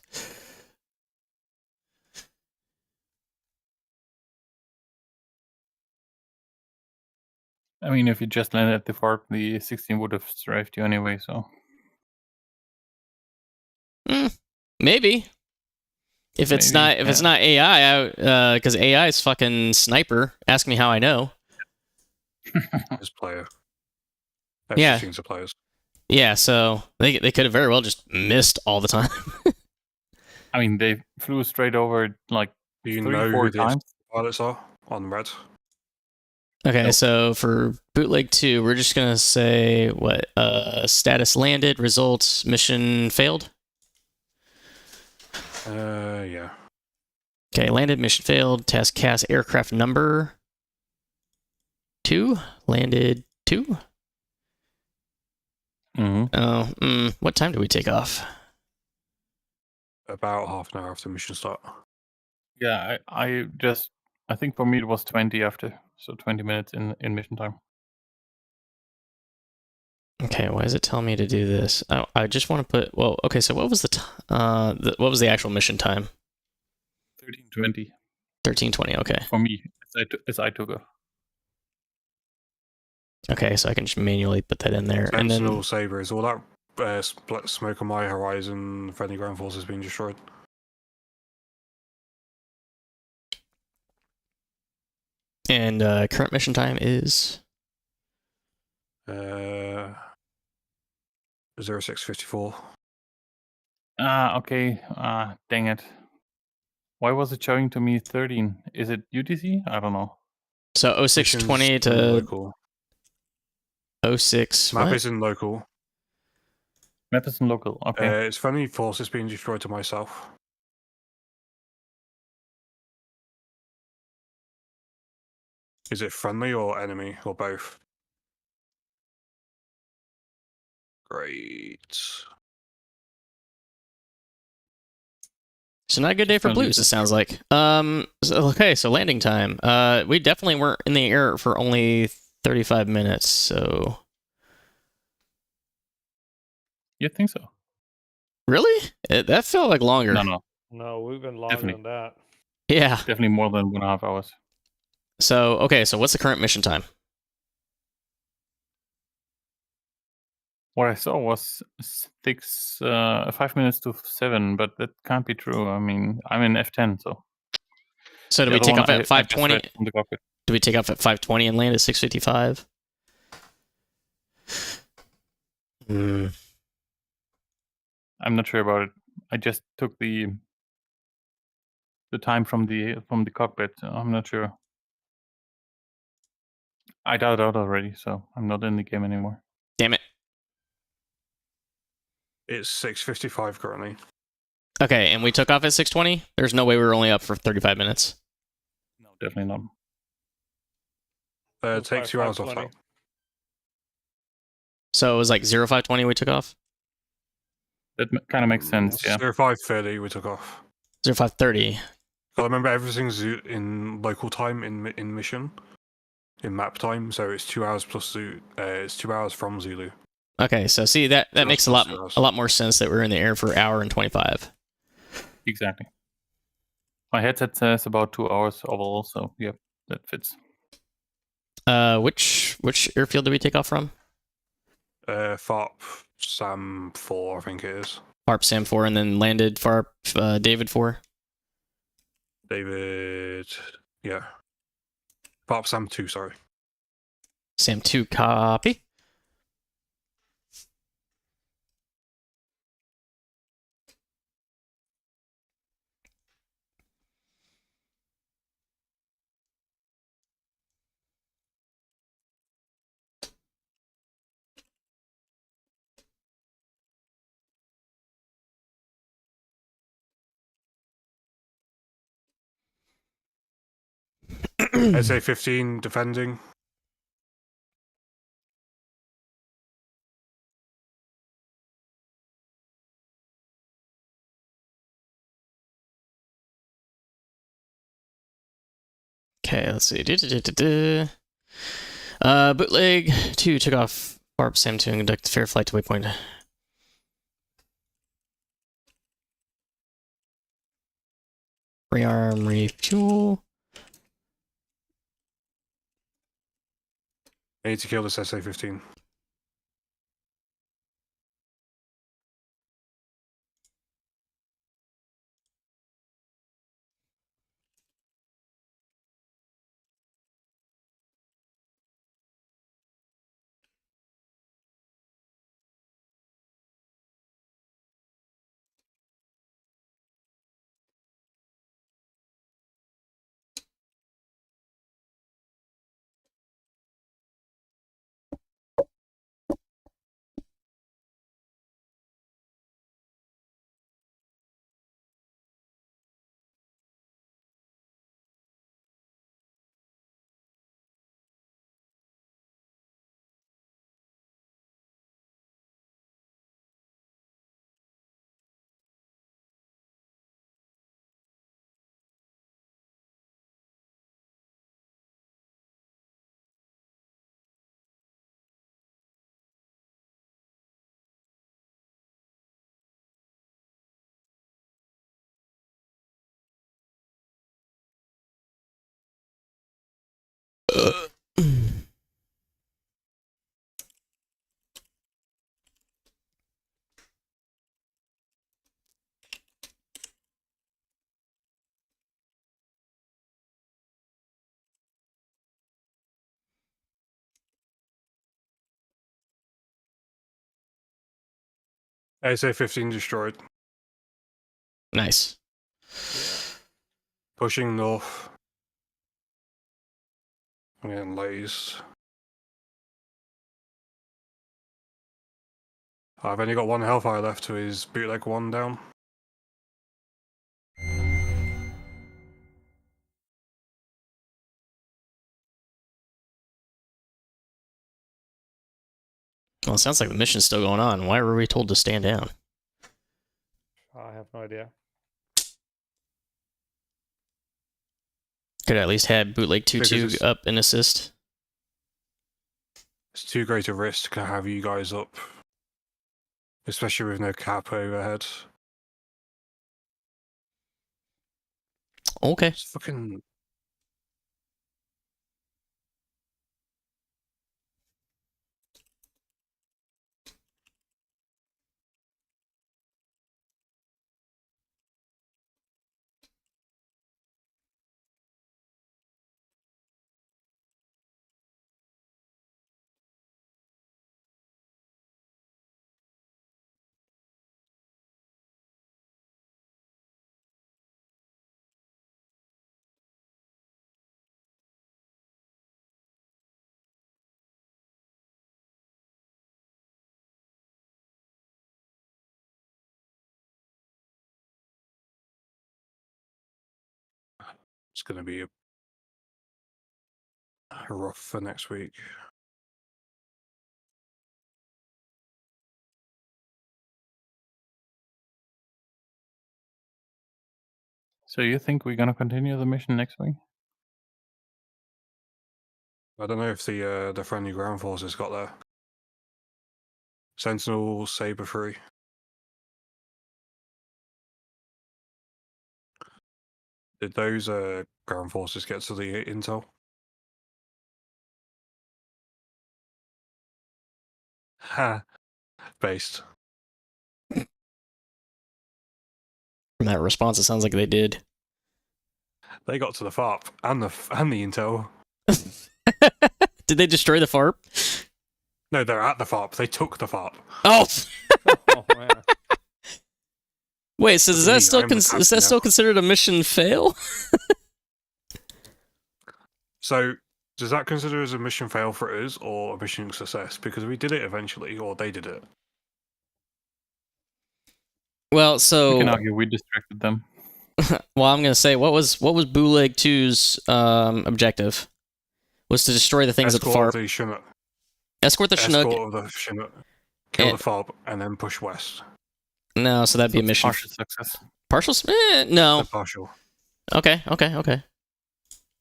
I mean, if you just landed at the FARP, the 16 would have strafed you anyway, so... Maybe. If it's not AI, because AI is fucking sniper. Ask me how I know. As player. Yeah. F-16s are players. Yeah, so they could have very well just missed all the time. I mean, they flew straight over like Do you 3 know 4 who the times. pilots are on red? Okay, so for bootleg 2, we're just gonna say what? Status landed, results, mission failed. Yeah. Okay, landed, mission failed. Task CAS aircraft number 2, landed 2. What time do we take off? About half an hour after mission start. Yeah, I think for me it was 20 after, so 20 minutes in mission time. Okay, why is it telling me to do this? I just want to put. Well, okay. So what was what was the actual mission time? 13:20. 13:20. Okay. For me, as I took off. Okay, so I can just manually put that in there, and Sentinel then Sabres, all that smoke on my horizon. Friendly ground forces being destroyed. and current mission time is 0654. Okay. Dang it. Why was it showing to me 13? Is it UTC? I don't know. so 0620 to Local. 06. Map What? isn't local. Map isn't local. Okay. It's friendly forces being destroyed to myself. Is it friendly or enemy or both? Great. So not a good day for blues. It sounds like. Okay, so landing time. We definitely weren't in the air for only 35 minutes. So You think so? really, that felt like longer. No, we've been longer than that. Yeah. Definitely more than 1.5 hours. So okay, so what's the current mission time? What I saw was 5 minutes to 7, but that can't be true. I mean, I'm in F10, so. So do The we other take one off I at just 5:20? read from the cockpit. Do we take off at 5:20 and land at 6:55? I'm not sure about it. I just took the time from the cockpit. So I'm not sure. I dialed out already, so I'm not in the game anymore. Damn it. It's 6:55 currently. Okay, and we took off at 6:20? There's no way we were only up for 35 minutes. No, definitely not. Take 2 hours off that. So it was like 0520 we took off? That kind of makes sense, yeah. 05:30 we took off. 0530. I remember everything's in local time in mission, in map time, so it's 2 hours plus it's 2 hours from Zulu. Okay, so see that makes a lot more sense that we're in the air for an hour and 25. Exactly. My headset says about 2 hours overall, so yeah, that fits. Which airfield did we take off from? FARP Sam 4, I think it is. FARP Sam 4, and then landed FARP David 4. David, yeah. FARP Sam 2, sorry. Sam 2, copy. SA-15 defending. Okay, let's see. Bootleg 2 took off FARP Sam 2 and conducted fair flight to waypoint. Rearm, refuel. I need to kill this SA-15. SA-15 destroyed. Nice. Pushing north. I'm getting lays. I've only got one Hellfire left to his bootleg 1 down. Well, it sounds like the mission's still going on. Why were we told to stand down? I have no idea. Could at least have bootleg 2-2 up and assist. It's too great a risk to have you guys up. Especially with no cap overhead. Okay. It's fucking... It's going to be rough for next week. So you think we're gonna continue the mission next week? I don't know if the friendly ground forces got there. Sentinel, Saber 3. Did those ground forces get to the intel? Ha! Based. From that response, it sounds like they did. They got to the FARP and the intel. Did they destroy the FARP? No, they're at the FARP. They took the FARP. Oh! Oh, man. Wait, so is that still I'm the is that captain still now. considered a mission fail? So, does that consider as a mission fail for us or a mission success? Because we did it eventually, or they did it. Well, We so can argue we distracted them. well, I'm gonna say what was Bootleg 2's objective? Was to destroy the things at the Escort FARP. the Chinook. Escort the Chinook. Escort of the Chinook. Kill And- the FARP and then push west. No, so that'd be a That's mission. partial success. Partial? No. The partial. Okay.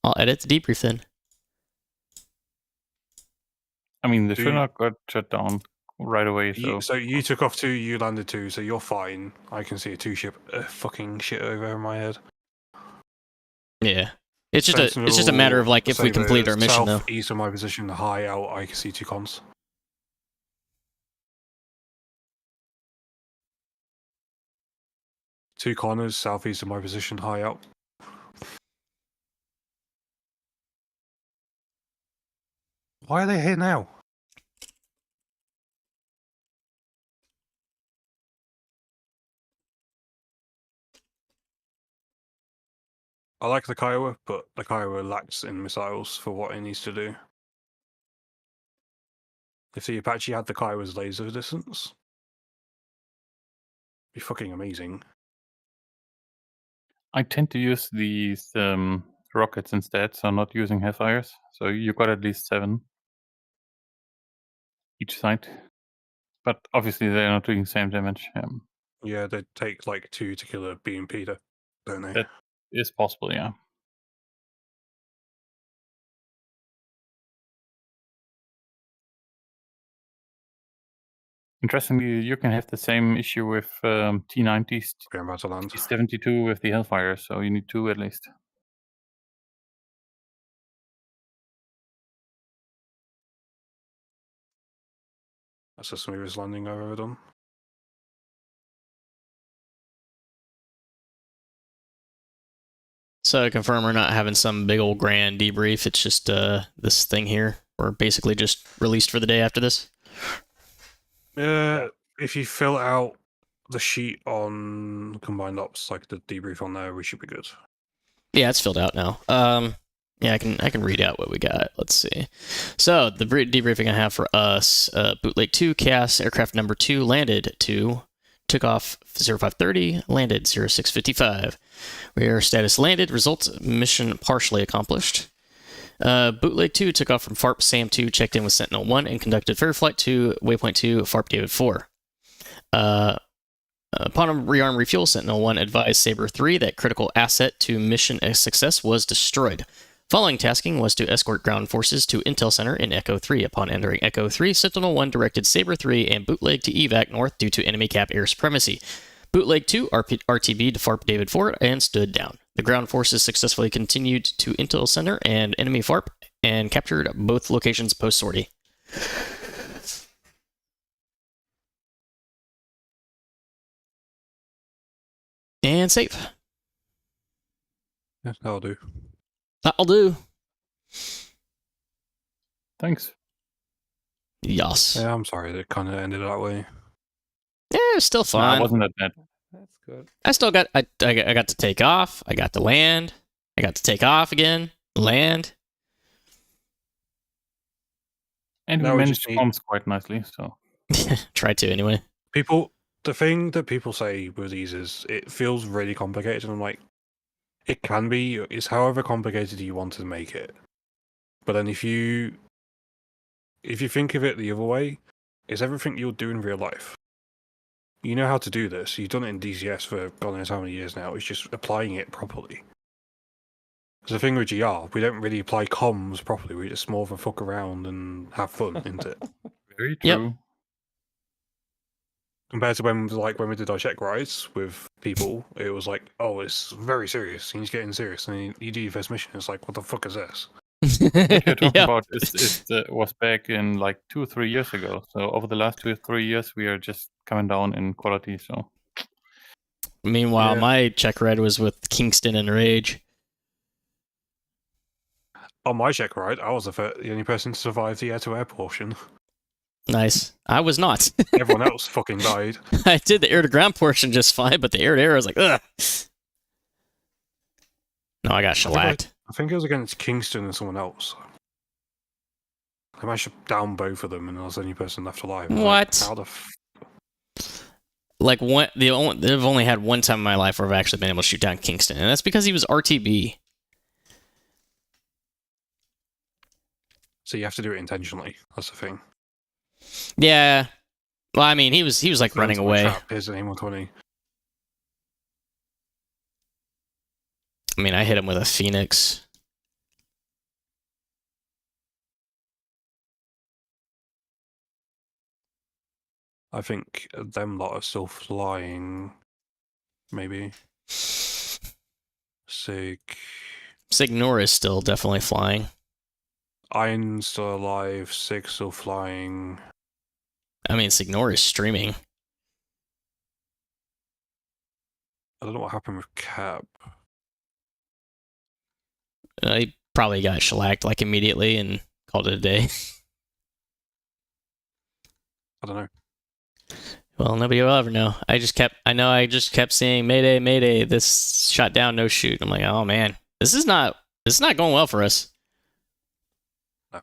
I'll edit the debrief then. I mean, the Do- Chinook got shut down right away, so So you took off 2, you landed 2, so you're fine. I can see a 2-ship fucking shit over my head. Yeah. It's just a matter of like if we complete our mission though. East of my position, high out, I can see 2 cons. Two corners, southeast of my position, high out. Why are they here now? I like the Kiowa, but the Kiowa lacks in missiles for what it needs to do. If the Apache had the Kiowa's laser distance, it'd be fucking amazing. I tend to use these rockets instead, so not using Hellfires. So you got at least 7 each side. But obviously they're not doing the same damage. Yeah, they take like 2 to kill a BMP, don't they? That is possible, yeah. Interestingly, you can have the same issue with T-90s, Okay, I'm about to land. T-72 with the Hellfire, so you need 2 at least. That's the smoothest landing I've ever done. So to confirm we're not having some big old grand debrief, it's just this thing here. We're basically just released for the day after this. If you fill out the sheet on combined ops, like the debrief on there, we should be good. Yeah, it's filled out now. Yeah, I can read out what we got. Let's see. So the debriefing I have for us: Bootleg 2, Chaos Aircraft Number 2 landed 2, took off 0530, landed 0655. Rear status landed. Results mission partially accomplished. Bootleg 2 took off from FARP SAM 2, checked in with Sentinel 1, and conducted fair flight to Waypoint 2, FARP David 4. Upon rearm refuel, Sentinel 1 advised Saber 3 that critical asset to mission success was destroyed. Following tasking was to escort ground forces to Intel Center in Echo 3. Upon entering Echo 3, Sentinel 1 directed Saber 3 and Bootleg to evac north due to enemy cap air supremacy. Bootleg 2 RTB to FARP David 4 and stood down. The ground forces successfully continued to Intel Center and enemy FARP and captured both locations post-sortie. And save. Yeah, that'll do. That'll do. Thanks. Yes. Yeah, I'm sorry that it kind of ended that way. Yeah, it's still fun. It wasn't that bad. That's good. I still got I got to take off. I got to land. I got to take off again. Land. And Now we we managed just to need- bombs quite nicely, so Try to anyway. The thing that people say with these is it feels really complicated, and I'm like, It can be. It's however complicated you want to make it. But then if you think of it the other way, it's everything you'll do in real life. You know how to do this. You've done it in DCS for God knows how many years now. It's just applying it properly. Because the thing with GR, we don't really apply comms properly. We just more of a fuck around and have fun, isn't it? Very true. Compared to when we did our check rides with people, it was like, oh, it's very serious. You need to get in serious. And you do your first mission, it's like, what the fuck is this? What you're talking about was back in like 2 or 3 years ago. So over the last 2 or 3 years, we are just coming down in quality. So Meanwhile, my check ride was with Kingston and Rage. On my check ride, I was the only person to survive the air-to-air portion. Nice. I was not. Everyone else fucking died. I did the air-to-ground portion just fine, but the air-to-air, I was like, ugh. No, I got shellacked. I think it was against Kingston and someone else. I managed to down both of them, and I was the only person left alive. What? Like, how the Like, they've only had one time in my life where I've actually been able to shoot down Kingston, and that's because he was RTB. So you have to do it intentionally. That's the thing. Yeah. Well, I mean, he was like running away. Here's an A120. I mean, I hit him with a Phoenix. I think them lot are still flying. Maybe. Signor is still definitely flying. Iron's still alive. Sig's still flying. I mean, Signor is streaming. I don't know what happened with Cap. He probably got shellacked like immediately and called it a day. I don't know. Well, nobody will ever know. I just kept seeing Mayday, Mayday. This shot down, no shoot. I'm like, oh man, this is not going well for us. No.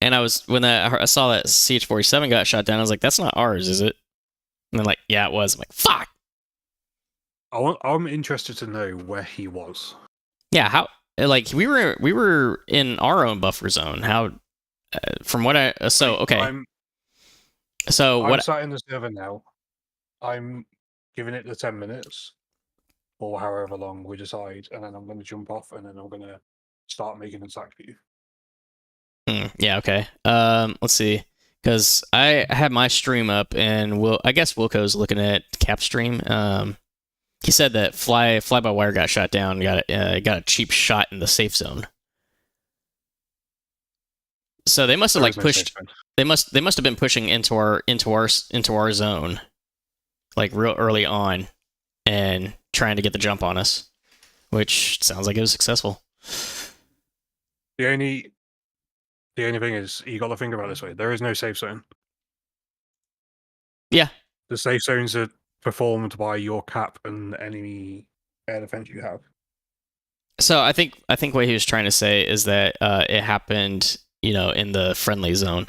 And when I saw that CH-47 got shot down, I was like, that's not ours, is it? And they're like, yeah, it was. I'm like, fuck. I'm interested to know where he was. Yeah, how? Like we were in our own buffer zone. How? From what I okay. I'm sat in the server now. I'm giving it the 10 minutes, or however long we decide, and then I'm going to jump off, and then I'm going to start making an attack for you. Yeah. Okay. Let's see. Because I had my stream up, and I guess Wilco's looking at Cap stream. He said that fly by wire got shot down. Got a cheap shot in the safe zone. So they must have pushed. They must have been pushing into our zone, like real early on, and trying to get the jump on us, which sounds like it was successful. The only thing is, you got to think about it this way: there is no safe zone. Yeah, the safe zones are performed by your cap and enemy air defense you have. So I think what he was trying to say is that it happened, in the friendly zone.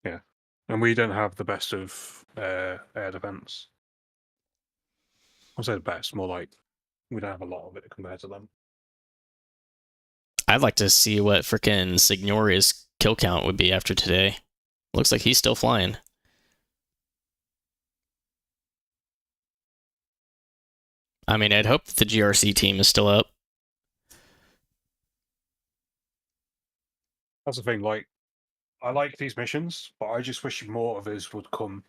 Yeah, and we don't have the best of air defense. I'll say the best, more like we don't have a lot of it compared to them. I'd like to see what frickin' Signori's kill count would be after today. Looks like he's still flying. I mean, I'd hope that the GRC team is still up. That's the thing, like, I like these missions, but I just wish more of this would come.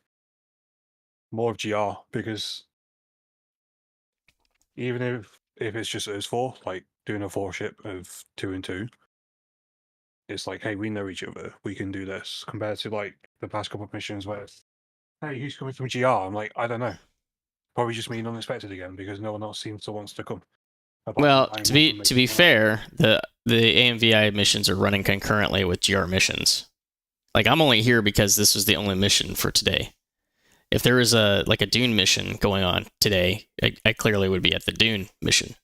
More of GR, because even if it's just us four, like doing a 4-ship of 2 and 2, it's like, hey, we know each other, we can do this, compared to like the past couple of missions where it's, hey, who's coming from GR? I'm like, I don't know. Probably just mean unexpected again because no one else seems to wants to come. Well, to be fair, the AMVI missions are running concurrently with GR missions. Like, I'm only here because this was the only mission for today. If there was a Dune mission going on today, I clearly would be at the Dune mission.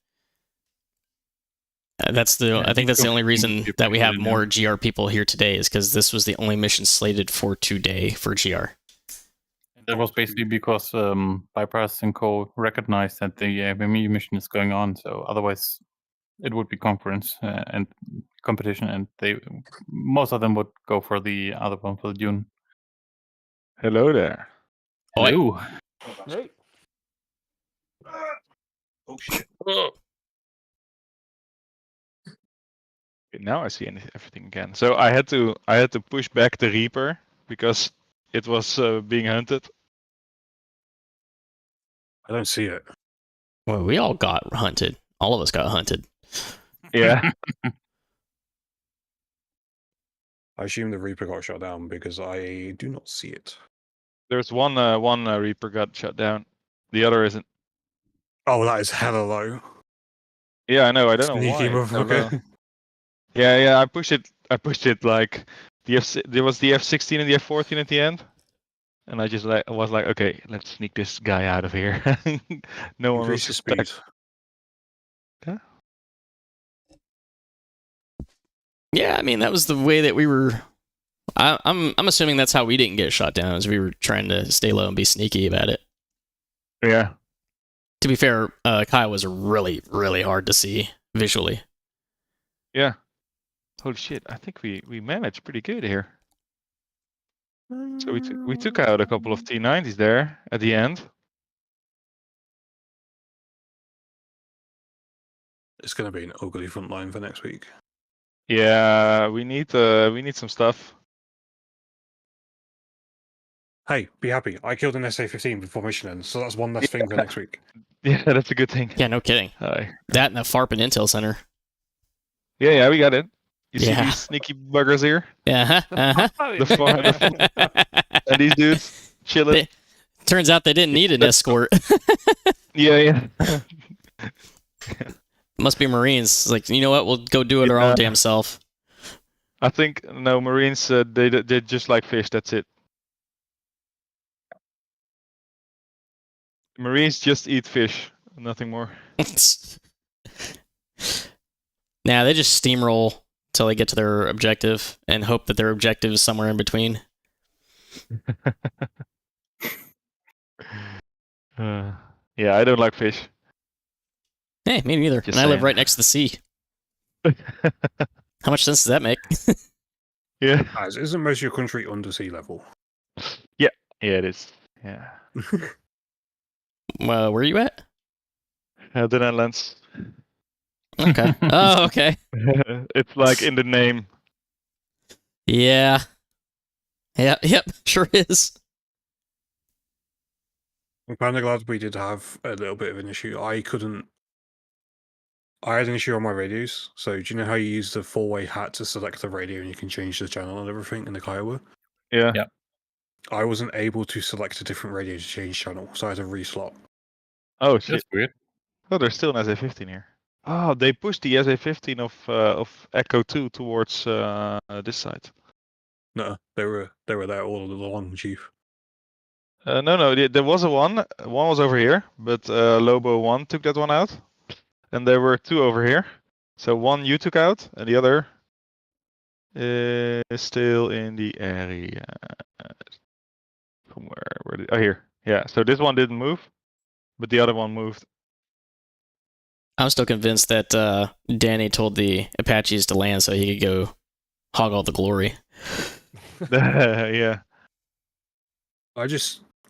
I think that's the only reason that we have more GR people here today is because this was the only mission slated for today for GR. That was basically because Bypass and Co. recognized that the AMVI mission is going on, so otherwise it would be conference and competition, and most of them would go for the other one, for the Dune. Hello there. Hello. Great. Oh shit. Now I see everything again. So I had to push back the Reaper because it was being hunted. I don't see it. Well, we all got hunted. All of us got hunted. Yeah. I assume the Reaper got shot down because I do not see it. There's one Reaper got shut down. The other isn't. Oh, that is hella low. Yeah, I know. I don't know Sneaky why. It's so low. motherfucker. Yeah. I pushed it like there was the F-16 and the F-14 at the end, and I just was like, okay, let's sneak this guy out of here. No one will Increase the speed. suspect. Yeah. Yeah, I mean that was the way that we were. I'm assuming that's how we didn't get shot down, as we were trying to stay low and be sneaky about it. Yeah. To be fair, Kyle was really, really hard to see visually. Yeah. Holy shit! I think we managed pretty good here. So we took out a couple of T-90s there at the end. It's going to be an ugly front line for next week. Yeah, we need some stuff. Hey, be happy. I killed an SA-15 before mission ends, so that's one less thing for next week. Yeah, that's a good thing. Yeah, no kidding. Hi. That and the FARP and Intel Center. Yeah, we got it. You see Yeah. these sneaky buggers here? Uh-huh. And these dudes chilling. Turns out they didn't need an escort. Yeah. Must be Marines. It's like, you know what? We'll go do it our own damn self. I think no Marines. They just like fish. That's it. Marines just eat fish, nothing more. Nah, they just steamroll till they get to their objective and hope that their objective is somewhere in between. Yeah, I don't like fish. Hey, me neither. Just and I live saying. right next to the sea. How much sense does that make? Yeah. Guys, isn't most of your country under sea level? Yeah, it is. Yeah. Where are you at? The Netherlands. Okay. Oh, okay. It's like in the name. Yeah. Yep, sure is. I'm kind of glad we did have a little bit of an issue. I had an issue on my radios. So do you know how you use the four-way hat to select the radio and you can change the channel and everything in the Kiowa? Yeah. I wasn't able to select a different radio to change channel, so I had to reslot. Oh shit. That's weird. Oh, there's still an SA-15 here. Oh, they pushed the SA-15 of Echo 2 towards this side. No, they were there all along, Chief. No, there was a one. One was over here, but Lobo 1 took that one out. And there were two over here. So one you took out, and the other is still in the area. From where oh, here. Yeah, so this one didn't move, but the other one moved. I'm still convinced that Danny told the Apaches to land so he could go hog all the glory. Yeah.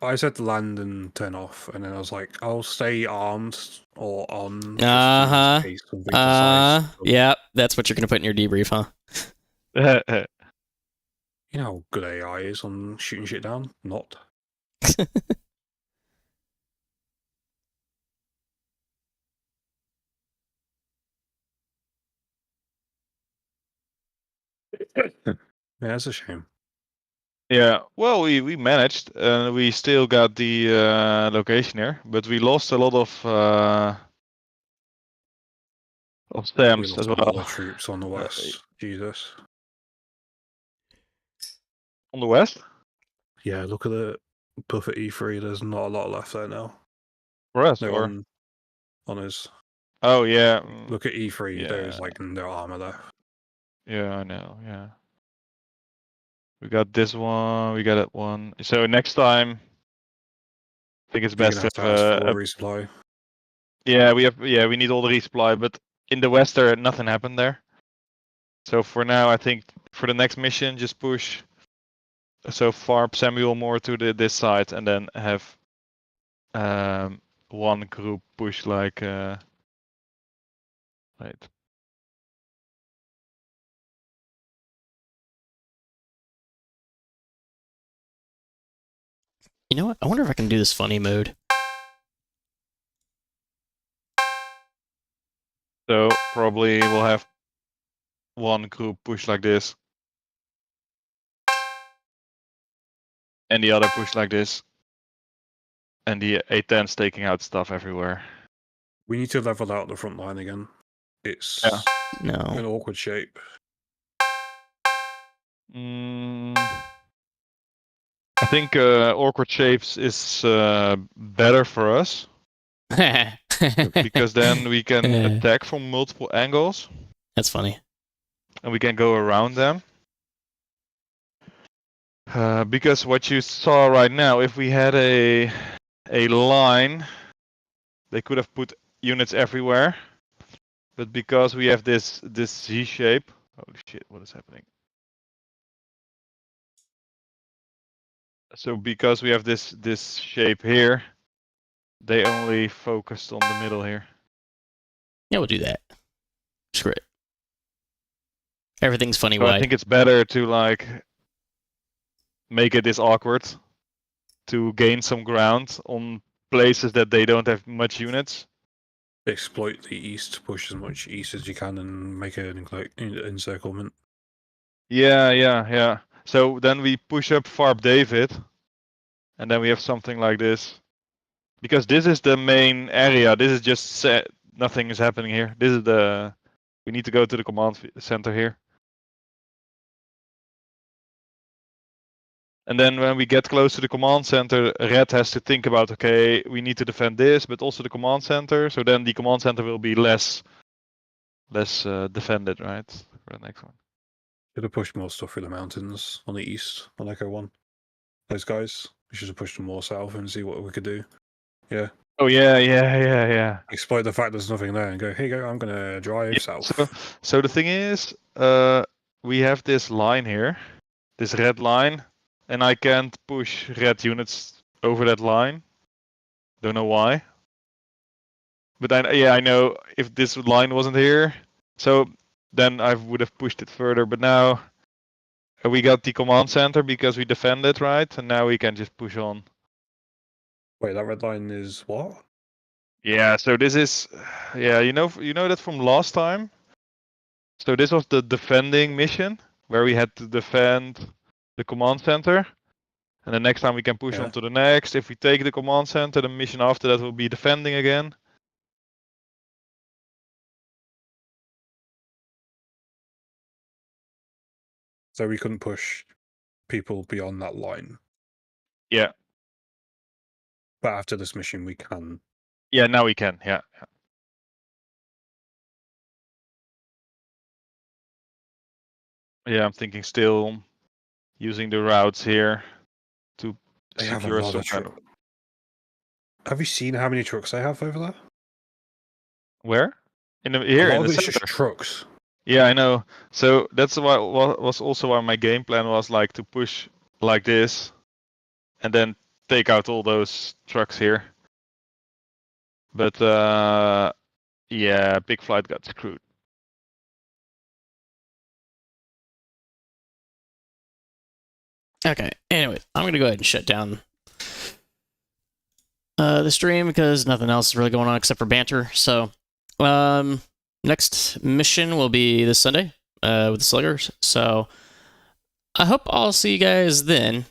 I said to land and turn off, and then I was like, I'll stay armed or on. Yeah, that's what you're gonna put in your debrief, huh? You know how good AI is on shooting shit down? Not. Yeah, that's a shame. Yeah, well, we managed, and we still got the location here, but we lost a lot of We stamps lost as a lot well. of troops on the west. Jesus. On the west? Yeah, look at the Buffett E3. There's not a lot left there now. For us, They're or? on us. Oh yeah. Look at E3. Yeah. There's like no armor there. Yeah, I know. Yeah. We got this one. We got that one. So next time think it's You're best gonna to have to have ask for a resupply. Yeah, we need all the resupply, but in the west there nothing happened there. So for now, I think for the next mission, just push. So far, Samuel more to this side, and then have one group push like. Wait. You know what? I wonder if I can do this funny mode. So probably we'll have one group push like this, and the other push like this, and the A-10's taking out stuff everywhere. We need to level out the front line again. It's No. an awkward shape. I think awkward shapes is better for us. Because then we can attack from multiple angles. That's funny. And we can go around them. Because what you saw right now, if we had a line, they could have put units everywhere. But because we have this Z shape, holy shit, what is happening? So because we have this shape here, they only focused on the middle here. Yeah, we'll do that. Screw it. Everything's funny So wide. I think it's better to like make it this awkward to gain some ground on places that they don't have much units. Exploit the east, push as much east as you can, and make an encirclement. Yeah. So then we push up Farb David, and then we have something like this. Because this is the main area. This is just set. Nothing is happening here. This is the. We need to go to the command center here. And then when we get close to the command center, Red has to think about, okay, we need to defend this, but also the command center. So then the command center will be less defended, right? For the next one. Should have pushed more stuff through the mountains on the east on Echo 1. Those guys. We should have pushed them more south and see what we could do. Yeah. Oh yeah. Exploit the fact there's nothing there and go, here you go, I'm gonna drive south. So the thing is, we have this line here, this red line, and I can't push red units over that line. Don't know why. But I know if this line wasn't here, so then I would have pushed it further. But now we got the command center because we defended, right? And now we can just push on. Wait, that red line is what? Yeah, so this is, you know that from last time. So this was the defending mission where we had to defend the command center, and the next time we can push on to the next. If we take the command center, the mission after that will be defending again. So we couldn't push people beyond that line. Yeah. But after this mission, we can. Yeah, now we can. Yeah. Yeah, I'm thinking still using the routes here to secure some kind of. Have you seen how many trucks they have over there? Where? Here in the it's center. just trucks. Yeah, I know. So that's why was also why my game plan was like to push like this, and then take out all those trucks here. But yeah, Big Flight got screwed. Okay, anyway, I'm going to go ahead and shut down the stream because nothing else is really going on except for banter. So, next mission will be this Sunday with the Sluggers. So, I hope I'll see you guys then.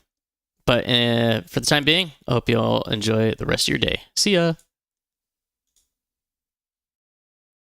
But for the time being, I hope you all enjoy the rest of your day. See ya!